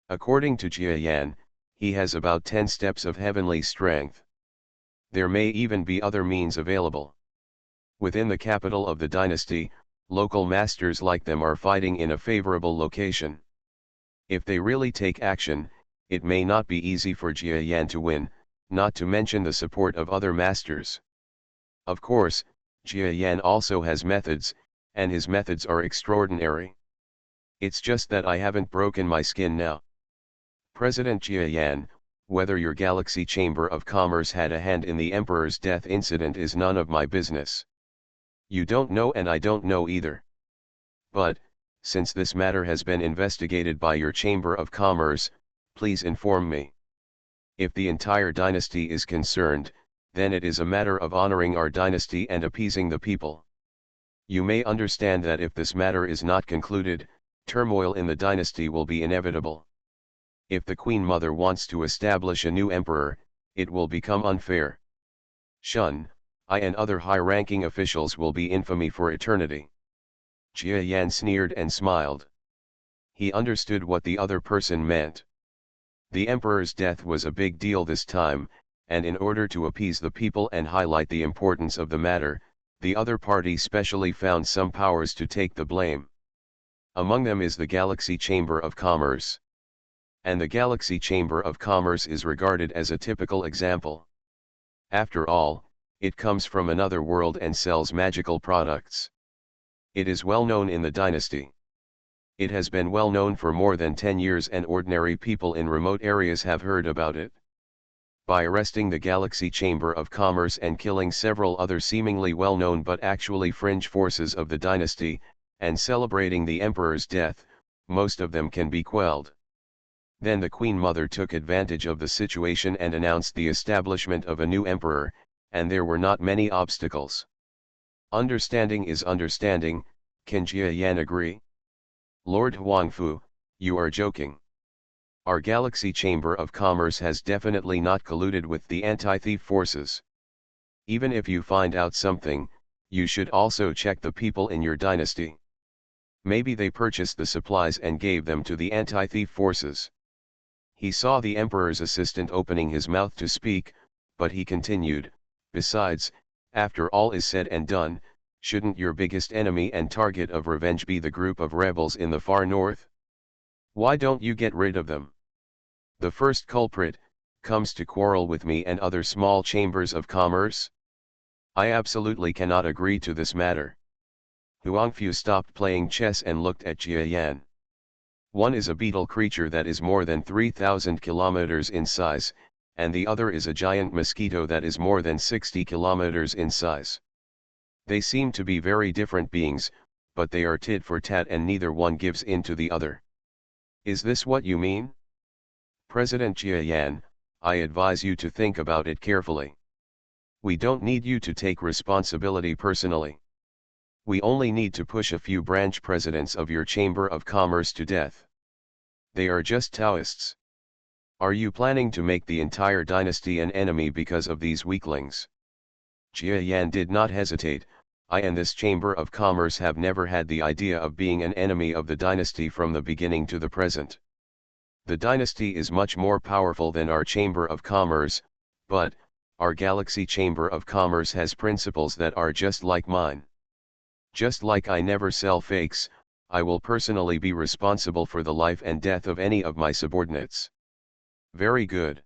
A: According to Jia Yan, he has about 10 steps of heavenly strength. There may even be other means available. Within the capital of the dynasty, local masters like them are fighting in a favorable location. If they really take action, it may not be easy for Jia Yan to win, not to mention the support of other masters. Of course, Jia Yan also has methods, and his methods are extraordinary. It's just that I haven't broken my skin now. President Jia Yan, whether your Galaxy Chamber of Commerce had a hand in the Emperor's death incident is none of my business. You don't know and I don't know either. But, since this matter has been investigated by your Chamber of Commerce, please inform me. If the entire dynasty is concerned, then it is a matter of honoring our dynasty and appeasing the people. You may understand that if this matter is not concluded, turmoil in the dynasty will be inevitable. If the Queen Mother wants to establish a new emperor, it will become unfair. Shun, I and other high-ranking officials will be infamy for eternity. Jia Yan sneered and smiled. He understood what the other person meant. The emperor's death was a big deal this time, and in order to appease the people and highlight the importance of the matter, the other party specially found some powers to take the blame. Among them is the Galaxy Chamber of Commerce. And the Galaxy Chamber of Commerce is regarded as a typical example. After all, it comes from another world and sells magical products. It is well known in the dynasty. It has been well known for more than 10 years and ordinary people in remote areas have heard about it. By arresting the Galaxy Chamber of Commerce and killing several other seemingly well-known but actually fringe forces of the dynasty, and celebrating the emperor's death, most of them can be quelled. Then the Queen Mother took advantage of the situation and announced the establishment of a new emperor, and there were not many obstacles. Understanding is understanding, can Jia Yan agree? Lord Huangfu, you are joking. Our Galaxy Chamber of Commerce has definitely not colluded with the anti-thief forces. Even if you find out something, you should also check the people in your dynasty. Maybe they purchased the supplies and gave them to the anti-thief forces. He saw the emperor's assistant opening his mouth to speak, but he continued, besides, after all is said and done, shouldn't your biggest enemy and target of revenge be the group of rebels in the far north? Why don't you get rid of them? The first culprit comes to quarrel with me and other small chambers of commerce? I absolutely cannot agree to this matter. Huangfu stopped playing chess and looked at Jia Yan. One is a beetle creature that is more than 3,000 kilometers in size, and the other is a giant mosquito that is more than 60 kilometers in size. They seem to be very different beings, but they are tit for tat and neither one gives in to the other. Is this what you mean? President Jia Yan, I advise you to think about it carefully. We don't need you to take responsibility personally. We only need to push a few branch presidents of your Chamber of Commerce to death. They are just Taoists. Are you planning to make the entire dynasty an enemy because of these weaklings? Jia Yan did not hesitate. I and this Chamber of Commerce have never had the idea of being an enemy of the dynasty from the beginning to the present. The dynasty is much more powerful than our Chamber of Commerce, but, our Galaxy Chamber of Commerce has principles that are just like mine. Just like I never sell fakes, I will personally be responsible for the life and death of any of my subordinates. Very good.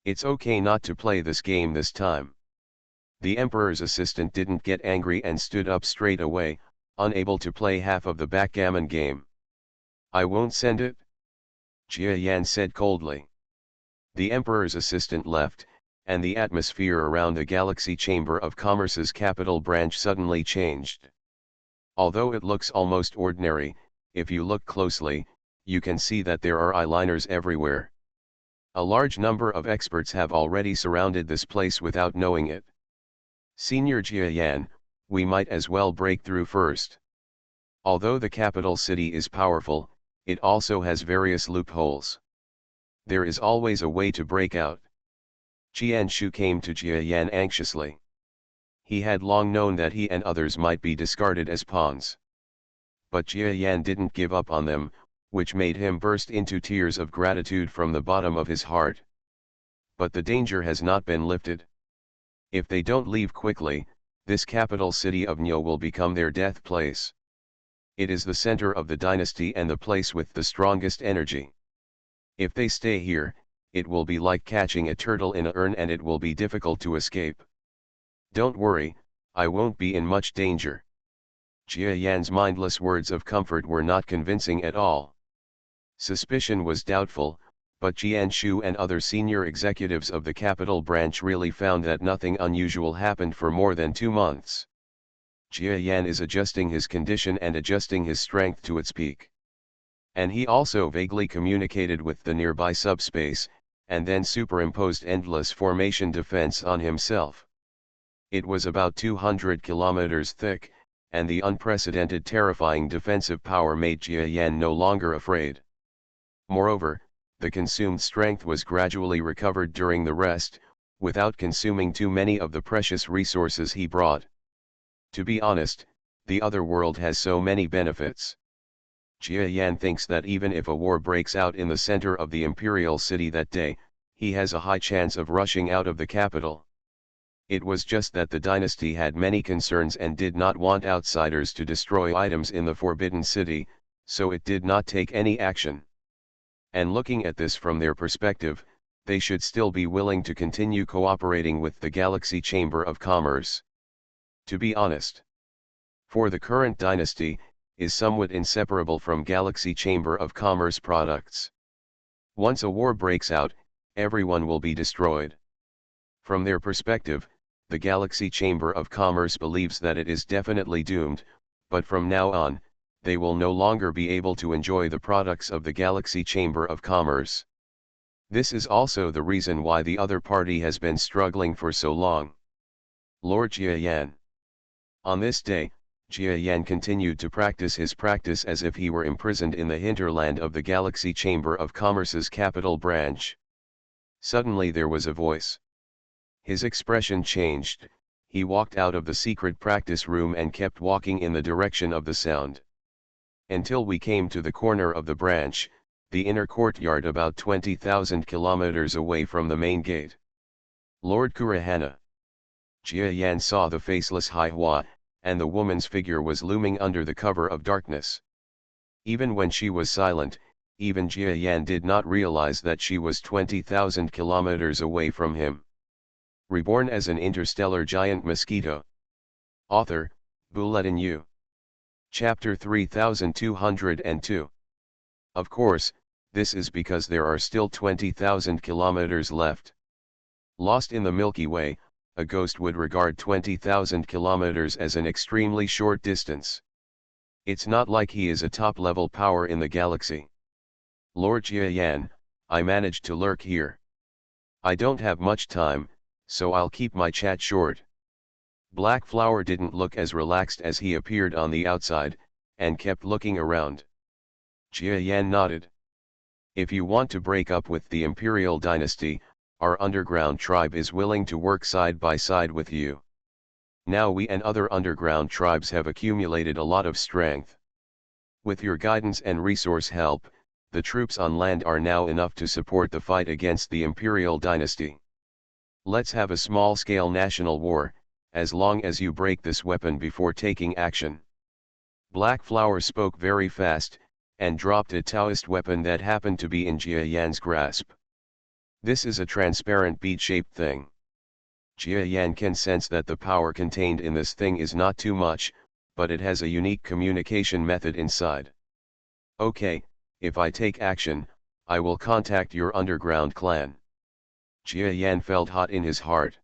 A: It's okay not to play this game this time. The Emperor's assistant didn't get angry and stood up straight away, unable to play half of the backgammon game. I won't send it? Jia Yan said coldly. The Emperor's assistant left, and the atmosphere around the Galaxy Chamber of Commerce's capital branch suddenly changed. Although it looks almost ordinary, if you look closely, you can see that there are eyeliners everywhere. A large number of experts have already surrounded this place without knowing it. Senior Jia Yan, we might as well break through first. Although the capital city is powerful, it also has various loopholes. There is always a way to break out. Qianshu came to Jia Yan anxiously. He had long known that he and others might be discarded as pawns. But Jia Yan didn't give up on them, which made him burst into tears of gratitude from the bottom of his heart. But the danger has not been lifted. If they don't leave quickly, this capital city of Nyo will become their death place. It is the center of the dynasty and the place with the strongest energy. If they stay here, it will be like catching a turtle in an urn and it will be difficult to escape. Don't worry, I won't be in much danger. Jia Yan's mindless words of comfort were not convincing at all. Suspicion was doubtful, but Qianshu and other senior executives of the capital branch really found that nothing unusual happened for more than 2 months. Jia Yan is adjusting his condition and adjusting his strength to its peak. And he also vaguely communicated with the nearby subspace, and then superimposed endless formation defense on himself. It was about 200 kilometers thick, and the unprecedented terrifying defensive power made Jia Yan no longer afraid. Moreover, the consumed strength was gradually recovered during the rest, without consuming too many of the precious resources he brought. To be honest, the other world has so many benefits. Jia Yan thinks that even if a war breaks out in the center of the imperial city that day, he has a high chance of rushing out of the capital. It was just that the dynasty had many concerns and did not want outsiders to destroy items in the Forbidden City, so it did not take any action. And looking at this from their perspective, they should still be willing to continue cooperating with the Galaxy Chamber of Commerce. To be honest, for the current dynasty, is somewhat inseparable from Galaxy Chamber of Commerce products. Once a war breaks out, everyone will be destroyed. From their perspective, the Galaxy Chamber of Commerce believes that it is definitely doomed, but from now on, they will no longer be able to enjoy the products of the Galaxy Chamber of Commerce. This is also the reason why the other party has been struggling for so long. Lord Jiayan. On this day, Jiayan continued to practice his practice as if he were imprisoned in the hinterland of the Galaxy Chamber of Commerce's capital branch. Suddenly there was a voice. His expression changed, he walked out of the secret practice room and kept walking in the direction of the sound. Until we came to the corner of the branch, the inner courtyard about 20,000 kilometers away from the main gate. Lord Kurahana. Jiayan saw the faceless Haihua, and the woman's figure was looming under the cover of darkness. Even when she was silent, even Jiayan did not realize that she was 20,000 kilometers away from him. Reborn as an interstellar giant mosquito. Author, Bulletin U. Chapter 3202. Of course, this is because there are still 20,000 kilometers left. Lost in the Milky Way, a ghost would regard 20,000 kilometers as an extremely short distance. It's not like he is a top-level power in the galaxy. Lord Jiayan, I managed to lurk here. I don't have much time, so I'll keep my chat short. Black Flower didn't look as relaxed as he appeared on the outside, and kept looking around. Jiayan nodded. If you want to break up with the Imperial Dynasty, our underground tribe is willing to work side by side with you. Now we and other underground tribes have accumulated a lot of strength. With your guidance and resource help, the troops on land are now enough to support the fight against the Imperial Dynasty. Let's have a small-scale national war, as long as you break this weapon before taking action. Black Flower spoke very fast, and dropped a Taoist weapon that happened to be in Jiayan's grasp. This is a transparent bead-shaped thing. Jiayan can sense that the power contained in this thing is not too much, but it has a unique communication method inside. Okay, if I take action, I will contact your underground clan. Jiayan felt hot in his heart.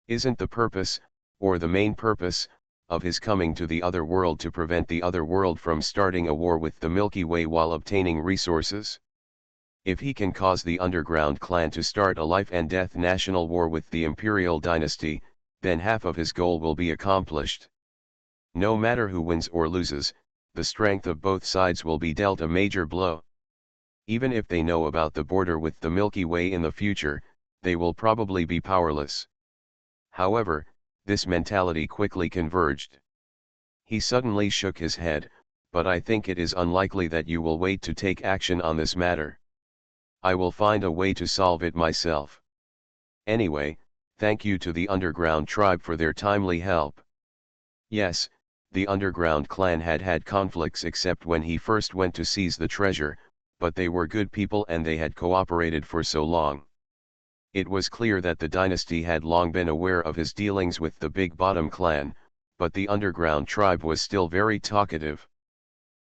A: Isn't the purpose, or the main purpose, of his coming to the other world to prevent the other world from starting a war with the Milky Way while obtaining resources? If he can cause the underground clan to start a life and death national war with the Imperial Dynasty, then half of his goal will be accomplished. No matter who wins or loses, the strength of both sides will be dealt a major blow. Even if they know about the border with the Milky Way in the future, they will probably be powerless. However, this mentality quickly converged. He suddenly shook his head, but I think it is unlikely that you will wait to take action on this matter. I will find a way to solve it myself. Anyway, thank you to the underground tribe for their timely help. Yes, the underground clan had had conflicts except when he first went to seize the treasure, but they were good people and they had cooperated for so long. It was clear that the dynasty had long been aware of his dealings with the Big Bottom clan, but the underground tribe was still very talkative.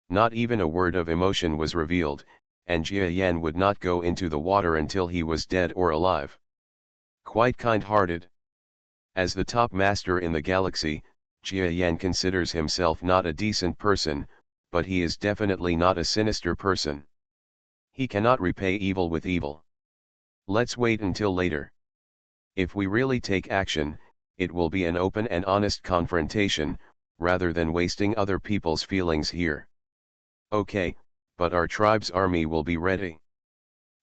A: Not even a word of emotion was revealed, and Jiayan would not go into the water until he was dead or alive. Quite kind-hearted. As the top master in the galaxy, Jiayan considers himself not a decent person, but he is definitely not a sinister person. He cannot repay evil with evil. Let's wait until later. If we really take action, it will be an open and honest confrontation, rather than wasting other people's feelings here. Okay, but our tribe's army will be ready.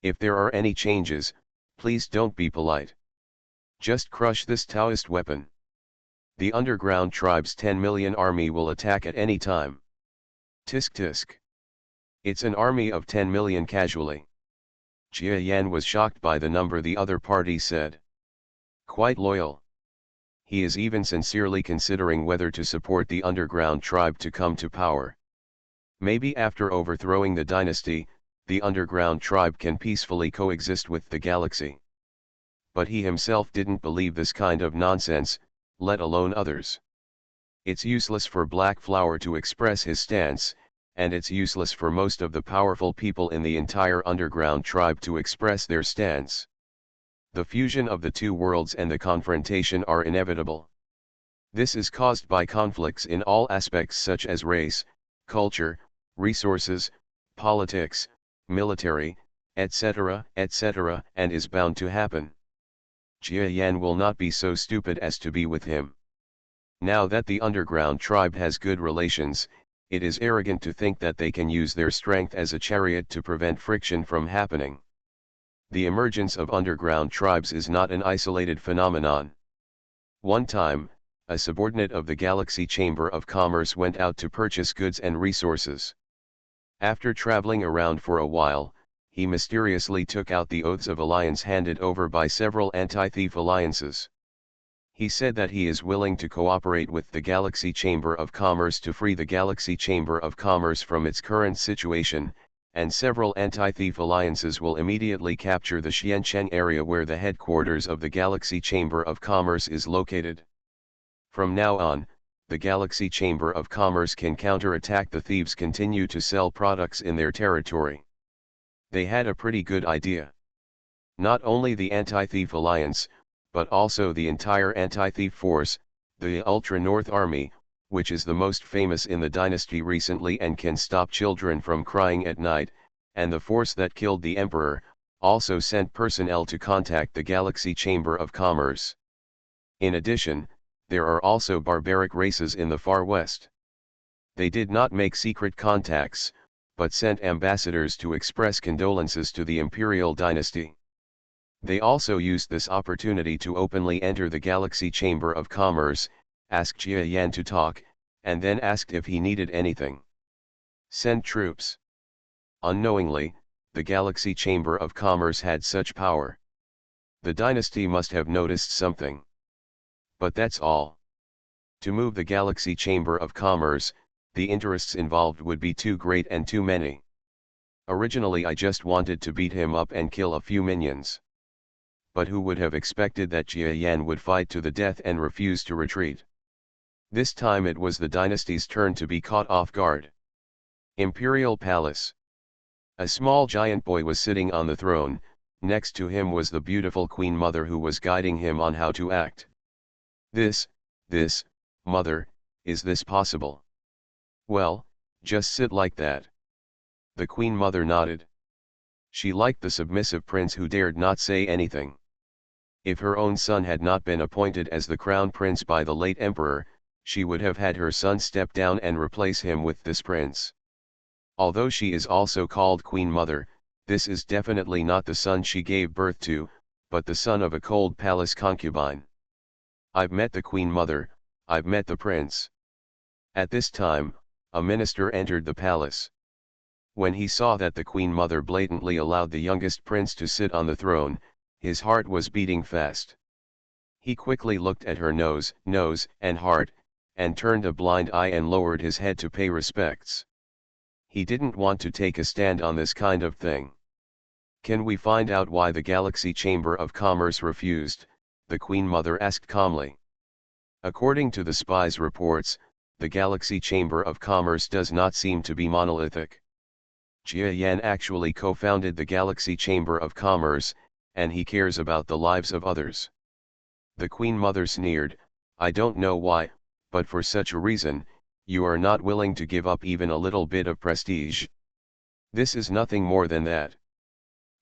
A: If there are any changes, please don't be polite. Just crush this Taoist weapon. The underground tribe's 10 million army will attack at any time. Tisk tisk. It's an army of 10 million casually. Jiayan was shocked by the number the other party said. Quite loyal. He is even sincerely considering whether to support the underground tribe to come to power. Maybe after overthrowing the dynasty, the underground tribe can peacefully coexist with the galaxy. But he himself didn't believe this kind of nonsense, let alone others. It's useless for Black Flower to express his stance, and it's useless for most of the powerful people in the entire underground tribe to express their stance. The fusion of the two worlds and the confrontation are inevitable. This is caused by conflicts in all aspects such as race, culture, resources, politics, military, etc., etc., and is bound to happen. Jia Yan will not be so stupid as to be with him. Now that the underground tribe has good relations, it is arrogant to think that they can use their strength as a chariot to prevent friction from happening. The emergence of underground tribes is not an isolated phenomenon. One time, a subordinate of the Galaxy Chamber of Commerce went out to purchase goods and resources. After traveling around for a while, he mysteriously took out the oaths of alliance handed over by several anti-thief alliances. He said that he is willing to cooperate with the Galaxy Chamber of Commerce to free the Galaxy Chamber of Commerce from its current situation, and several anti-thief alliances will immediately capture the Xiancheng area where the headquarters of the Galaxy Chamber of Commerce is located. From now on, the Galaxy Chamber of Commerce can counterattack the thieves continue to sell products in their territory. They had a pretty good idea. Not only the Anti-Thief Alliance, but also the entire anti-thief force, the Ultra North Army, which is the most famous in the dynasty recently and can stop children from crying at night, and the force that killed the Emperor, also sent personnel to contact the Galaxy Chamber of Commerce. In addition, there are also barbaric races in the far west. They did not make secret contacts, but sent ambassadors to express condolences to the imperial dynasty. They also used this opportunity to openly enter the Galaxy Chamber of Commerce, asked Jia Yan to talk, and then asked if he needed anything. Send troops. Unknowingly, the Galaxy Chamber of Commerce had such power. The dynasty must have noticed something. But that's all. To move the Galaxy Chamber of Commerce, the interests involved would be too great and too many. Originally I just wanted to beat him up and kill a few minions. But who would have expected that Jia Yan would fight to the death and refuse to retreat? This time it was the dynasty's turn to be caught off guard. Imperial Palace. A small giant boy was sitting on the throne, next to him was the beautiful Queen Mother who was guiding him on how to act. This, Mother, is this possible? Well, just sit like that. The Queen Mother nodded. She liked the submissive prince who dared not say anything. If her own son had not been appointed as the crown prince by the late emperor, she would have had her son step down and replace him with this prince. Although she is also called Queen Mother, this is definitely not the son she gave birth to, but the son of a cold palace concubine. I've met the Queen Mother, I've met the prince. At this time, a minister entered the palace. When he saw that the Queen Mother blatantly allowed the youngest prince to sit on the throne, his heart was beating fast. He quickly looked at her nose, and heart, and turned a blind eye and lowered his head to pay respects. He didn't want to take a stand on this kind of thing. Can we find out why the Galaxy Chamber of Commerce refused? The Queen Mother asked calmly. According to the spies' reports, the Galaxy Chamber of Commerce does not seem to be monolithic. Jia Yan actually co-founded the Galaxy Chamber of Commerce, and he cares about the lives of others. The Queen Mother sneered, I don't know why, but for such a reason, you are not willing to give up even a little bit of prestige. This is nothing more than that.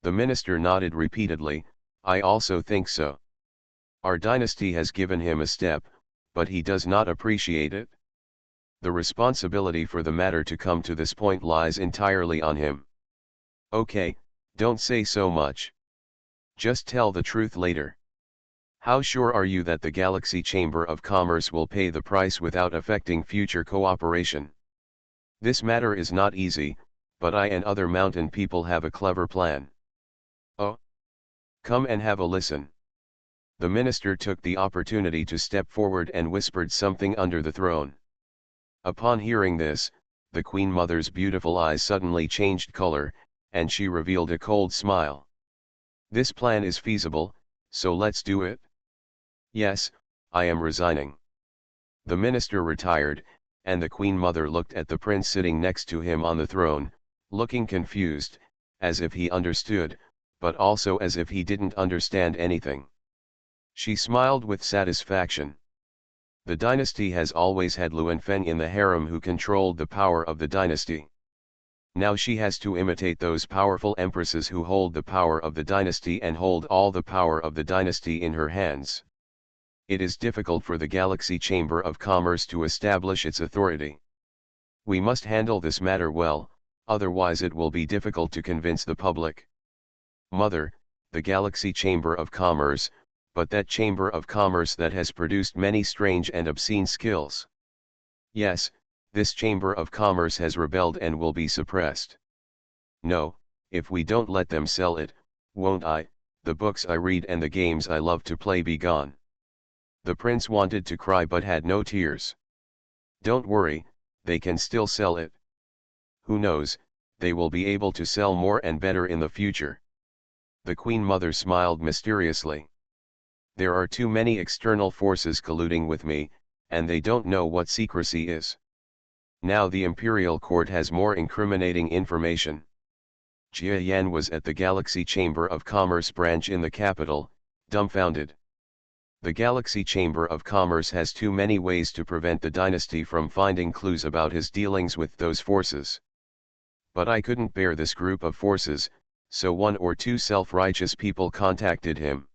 A: The minister nodded repeatedly, I also think so. Our dynasty has given him a step, but he does not appreciate it. The responsibility for the matter to come to this point lies entirely on him. Okay, don't say so much. Just tell the truth later. How sure are you that the Galaxy Chamber of Commerce will pay the price without affecting future cooperation? This matter is not easy, but I and other mountain people have a clever plan. Oh? Come and have a listen. The minister took the opportunity to step forward and whispered something under the throne. Upon hearing this, the Queen Mother's beautiful eyes suddenly changed color, and she revealed a cold smile. This plan is feasible, so let's do it. Yes, I am resigning. The minister retired, and the Queen Mother looked at the prince sitting next to him on the throne, looking confused, as if he understood, but also as if he didn't understand anything. She smiled with satisfaction. The dynasty has always had Luanfeng in the harem who controlled the power of the dynasty. Now she has to imitate those powerful empresses who hold the power of the dynasty and hold all the power of the dynasty in her hands. It is difficult for the Galaxy Chamber of Commerce to establish its authority. We must handle this matter well, otherwise it will be difficult to convince the public. Mother, the Galaxy Chamber of Commerce, but that Chamber of Commerce that has produced many strange and obscene skills. Yes, this Chamber of Commerce has rebelled and will be suppressed. No, if we don't let them sell it, won't the books I read and the games I love to play be gone. The prince wanted to cry but had no tears. Don't worry, they can still sell it. Who knows, they will be able to sell more and better in the future. The Queen Mother smiled mysteriously. There are too many external forces colluding with me, and they don't know what secrecy is. Now the Imperial Court has more incriminating information. Jia Yan was at the Galaxy Chamber of Commerce branch in the capital, dumbfounded. The Galaxy Chamber of Commerce has too many ways to prevent the dynasty from finding clues about his dealings with those forces. But I couldn't bear this group of forces, so one or two self-righteous people contacted him.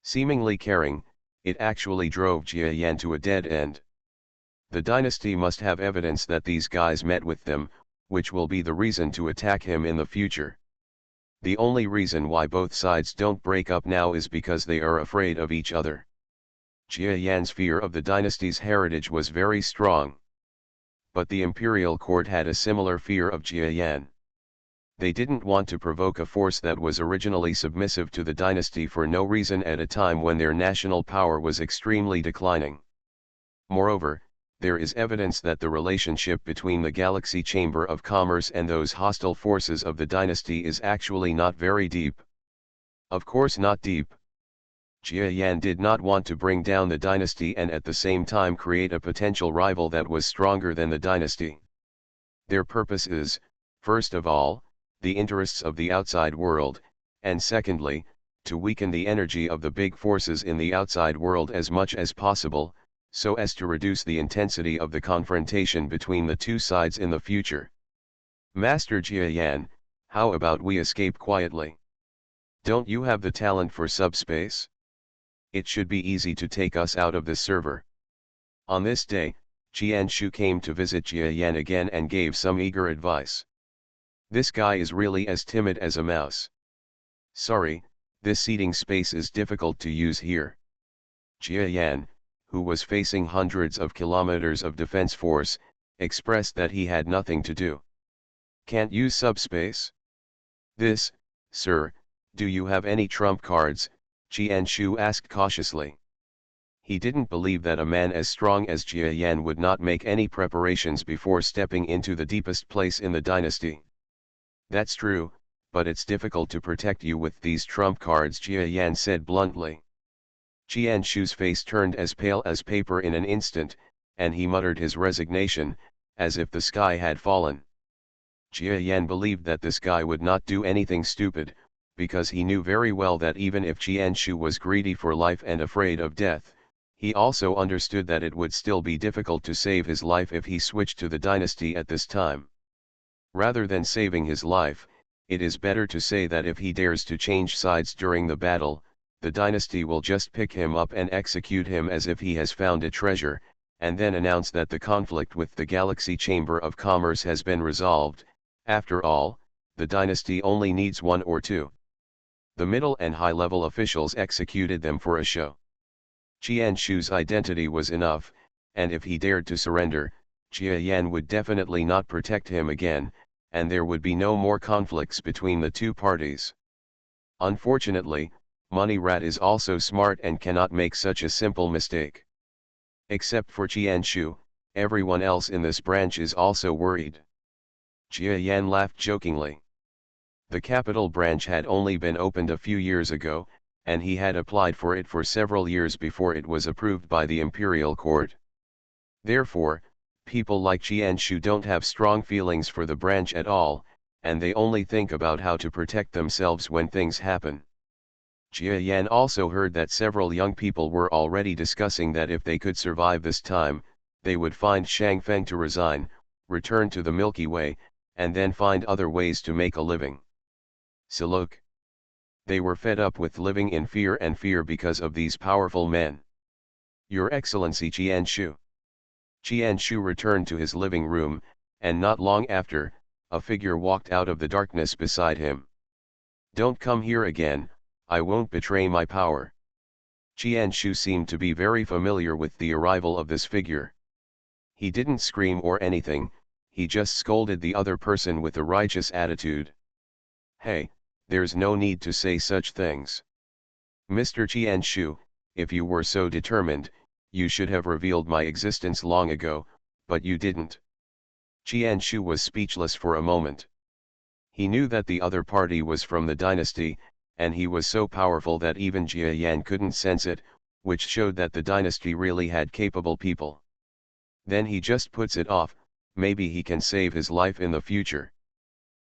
A: Seemingly caring, it actually drove Jia Yan to a dead end. The dynasty must have evidence that these guys met with them, which will be the reason to attack him in the future. The only reason why both sides don't break up now is because they are afraid of each other. Jia Yan's fear of the dynasty's heritage was very strong. But the imperial court had a similar fear of Jia Yan. They didn't want to provoke a force that was originally submissive to the dynasty for no reason at a time when their national power was extremely declining. Moreover, there is evidence that the relationship between the Galaxy Chamber of Commerce and those hostile forces of the dynasty is actually not very deep. Of course not deep. Jia Yan did not want to bring down the dynasty and at the same time create a potential rival that was stronger than the dynasty. Their purpose is, first of all, the interests of the outside world, and secondly, to weaken the energy of the big forces in the outside world as much as possible, so as to reduce the intensity of the confrontation between the two sides in the future. Master Jia Yan, how about we escape quietly? Don't you have the talent for subspace? It should be easy to take us out of this server. On this day, Qianshu came to visit Jia Yan again and gave some eager advice. This guy is really as timid as a mouse. Sorry, this seating space is difficult to use here. Jia Yan, who was facing hundreds of kilometers of defense force, expressed that he had nothing to do. Can't use subspace? This, sir, do you have any trump cards? Qianshu asked cautiously. He didn't believe that a man as strong as Jia Yan would not make any preparations before stepping into the deepest place in the dynasty. That's true, but it's difficult to protect you with these trump cards, Jia Yan said bluntly. Qianshu's face turned as pale as paper in an instant, and he muttered his resignation, as if the sky had fallen. Jia Yan believed that this guy would not do anything stupid, because he knew very well that even if Qianshu was greedy for life and afraid of death, he also understood that it would still be difficult to save his life if he switched to the dynasty at this time. Rather than saving his life, it is better to say that if he dares to change sides during the battle, the dynasty will just pick him up and execute him as if he has found a treasure, and then announce that the conflict with the Galaxy Chamber of Commerce has been resolved. After all, the dynasty only needs one or two. The middle and high-level officials executed them for a show. Qianshu's identity was enough, and if he dared to surrender, Jia Yan would definitely not protect him again, and there would be no more conflicts between the two parties. Unfortunately, Money Rat is also smart and cannot make such a simple mistake. Except for Qianshu, everyone else in this branch is also worried. Jia Yan laughed jokingly. The capital branch had only been opened a few years ago, and he had applied for it for several years before it was approved by the imperial court. Therefore, people like Jianshu don't have strong feelings for the branch at all, and they only think about how to protect themselves when things happen. Jia Yan also heard that several young people were already discussing that if they could survive this time, they would find Shang Feng to resign, return to the Milky Way, and then find other ways to make a living. So look. They were fed up with living in fear and fear because of these powerful men. Your Excellency Jianshu. Jianshu returned to his living room, and not long after, a figure walked out of the darkness beside him. Don't come here again, I won't betray my power. Jianshu seemed to be very familiar with the arrival of this figure. He didn't scream or anything, he just scolded the other person with a righteous attitude. Hey, there's no need to say such things. Mr. Jianshu, if you were so determined, you should have revealed my existence long ago, but you didn't. Jianshu was speechless for a moment. He knew that the other party was from the dynasty, and he was so powerful that even Jia Yan couldn't sense it, which showed that the dynasty really had capable people. Then he just puts it off, maybe he can save his life in the future.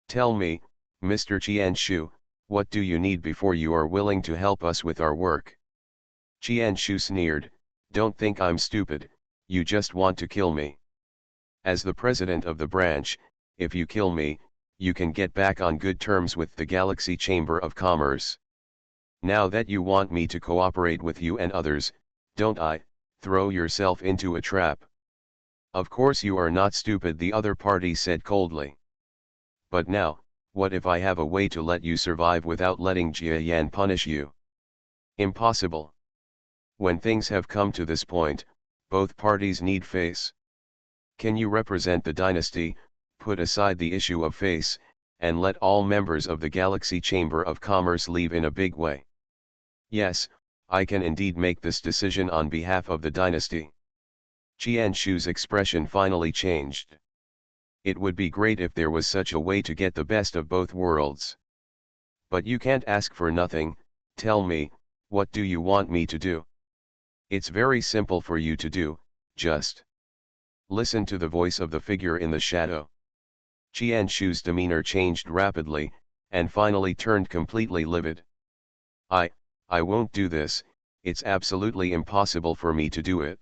A: Tell me, Mr. Jianshu, what do you need before you are willing to help us with our work? Jianshu sneered, don't think I'm stupid, you just want to kill me. As the president of the branch, if you kill me, you can get back on good terms with the Galaxy Chamber of Commerce. Now that you want me to cooperate with you and others, don't I, throw yourself into a trap. Of course you are not stupid, the other party said coldly. But now, what if I have a way to let you survive without letting Jia Yan punish you? Impossible. When things have come to this point, both parties need face. Can you represent the dynasty, put aside the issue of face, and let all members of the Galaxy Chamber of Commerce leave in a big way? Yes, I can indeed make this decision on behalf of the dynasty. Jianshu's expression finally changed. It would be great if there was such a way to get the best of both worlds. But you can't ask for nothing, tell me, what do you want me to do? It's very simple for you to do, just listen to the voice of the figure in the shadow. Jianshu's demeanor changed rapidly, and finally turned completely livid. I won't do this, it's absolutely impossible for me to do it.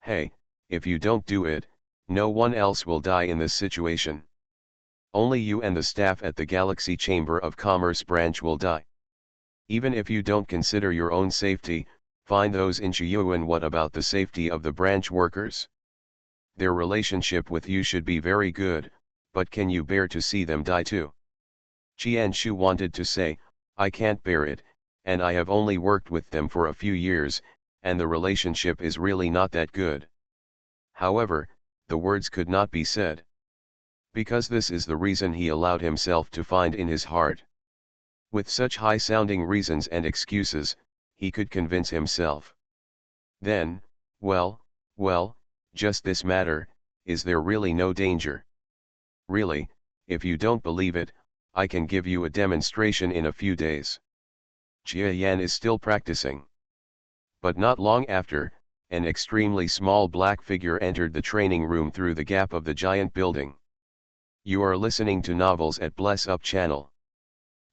A: Hey, if you don't do it, no one else will die in this situation. Only you and the staff at the Galaxy Chamber of Commerce branch will die. Even if you don't consider your own safety, find those in Chiyuan. What about the safety of the branch workers? Their relationship with you should be very good, but can you bear to see them die too? Jianshu wanted to say, I can't bear it, and I have only worked with them for a few years, and the relationship is really not that good. However, the words could not be said. Because this is the reason he allowed himself to find in his heart. With such high-sounding reasons and excuses, he could convince himself. Then, well, just this matter, is there really no danger? Really, if you don't believe it, I can give you a demonstration in a few days. Jia Yan is still practicing. But not long after, an extremely small black figure entered the training room through the gap of the giant building. You are listening to Novels at Bless Up channel.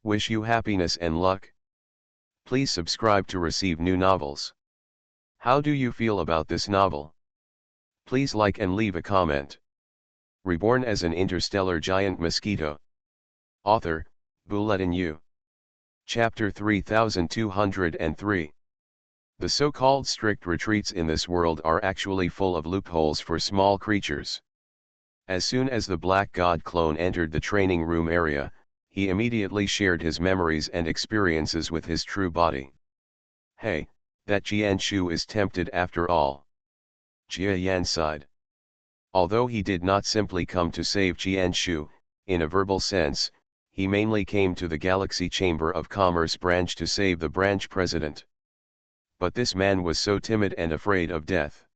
A: Wish you happiness and luck. Please subscribe to receive new novels. How do you feel about this novel? Please like and leave a comment. Reborn as an interstellar giant mosquito. Author, Bulletin U. Chapter 3203. The so-called strict retreats in this world are actually full of loopholes for small creatures. As soon as the Black God clone entered the training room area, he immediately shared his memories and experiences with his true body. Hey, that Jianshu is tempted after all. Jia Yan sighed. Although he did not simply come to save Jianshu, in a verbal sense, he mainly came to the Galaxy Chamber of Commerce branch to save the branch president. But this man was so timid and afraid of death.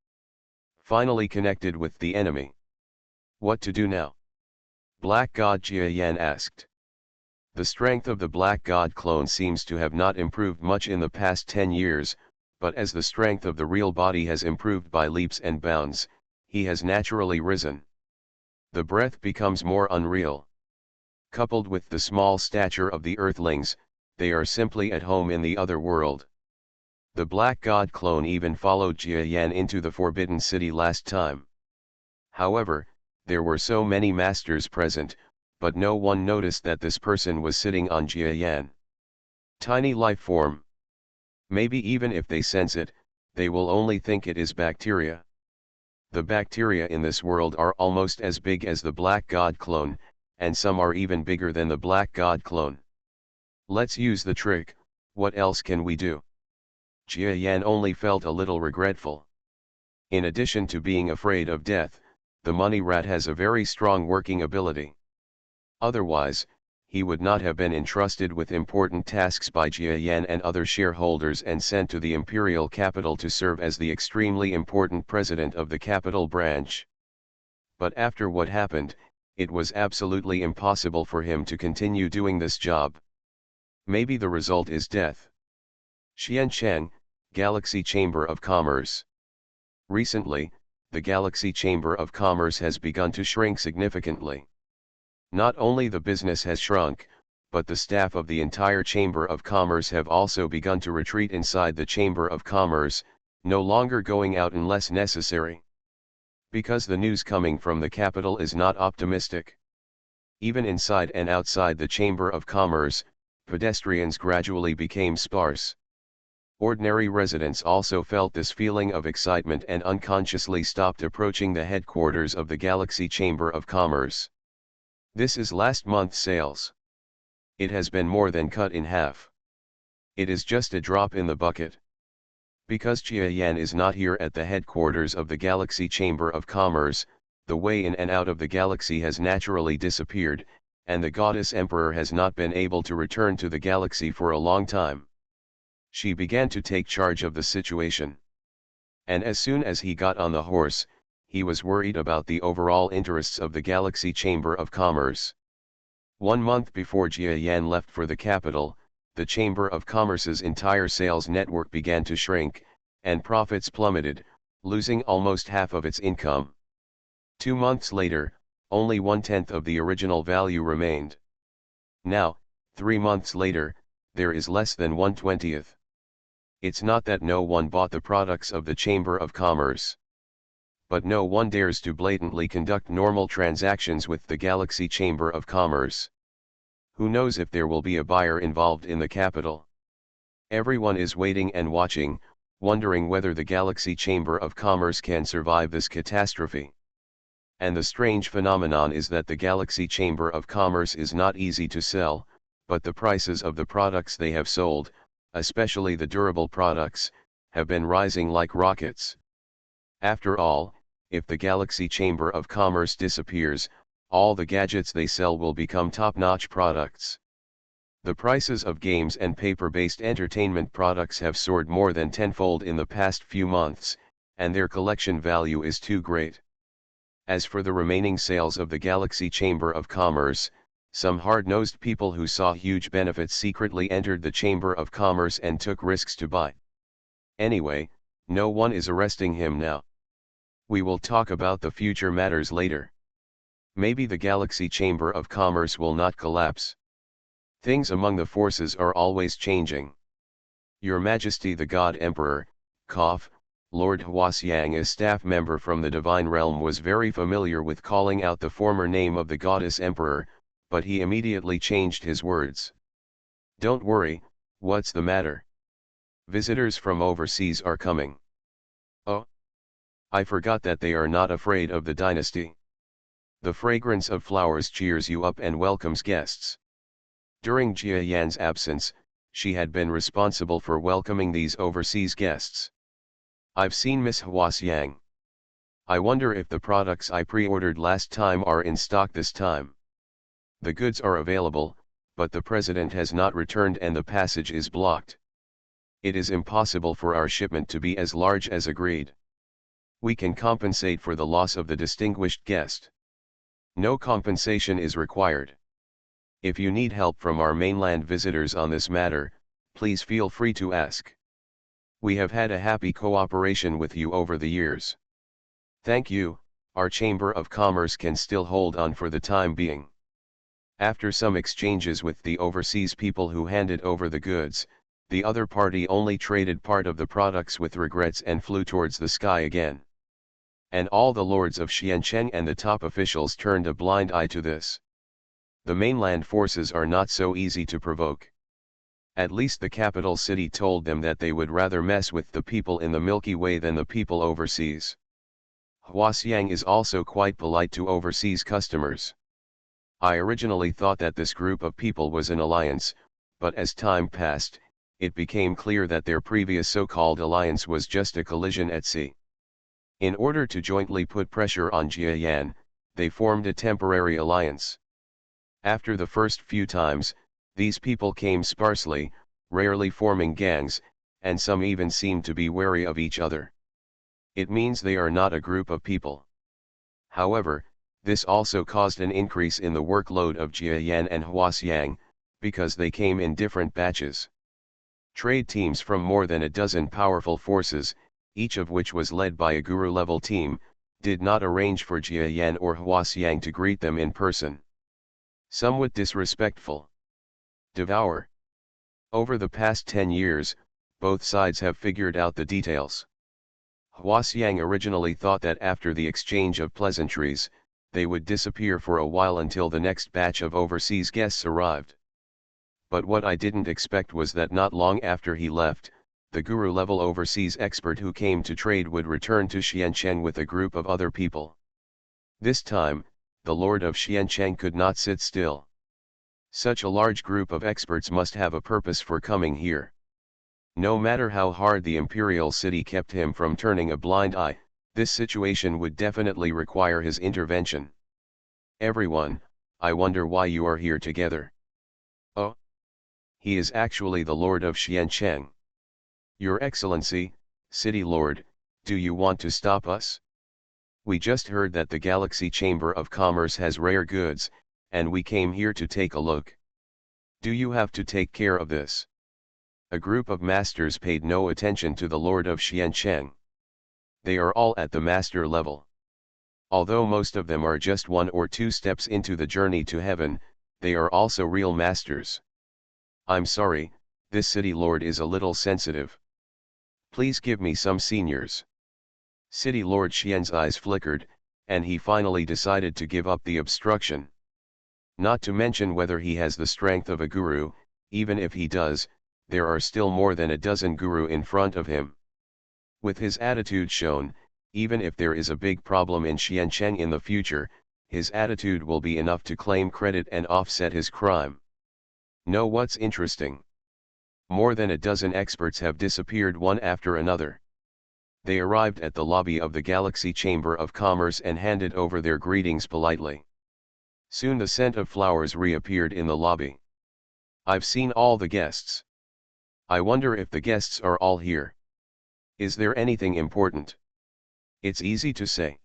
A: Finally connected with the enemy. What to do now? Black God Jia Yan asked. The strength of the Black God clone seems to have not improved much in the past 10 years, but as the strength of the real body has improved by leaps and bounds, he has naturally risen. The breath becomes more unreal. Coupled with the small stature of the Earthlings, they are simply at home in the other world. The Black God clone even followed Jia Yan into the Forbidden City last time. However, there were so many masters present, but no one noticed that this person was sitting on Jia Yan. Tiny life form. Maybe even if they sense it, they will only think it is bacteria. The bacteria in this world are almost as big as the Black God clone, and some are even bigger than the Black God clone. Let's use the trick. What else can we do? Jia Yan only felt a little regretful. In addition to being afraid of death, the money rat has a very strong working ability. Otherwise, he would not have been entrusted with important tasks by Jia Yan and other shareholders and sent to the imperial capital to serve as the extremely important president of the capital branch. But after what happened, it was absolutely impossible for him to continue doing this job. Maybe the result is death. Xiancheng, Galaxy Chamber of Commerce. Recently, the Galaxy Chamber of Commerce has begun to shrink significantly. Not only the business has shrunk, but the staff of the entire Chamber of Commerce have also begun to retreat inside the Chamber of Commerce, no longer going out unless necessary. Because the news coming from the capital is not optimistic. Even inside and outside the Chamber of Commerce, pedestrians gradually became sparse. Ordinary residents also felt this feeling of excitement and unconsciously stopped approaching the headquarters of the Galaxy Chamber of Commerce. This is last month's sales. It has been more than cut in half. It is just a drop in the bucket. Because Jia Yan is not here at the headquarters of the Galaxy Chamber of Commerce, the way in and out of the galaxy has naturally disappeared, and the Goddess Emperor has not been able to return to the galaxy for a long time. She began to take charge of the situation. And as soon as he got on the horse, he was worried about the overall interests of the Galaxy Chamber of Commerce. 1 month before Jia Yan left for the capital, the Chamber of Commerce's entire sales network began to shrink, and profits plummeted, losing almost half of its income. 2 months later, only 1/10 of the original value remained. Now, 3 months later, there is less than 1/20th. It's not that no one bought the products of the Chamber of Commerce. But no one dares to blatantly conduct normal transactions with the Galaxy Chamber of Commerce. Who knows if there will be a buyer involved in the capital? Everyone is waiting and watching, wondering whether the Galaxy Chamber of Commerce can survive this catastrophe. And the strange phenomenon is that the Galaxy Chamber of Commerce is not easy to sell, but the prices of the products they have sold, especially the durable products, have been rising like rockets. After all, if the Galaxy Chamber of Commerce disappears, all the gadgets they sell will become top-notch products. The prices of games and paper-based entertainment products have soared more than tenfold in the past few months, and their collection value is too great. As for the remaining sales of the Galaxy Chamber of Commerce, some hard-nosed people who saw huge benefits secretly entered the Chamber of Commerce and took risks to buy. Anyway, no one is arresting him now. We will talk about the future matters later. Maybe the Galaxy Chamber of Commerce will not collapse. Things among the forces are always changing. Your Majesty the God Emperor, Kof, Lord Hwaxiang, a staff member from the Divine Realm, was very familiar with calling out the former name of the Goddess Emperor, but he immediately changed his words. Don't worry, what's the matter? Visitors from overseas are coming. Oh? I forgot that they are not afraid of the dynasty. The fragrance of flowers cheers you up and welcomes guests. During Jia Yan's absence, she had been responsible for welcoming these overseas guests. I've seen Miss Hwaxiang. I wonder if the products I pre-ordered last time are in stock this time. The goods are available, but the president has not returned and the passage is blocked. It is impossible for our shipment to be as large as agreed. We can compensate for the loss of the distinguished guest. No compensation is required. If you need help from our mainland visitors on this matter, please feel free to ask. We have had a happy cooperation with you over the years. Thank you, our Chamber of Commerce can still hold on for the time being. After some exchanges with the overseas people who handed over the goods, the other party only traded part of the products with regrets and flew towards the sky again. And all the lords of Xiancheng and the top officials turned a blind eye to this. The mainland forces are not so easy to provoke. At least the capital city told them that they would rather mess with the people in the Milky Way than the people overseas. Huaxiang is also quite polite to overseas customers. I originally thought that this group of people was an alliance, but as time passed, it became clear that their previous so-called alliance was just a collision at sea. In order to jointly put pressure on Jiayan, they formed a temporary alliance. After the first few times, these people came sparsely, rarely forming gangs, and some even seemed to be wary of each other. It means they are not a group of people. However, this also caused an increase in the workload of Jiayan and Huaxiang, because they came in different batches. Trade teams from more than a dozen powerful forces, each of which was led by a guru-level team, did not arrange for Jiayan or Huaxiang to greet them in person. Somewhat disrespectful. Devour. Over the past 10 years, both sides have figured out the details. Huaxiang originally thought that after the exchange of pleasantries, they would disappear for a while until the next batch of overseas guests arrived. But what I didn't expect was that not long after he left, the guru-level overseas expert who came to trade would return to Xiancheng with a group of other people. This time, the Lord of Xiancheng could not sit still. Such a large group of experts must have a purpose for coming here. No matter how hard the imperial city kept him from turning a blind eye, this situation would definitely require his intervention. Everyone, I wonder why you are here together. Oh? He is actually the Lord of Xiancheng. Your Excellency, City Lord, do you want to stop us? We just heard that the Galaxy Chamber of Commerce has rare goods, and we came here to take a look. Do you have to take care of this? A group of masters paid no attention to the Lord of Xiancheng. They are all at the master level. Although most of them are just 1 or 2 steps into the journey to heaven, they are also real masters. I'm sorry, this city lord is a little sensitive. Please give me some seniors. City Lord Xian's eyes flickered, and he finally decided to give up the obstruction. Not to mention whether he has the strength of a guru, even if he does, there are still more than a dozen guru in front of him. With his attitude shown, even if there is a big problem in Xiancheng in the future, his attitude will be enough to claim credit and offset his crime. Know what's interesting? More than a dozen experts have disappeared one after another. They arrived at the lobby of the Galaxy Chamber of Commerce and handed over their greetings politely. Soon the scent of flowers reappeared in the lobby. I've seen all the guests. I wonder if the guests are all here. Is there anything important? It's easy to say.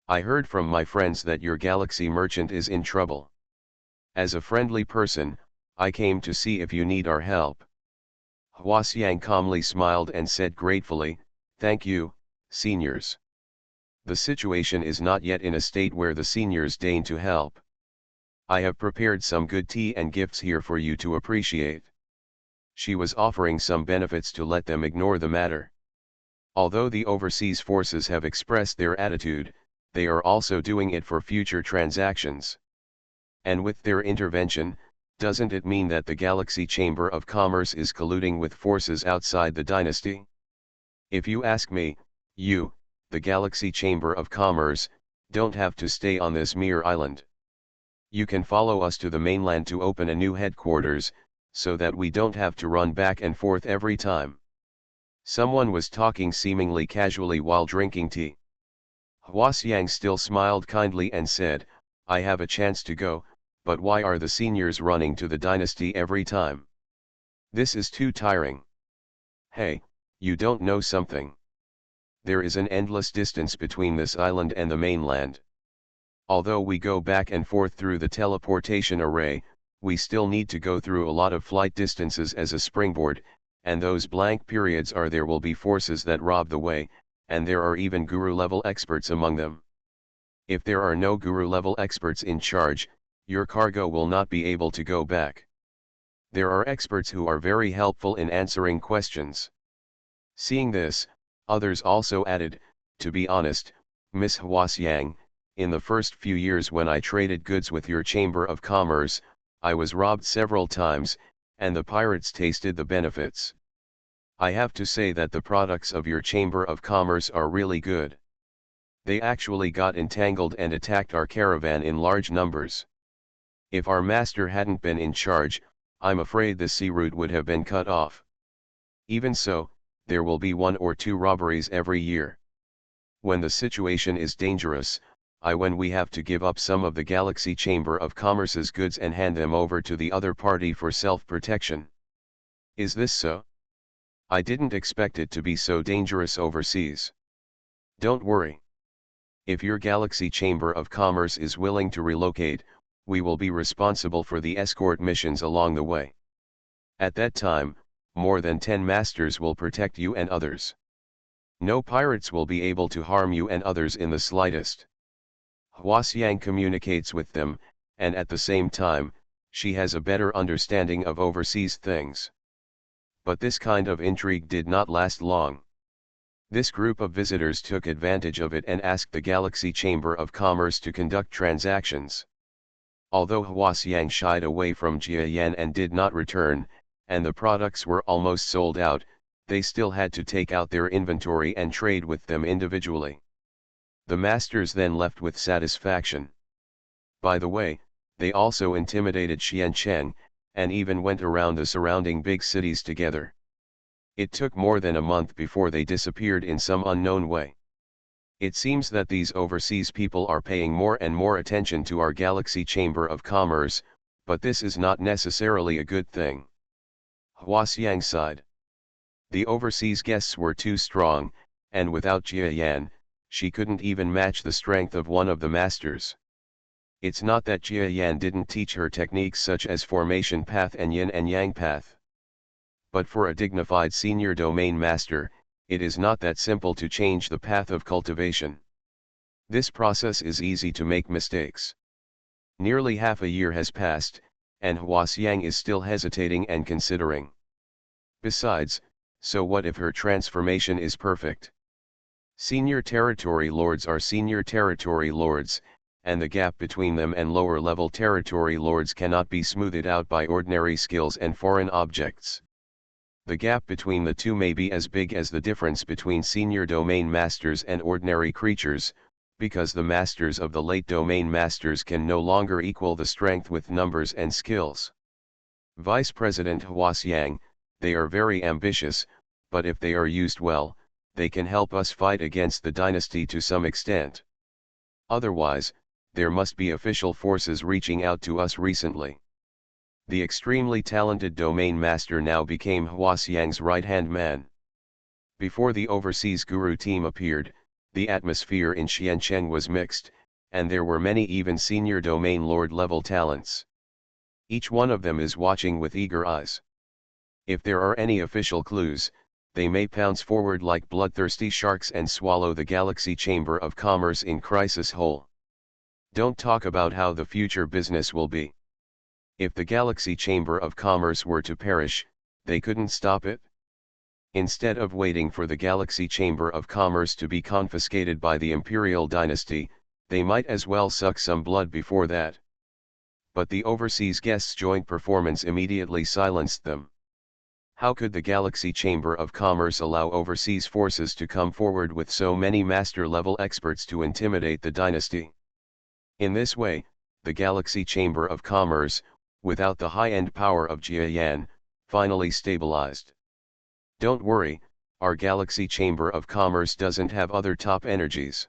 A: I heard from my friends that your Galaxy merchant is in trouble. As a friendly person, I came to see if you need our help. Huaxiang calmly smiled and said gratefully, "Thank you, seniors. The situation is not yet in a state where the seniors deign to help. I have prepared some good tea and gifts here for you to appreciate." She was offering some benefits to let them ignore the matter. Although the overseas forces have expressed their attitude, they are also doing it for future transactions. And with their intervention, doesn't it mean that the Galaxy Chamber of Commerce is colluding with forces outside the dynasty? If you ask me, you, the Galaxy Chamber of Commerce, don't have to stay on this mere island. You can follow us to the mainland to open a new headquarters, so that we don't have to run back and forth every time. Someone was talking seemingly casually while drinking tea. Huaxiang still smiled kindly and said, "I have a chance to go, but why are the seniors running to the dynasty every time? This is too tiring. Hey, you don't know something. There is an endless distance between this island and the mainland. Although we go back and forth through the teleportation array, we still need to go through a lot of flight distances as a springboard, and those blank periods are there will be forces that rob the way, and there are even guru-level experts among them. If there are no guru-level experts in charge, your cargo will not be able to go back. There are experts who are very helpful in answering questions. Seeing this, others also added, to be honest, Miss Hwasyang, in the first few years when I traded goods with your Chamber of Commerce, I was robbed several times, and the pirates tasted the benefits. I have to say that the products of your Chamber of Commerce are really good. They actually got entangled and attacked our caravan in large numbers. If our master hadn't been in charge, I'm afraid the sea route would have been cut off. Even so, there will be 1 or 2 robberies every year. When the situation is dangerous, when we have to give up some of the Galaxy Chamber of Commerce's goods and hand them over to the other party for self-protection. Is this so? I didn't expect it to be so dangerous overseas. Don't worry. If your Galaxy Chamber of Commerce is willing to relocate, we will be responsible for the escort missions along the way. At that time, more than 10 masters will protect you and others. No pirates will be able to harm you and others in the slightest. Hwasyang communicates with them, and at the same time, she has a better understanding of overseas things. But this kind of intrigue did not last long. This group of visitors took advantage of it and asked the Galaxy Chamber of Commerce to conduct transactions. Although Hwasyang shied away from Jia Yan and did not return, and the products were almost sold out, they still had to take out their inventory and trade with them individually. The masters then left with satisfaction. By the way, they also intimidated Xiancheng, and even went around the surrounding big cities together. It took more than a month before they disappeared in some unknown way. It seems that these overseas people are paying more and more attention to our Galaxy Chamber of Commerce, but this is not necessarily a good thing. Hwasyang sighed. The overseas guests were too strong, and without Jia Yan, she couldn't even match the strength of one of the masters. It's not that Jia Yan didn't teach her techniques such as formation path and yin and yang path. But for a dignified senior domain master, it is not that simple to change the path of cultivation. This process is easy to make mistakes. Nearly half a year has passed, and Hwasyang is still hesitating and considering. Besides, so what if her transformation is perfect? Senior territory lords are senior territory lords, and the gap between them and lower-level territory lords cannot be smoothed out by ordinary skills and foreign objects. The gap between the two may be as big as the difference between senior domain masters and ordinary creatures, because the masters of the late domain masters can no longer equal the strength with numbers and skills. Vice President Hwasyang, they are very ambitious, but if they are used well, they can help us fight against the dynasty to some extent. Otherwise, there must be official forces reaching out to us recently. The extremely talented domain master now became Hwasyang's right-hand man. Before the overseas guru team appeared, the atmosphere in Xiancheng was mixed, and there were many even senior domain lord level talents. Each one of them is watching with eager eyes. If there are any official clues, they may pounce forward like bloodthirsty sharks and swallow the Galaxy Chamber of Commerce in crisis whole. Don't talk about how the future business will be. If the Galaxy Chamber of Commerce were to perish, they couldn't stop it. Instead of waiting for the Galaxy Chamber of Commerce to be confiscated by the Imperial Dynasty, they might as well suck some blood before that. But the overseas guests' joint performance immediately silenced them. How could the Galaxy Chamber of Commerce allow overseas forces to come forward with so many master-level experts to intimidate the dynasty? In this way, the Galaxy Chamber of Commerce, without the high-end power of Jia Yan, finally stabilized. Don't worry, our Galaxy Chamber of Commerce doesn't have other top energies.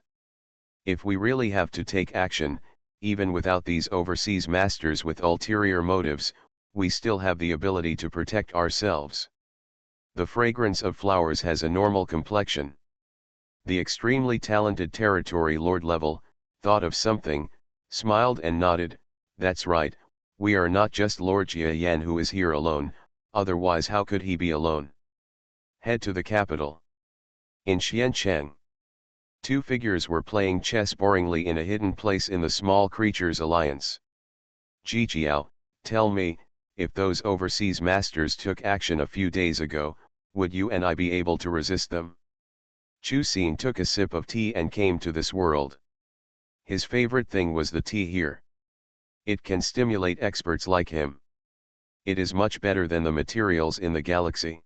A: If we really have to take action, even without these overseas masters with ulterior motives, we still have the ability to protect ourselves. The fragrance of flowers has a normal complexion. The extremely talented territory lord level, thought of something, smiled and nodded. That's right, we are not just Lord Jia Yan who is here alone, otherwise how could he be alone? Head to the capital. In Xiancheng. Two figures were playing chess boringly in a hidden place in the Small Creatures Alliance. Jijiao, tell me, if those overseas masters took action a few days ago, would you and I be able to resist them? Chu Xin took a sip of tea and came to this world. His favorite thing was the tea here. It can stimulate experts like him. It is much better than the materials in the galaxy.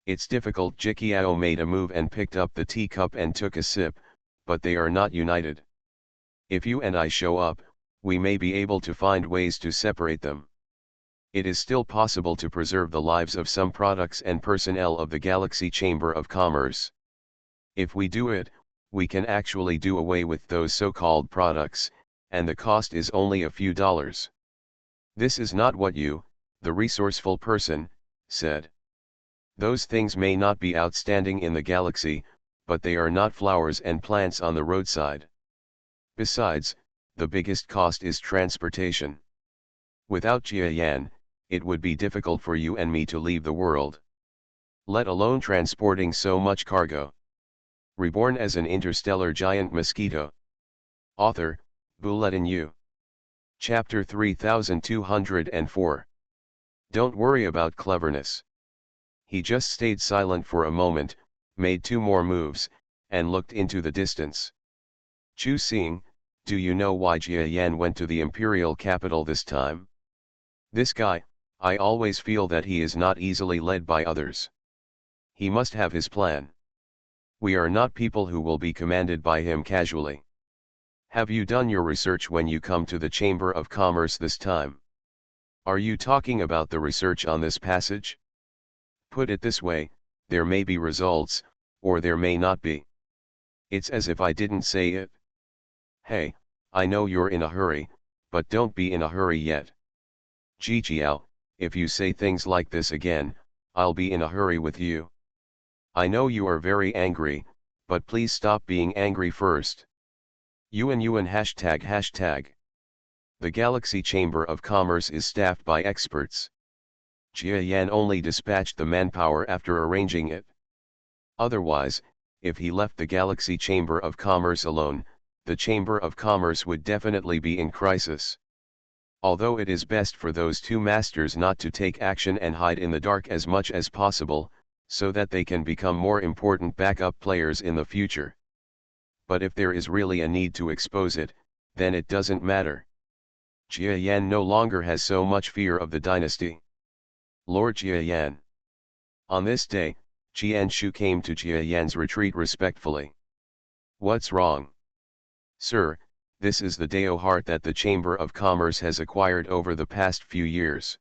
A: It's difficult. Jijiao made a move and picked up the teacup and took a sip, but they are not united. If you and I show up, we may be able to find ways to separate them. It is still possible to preserve the lives of some products and personnel of the Galaxy Chamber of Commerce. If we do it, we can actually do away with those so-called products, and the cost is only a few dollars. This is not what you, the resourceful person, said. Those things may not be outstanding in the galaxy, but they are not flowers and plants on the roadside. Besides, the biggest cost is transportation. Without Jia Yan, it would be difficult for you and me to leave the world. Let alone transporting so much cargo. Reborn as an interstellar giant mosquito. Author, Bulletin U. Chapter 3204. Don't worry about cleverness. He just stayed silent for a moment, made two more moves, and looked into the distance. Chu Xing, do you know why Jia Yan went to the imperial capital this time? This guy, I always feel that he is not easily led by others. He must have his plan. We are not people who will be commanded by him casually. Have you done your research when you come to the Chamber of Commerce this time? Are you talking about the research on this passage? Put it this way, there may be results, or there may not be. It's as if I didn't say it. Hey, I know you're in a hurry, but don't be in a hurry yet. Jijiao, if you say things like this again, I'll be in a hurry with you. I know you are very angry, but please stop being angry first. Yuan hashtag. The Galaxy Chamber of Commerce is staffed by experts. Jia Yan only dispatched the manpower after arranging it. Otherwise, if he left the Galaxy Chamber of Commerce alone, the Chamber of Commerce would definitely be in crisis. Although it is best for those two masters not to take action and hide in the dark as much as possible, so that they can become more important backup players in the future. But if there is really a need to expose it, then it doesn't matter. Jia Yan no longer has so much fear of the dynasty. Lord Jia Yan. On this day, Qian Shu came to Jia Yan's retreat respectfully. What's wrong? Sir, this is the Dao heart that the Chamber of Commerce has acquired over the past few years.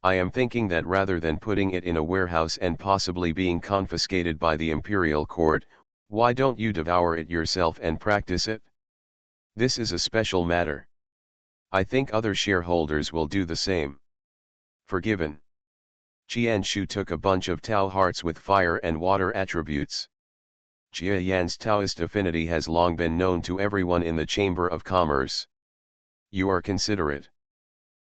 A: I am thinking that rather than putting it in a warehouse and possibly being confiscated by the imperial court, why don't you devour it yourself and practice it? This is a special matter. I think other shareholders will do the same. Forgiven. Qian Shu took a bunch of Tao hearts with fire and water attributes. Jia Yan's Taoist affinity has long been known to everyone in the Chamber of Commerce. You are considerate.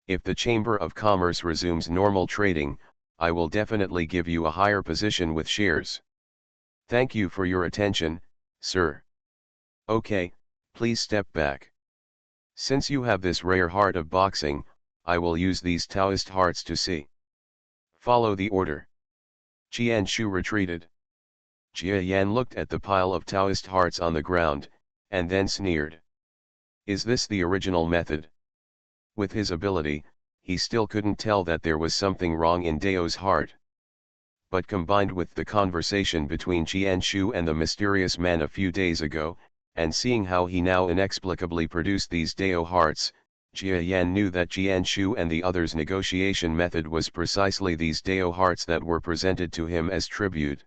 A: If the Chamber of Commerce resumes normal trading, I will definitely give you a higher position with shares. Thank you for your attention, sir. Okay, please step back. Since you have this rare heart of boxing, I will use these Taoist hearts to see. Follow the order. Qian Shu retreated. Jia Yan looked at the pile of Taoist hearts on the ground, and then sneered. Is this the original method? With his ability, he still couldn't tell that there was something wrong in Dao's heart. But combined with the conversation between Qian Shu and the mysterious man a few days ago, and seeing how he now inexplicably produced these Dao hearts, Jia Yan knew that Qian Shu and the others' negotiation method was precisely these Dao hearts that were presented to him as tribute.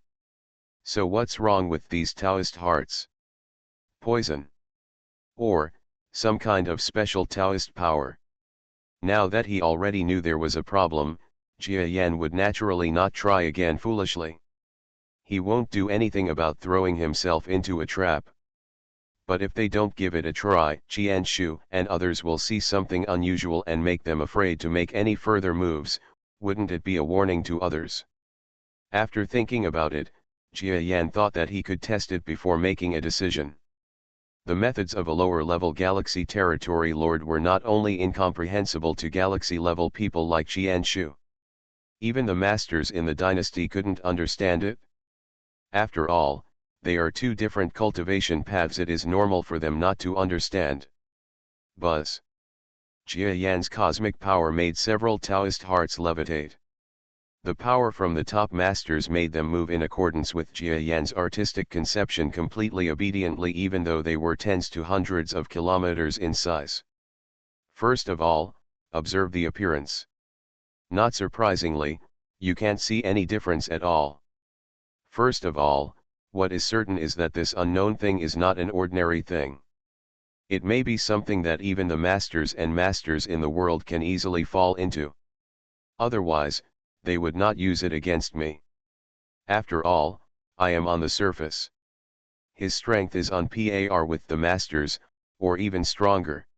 A: So what's wrong with these Taoist hearts? Poison. Or, some kind of special Taoist power. Now that he already knew there was a problem, Jia Yan would naturally not try again foolishly. He won't do anything about throwing himself into a trap. But if they don't give it a try, Qian Shu and others will see something unusual and make them afraid to make any further moves. Wouldn't it be a warning to others? After thinking about it, Jia Yan thought that he could test it before making a decision. The methods of a lower-level galaxy territory lord were not only incomprehensible to galaxy-level people like Jianshu. Even the masters in the dynasty couldn't understand it. After all, they are two different cultivation paths. It is normal for them not to understand. Buzz. Jia Yan's cosmic power made several Taoist hearts levitate. The power from the top masters made them move in accordance with Jia Yan's artistic conception completely obediently, even though they were tens to hundreds of kilometers in size. First of all, observe the appearance. Not surprisingly, you can't see any difference at all. First of all, what is certain is that this unknown thing is not an ordinary thing. It may be something that even the masters and masters in the world can easily fall into. Otherwise, they would not use it against me. After all, I am on the surface. His strength is on par with the masters, or even stronger.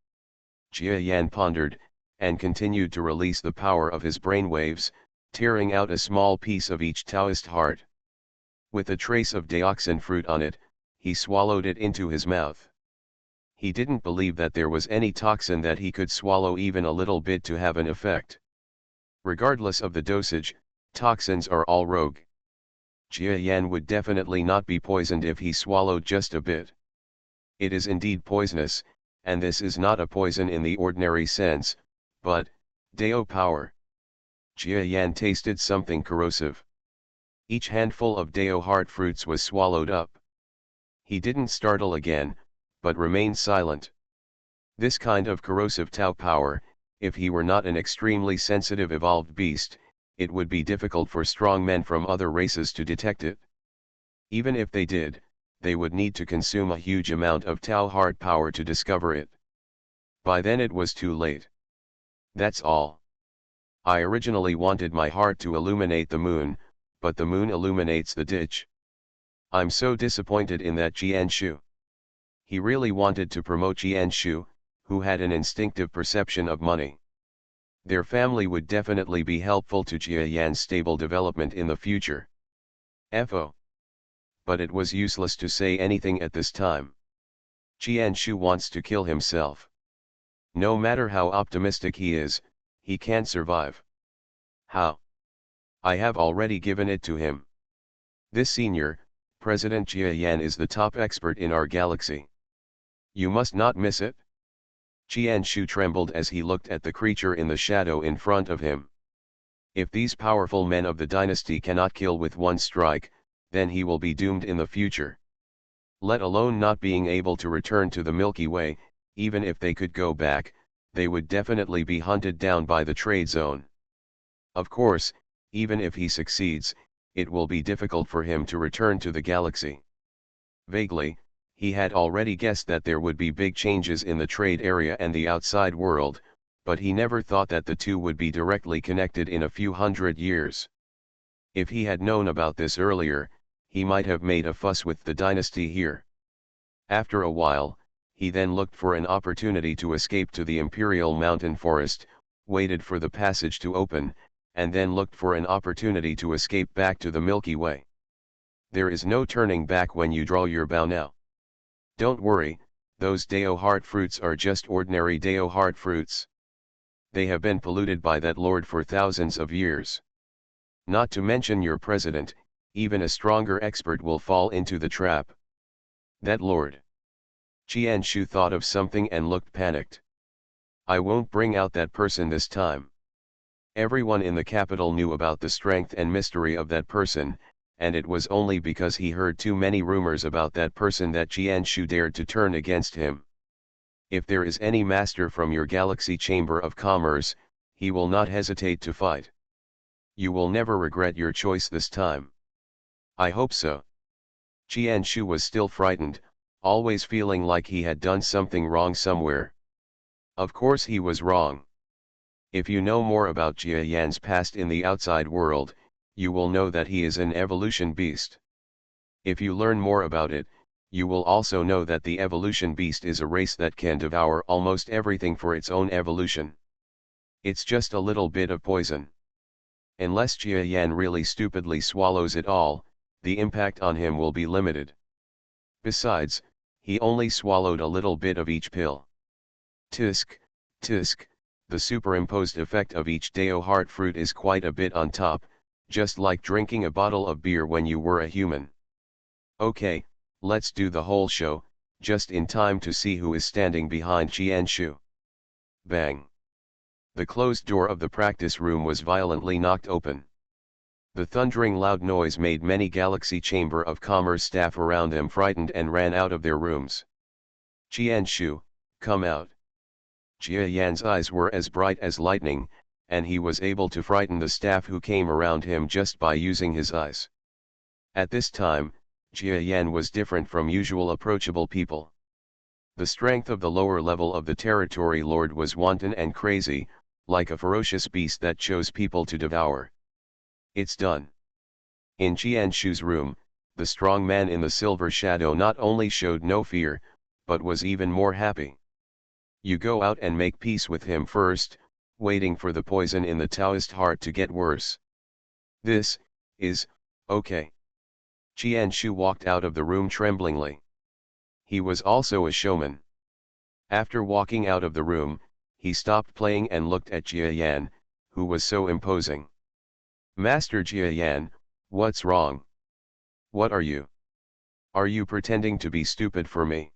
A: Jia Yan pondered, and continued to release the power of his brainwaves, tearing out a small piece of each Taoist heart. With a trace of dioxin fruit on it, he swallowed it into his mouth. He didn't believe that there was any toxin that he could swallow even a little bit to have an effect. Regardless of the dosage, toxins are all rogue. Jia Yan would definitely not be poisoned if he swallowed just a bit. It is indeed poisonous, and this is not a poison in the ordinary sense, but Dao power. Jia Yan tasted something corrosive. Each handful of Dao heart fruits was swallowed up. He didn't startle again, but remained silent. This kind of corrosive Tao power, if he were not an extremely sensitive evolved beast, it would be difficult for strong men from other races to detect it. Even if they did, they would need to consume a huge amount of Tao heart power to discover it. By then it was too late. That's all. I originally wanted my heart to illuminate the moon, but the moon illuminates the ditch. I'm so disappointed in that Jianshu. He really wanted to promote Jianshu, who had an instinctive perception of money. Their family would definitely be helpful to Jia Yan's stable development in the future. FO. But it was useless to say anything at this time. Jianshu wants to kill himself. No matter how optimistic he is, he can't survive. How? I have already given it to him. This senior, President Jia Yan, is the top expert in our galaxy. You must not miss it. Jianshu trembled as he looked at the creature in the shadow in front of him. If these powerful men of the dynasty cannot kill with one strike, then he will be doomed in the future. Let alone not being able to return to the Milky Way. Even if they could go back, they would definitely be hunted down by the trade zone. Of course, even if he succeeds, it will be difficult for him to return to the galaxy. Vaguely, he had already guessed that there would be big changes in the trade area and the outside world, but he never thought that the two would be directly connected in a few hundred years. If he had known about this earlier, he might have made a fuss with the dynasty here. After a while, he then looked for an opportunity to escape to the Imperial Mountain Forest, waited for the passage to open, and then looked for an opportunity to escape back to the Milky Way. There is no turning back when you draw your bow now. Don't worry, those Dao heart fruits are just ordinary Dao heart fruits. They have been polluted by that lord for thousands of years. Not to mention your president, even a stronger expert will fall into the trap. That lord. Jianshu thought of something and looked panicked. I won't bring out that person this time. Everyone in the capital knew about the strength and mystery of that person, and it was only because he heard too many rumors about that person that Jianshu dared to turn against him. If there is any master from your Galaxy Chamber of Commerce, he will not hesitate to fight. You will never regret your choice this time. I hope so. Jianshu was still frightened, always feeling like he had done something wrong somewhere. Of course he was wrong. If you know more about Jia Yan's past in the outside world, you will know that he is an evolution beast. If you learn more about it, you will also know that the evolution beast is a race that can devour almost everything for its own evolution. It's just a little bit of poison. Unless Jia Yan really stupidly swallows it all, the impact on him will be limited. Besides, he only swallowed a little bit of each pill. Tisk, tisk, the superimposed effect of each Deo heart fruit is quite a bit on top, just like drinking a bottle of beer when you were a human. Okay, let's do the whole show, just in time to see who is standing behind Qianshu. Bang. The closed door of the practice room was violently knocked open. The thundering loud noise made many Galaxy Chamber of Commerce staff around them frightened and ran out of their rooms. Qianshu, come out. Jia Yan's eyes were as bright as lightning, and he was able to frighten the staff who came around him just by using his eyes. At this time, Jia Yan was different from usual approachable people. The strength of the lower level of the territory lord was wanton and crazy, like a ferocious beast that chose people to devour. It's done. In Qianshu's room, the strong man in the silver shadow not only showed no fear, but was even more happy. You go out and make peace with him first, waiting for the poison in the Taoist heart to get worse. This is okay. Qianshu walked out of the room tremblingly. He was also a showman. After walking out of the room, he stopped playing and looked at Jia Yan, who was so imposing. Master Jia Yan, what's wrong? What are you? Are you pretending to be stupid for me?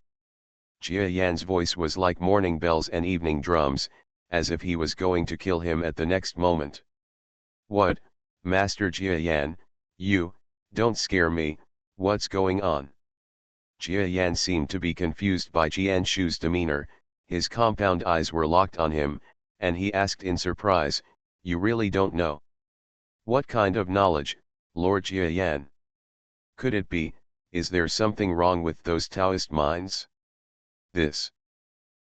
A: Jia Yan's voice was like morning bells and evening drums, as if he was going to kill him at the next moment. What, Master Jia Yan, you, don't scare me, what's going on? Jia Yan seemed to be confused by Qianshu's demeanor, his compound eyes were locked on him, and he asked in surprise, you really don't know? What kind of knowledge, Lord Jia Yan? Could it be, is there something wrong with those Taoist minds? This.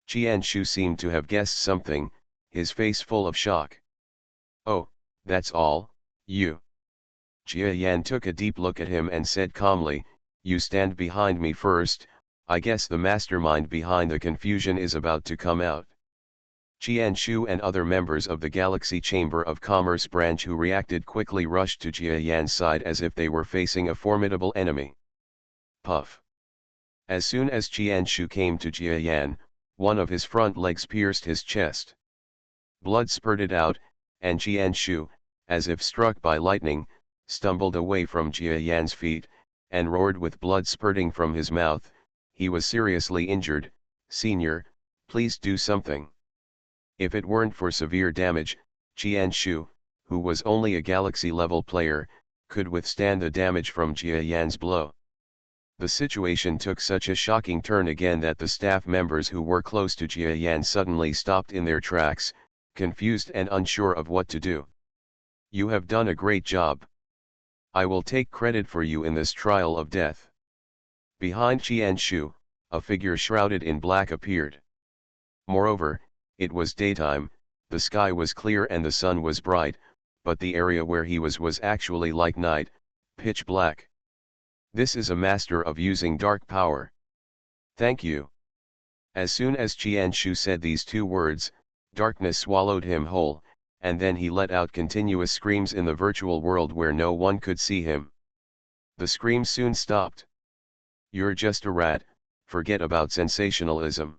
A: Qianshu seemed to have guessed something, his face full of shock. Oh, that's all, you. Jia Yan took a deep look at him and said calmly, you stand behind me first, I guess the mastermind behind the confusion is about to come out. Qianshu and other members of the Galaxy Chamber of Commerce branch who reacted quickly rushed to Jia Yan's side as if they were facing a formidable enemy. Puff. As soon as Qianshu came to Jia Yan, one of his front legs pierced his chest. Blood spurted out, and Qianshu, as if struck by lightning, stumbled away from Jia Yan's feet, and roared with blood spurting from his mouth, he was seriously injured, Senior, please do something. If it weren't for severe damage, Qianshu, who was only a galaxy-level player, could withstand the damage from Jia Yan's blow. The situation took such a shocking turn again that the staff members who were close to Jia Yan suddenly stopped in their tracks, confused and unsure of what to do. You have done a great job. I will take credit for you in this trial of death. Behind Qianshu, a figure shrouded in black appeared. Moreover, it was daytime, the sky was clear and the sun was bright, but the area where he was actually like night, pitch black. This is a master of using dark power. Thank you. As soon as Qianshu said these two words, darkness swallowed him whole, and then he let out continuous screams in the virtual world where no one could see him. The screams soon stopped. You're just a rat, forget about sensationalism.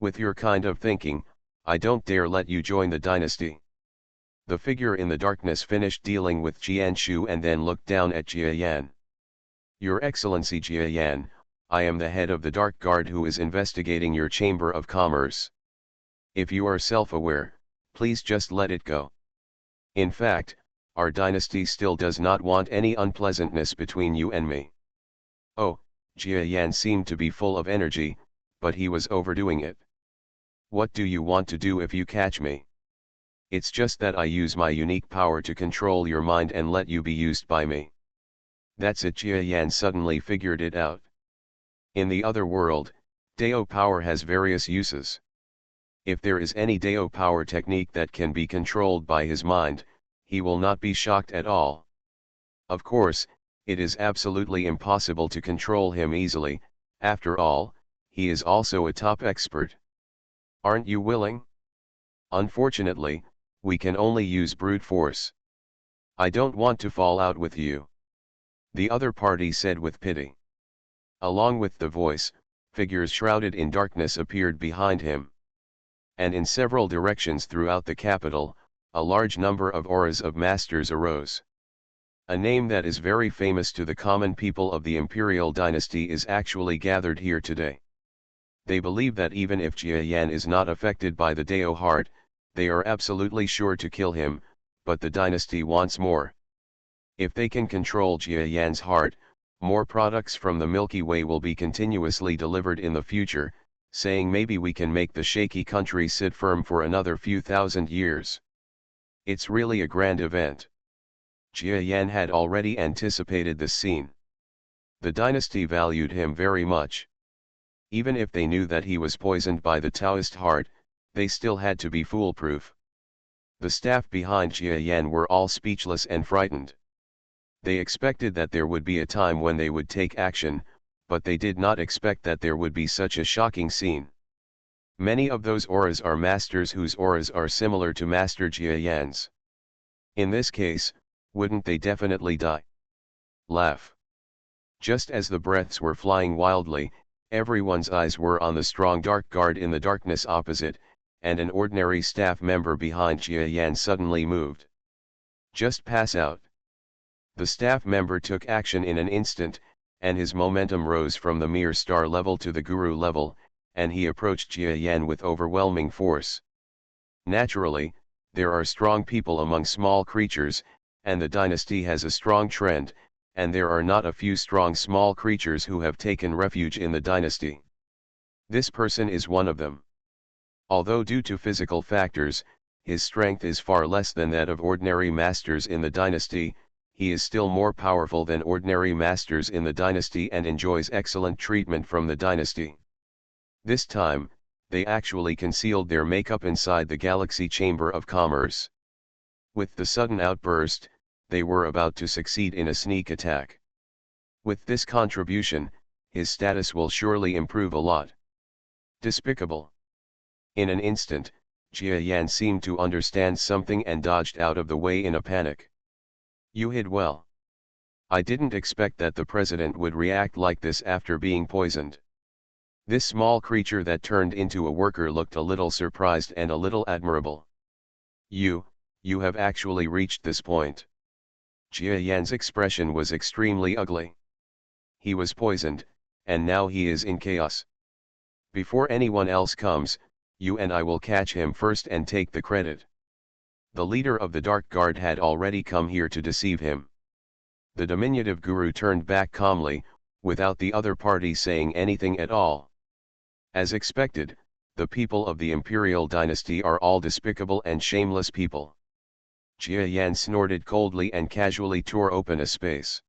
A: With your kind of thinking, I don't dare let you join the dynasty. The figure in the darkness finished dealing with Qianshu and then looked down at Jia Yan. Your Excellency Jia Yan, I am the head of the Dark Guard who is investigating your Chamber of Commerce. If you are self-aware, please just let it go. In fact, our dynasty still does not want any unpleasantness between you and me. Oh, Jia Yan seemed to be full of energy, but he was overdoing it. What do you want to do if you catch me? It's just that I use my unique power to control your mind and let you be used by me. That's it. Jia Yan suddenly figured it out. In the other world, Dao power has various uses. If there is any Dao power technique that can be controlled by his mind, he will not be shocked at all. Of course, it is absolutely impossible to control him easily, after all, he is also a top expert. Aren't you willing? Unfortunately, we can only use brute force. I don't want to fall out with you. the other party said with pity. Along with the voice, figures shrouded in darkness appeared behind him. And in several directions throughout the capital, a large number of auras of masters arose. A name that is very famous to the common people of the imperial dynasty is actually gathered here today. They believe that even if Jia Yan is not affected by the Dao heart, they are absolutely sure to kill him, but the dynasty wants more. If they can control Jia Yan's heart, more products from the Milky Way will be continuously delivered in the future, saying maybe we can make the shaky country sit firm for another few thousand years. It's really a grand event. Jia Yan had already anticipated this scene. The dynasty valued him very much. Even if they knew that he was poisoned by the Taoist heart, they still had to be foolproof. The staff behind Jia Yan were all speechless and frightened. They expected that there would be a time when they would take action, but they did not expect that there would be such a shocking scene. Many of those auras are masters whose auras are similar to Master Jia Yan's. In this case, wouldn't they definitely die? Laugh. Just as the breaths were flying wildly, everyone's eyes were on the strong dark guard in the darkness opposite, and an ordinary staff member behind Jia Yan suddenly moved. Just pass out. The staff member took action in an instant, and his momentum rose from the mere star level to the guru level, and he approached Jia Yan with overwhelming force. Naturally, there are strong people among small creatures, and the dynasty has a strong trend, and there are not a few strong small creatures who have taken refuge in the dynasty. This person is one of them. Although due to physical factors, his strength is far less than that of ordinary masters in the dynasty, he is still more powerful than ordinary masters in the dynasty and enjoys excellent treatment from the dynasty. This time, they actually concealed their makeup inside the Galaxy Chamber of Commerce. With the sudden outburst, they were about to succeed in a sneak attack. With this contribution, his status will surely improve a lot. Despicable. In an instant, Jia Yan seemed to understand something and dodged out of the way in a panic. You hid well. I didn't expect that the president would react like this after being poisoned. This small creature that turned into a worker looked a little surprised and a little admirable. You have actually reached this point. Jia Yan's expression was extremely ugly. He was poisoned, and now he is in chaos. Before anyone else comes, you and I will catch him first and take the credit. The leader of the Dark Guard had already come here to deceive him. The diminutive guru turned back calmly, without the other party saying anything at all. As expected, the people of the imperial dynasty are all despicable and shameless people. Jia Yan snorted coldly and casually tore open a space.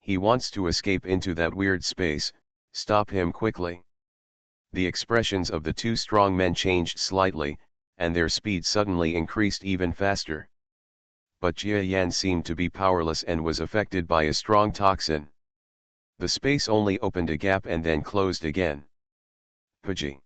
A: He wants to escape into that weird space, stop him quickly. The expressions of the two strong men changed slightly, and their speed suddenly increased even faster. But Jia Yan seemed to be powerless and was affected by a strong toxin. The space only opened a gap and then closed again. Pudgy.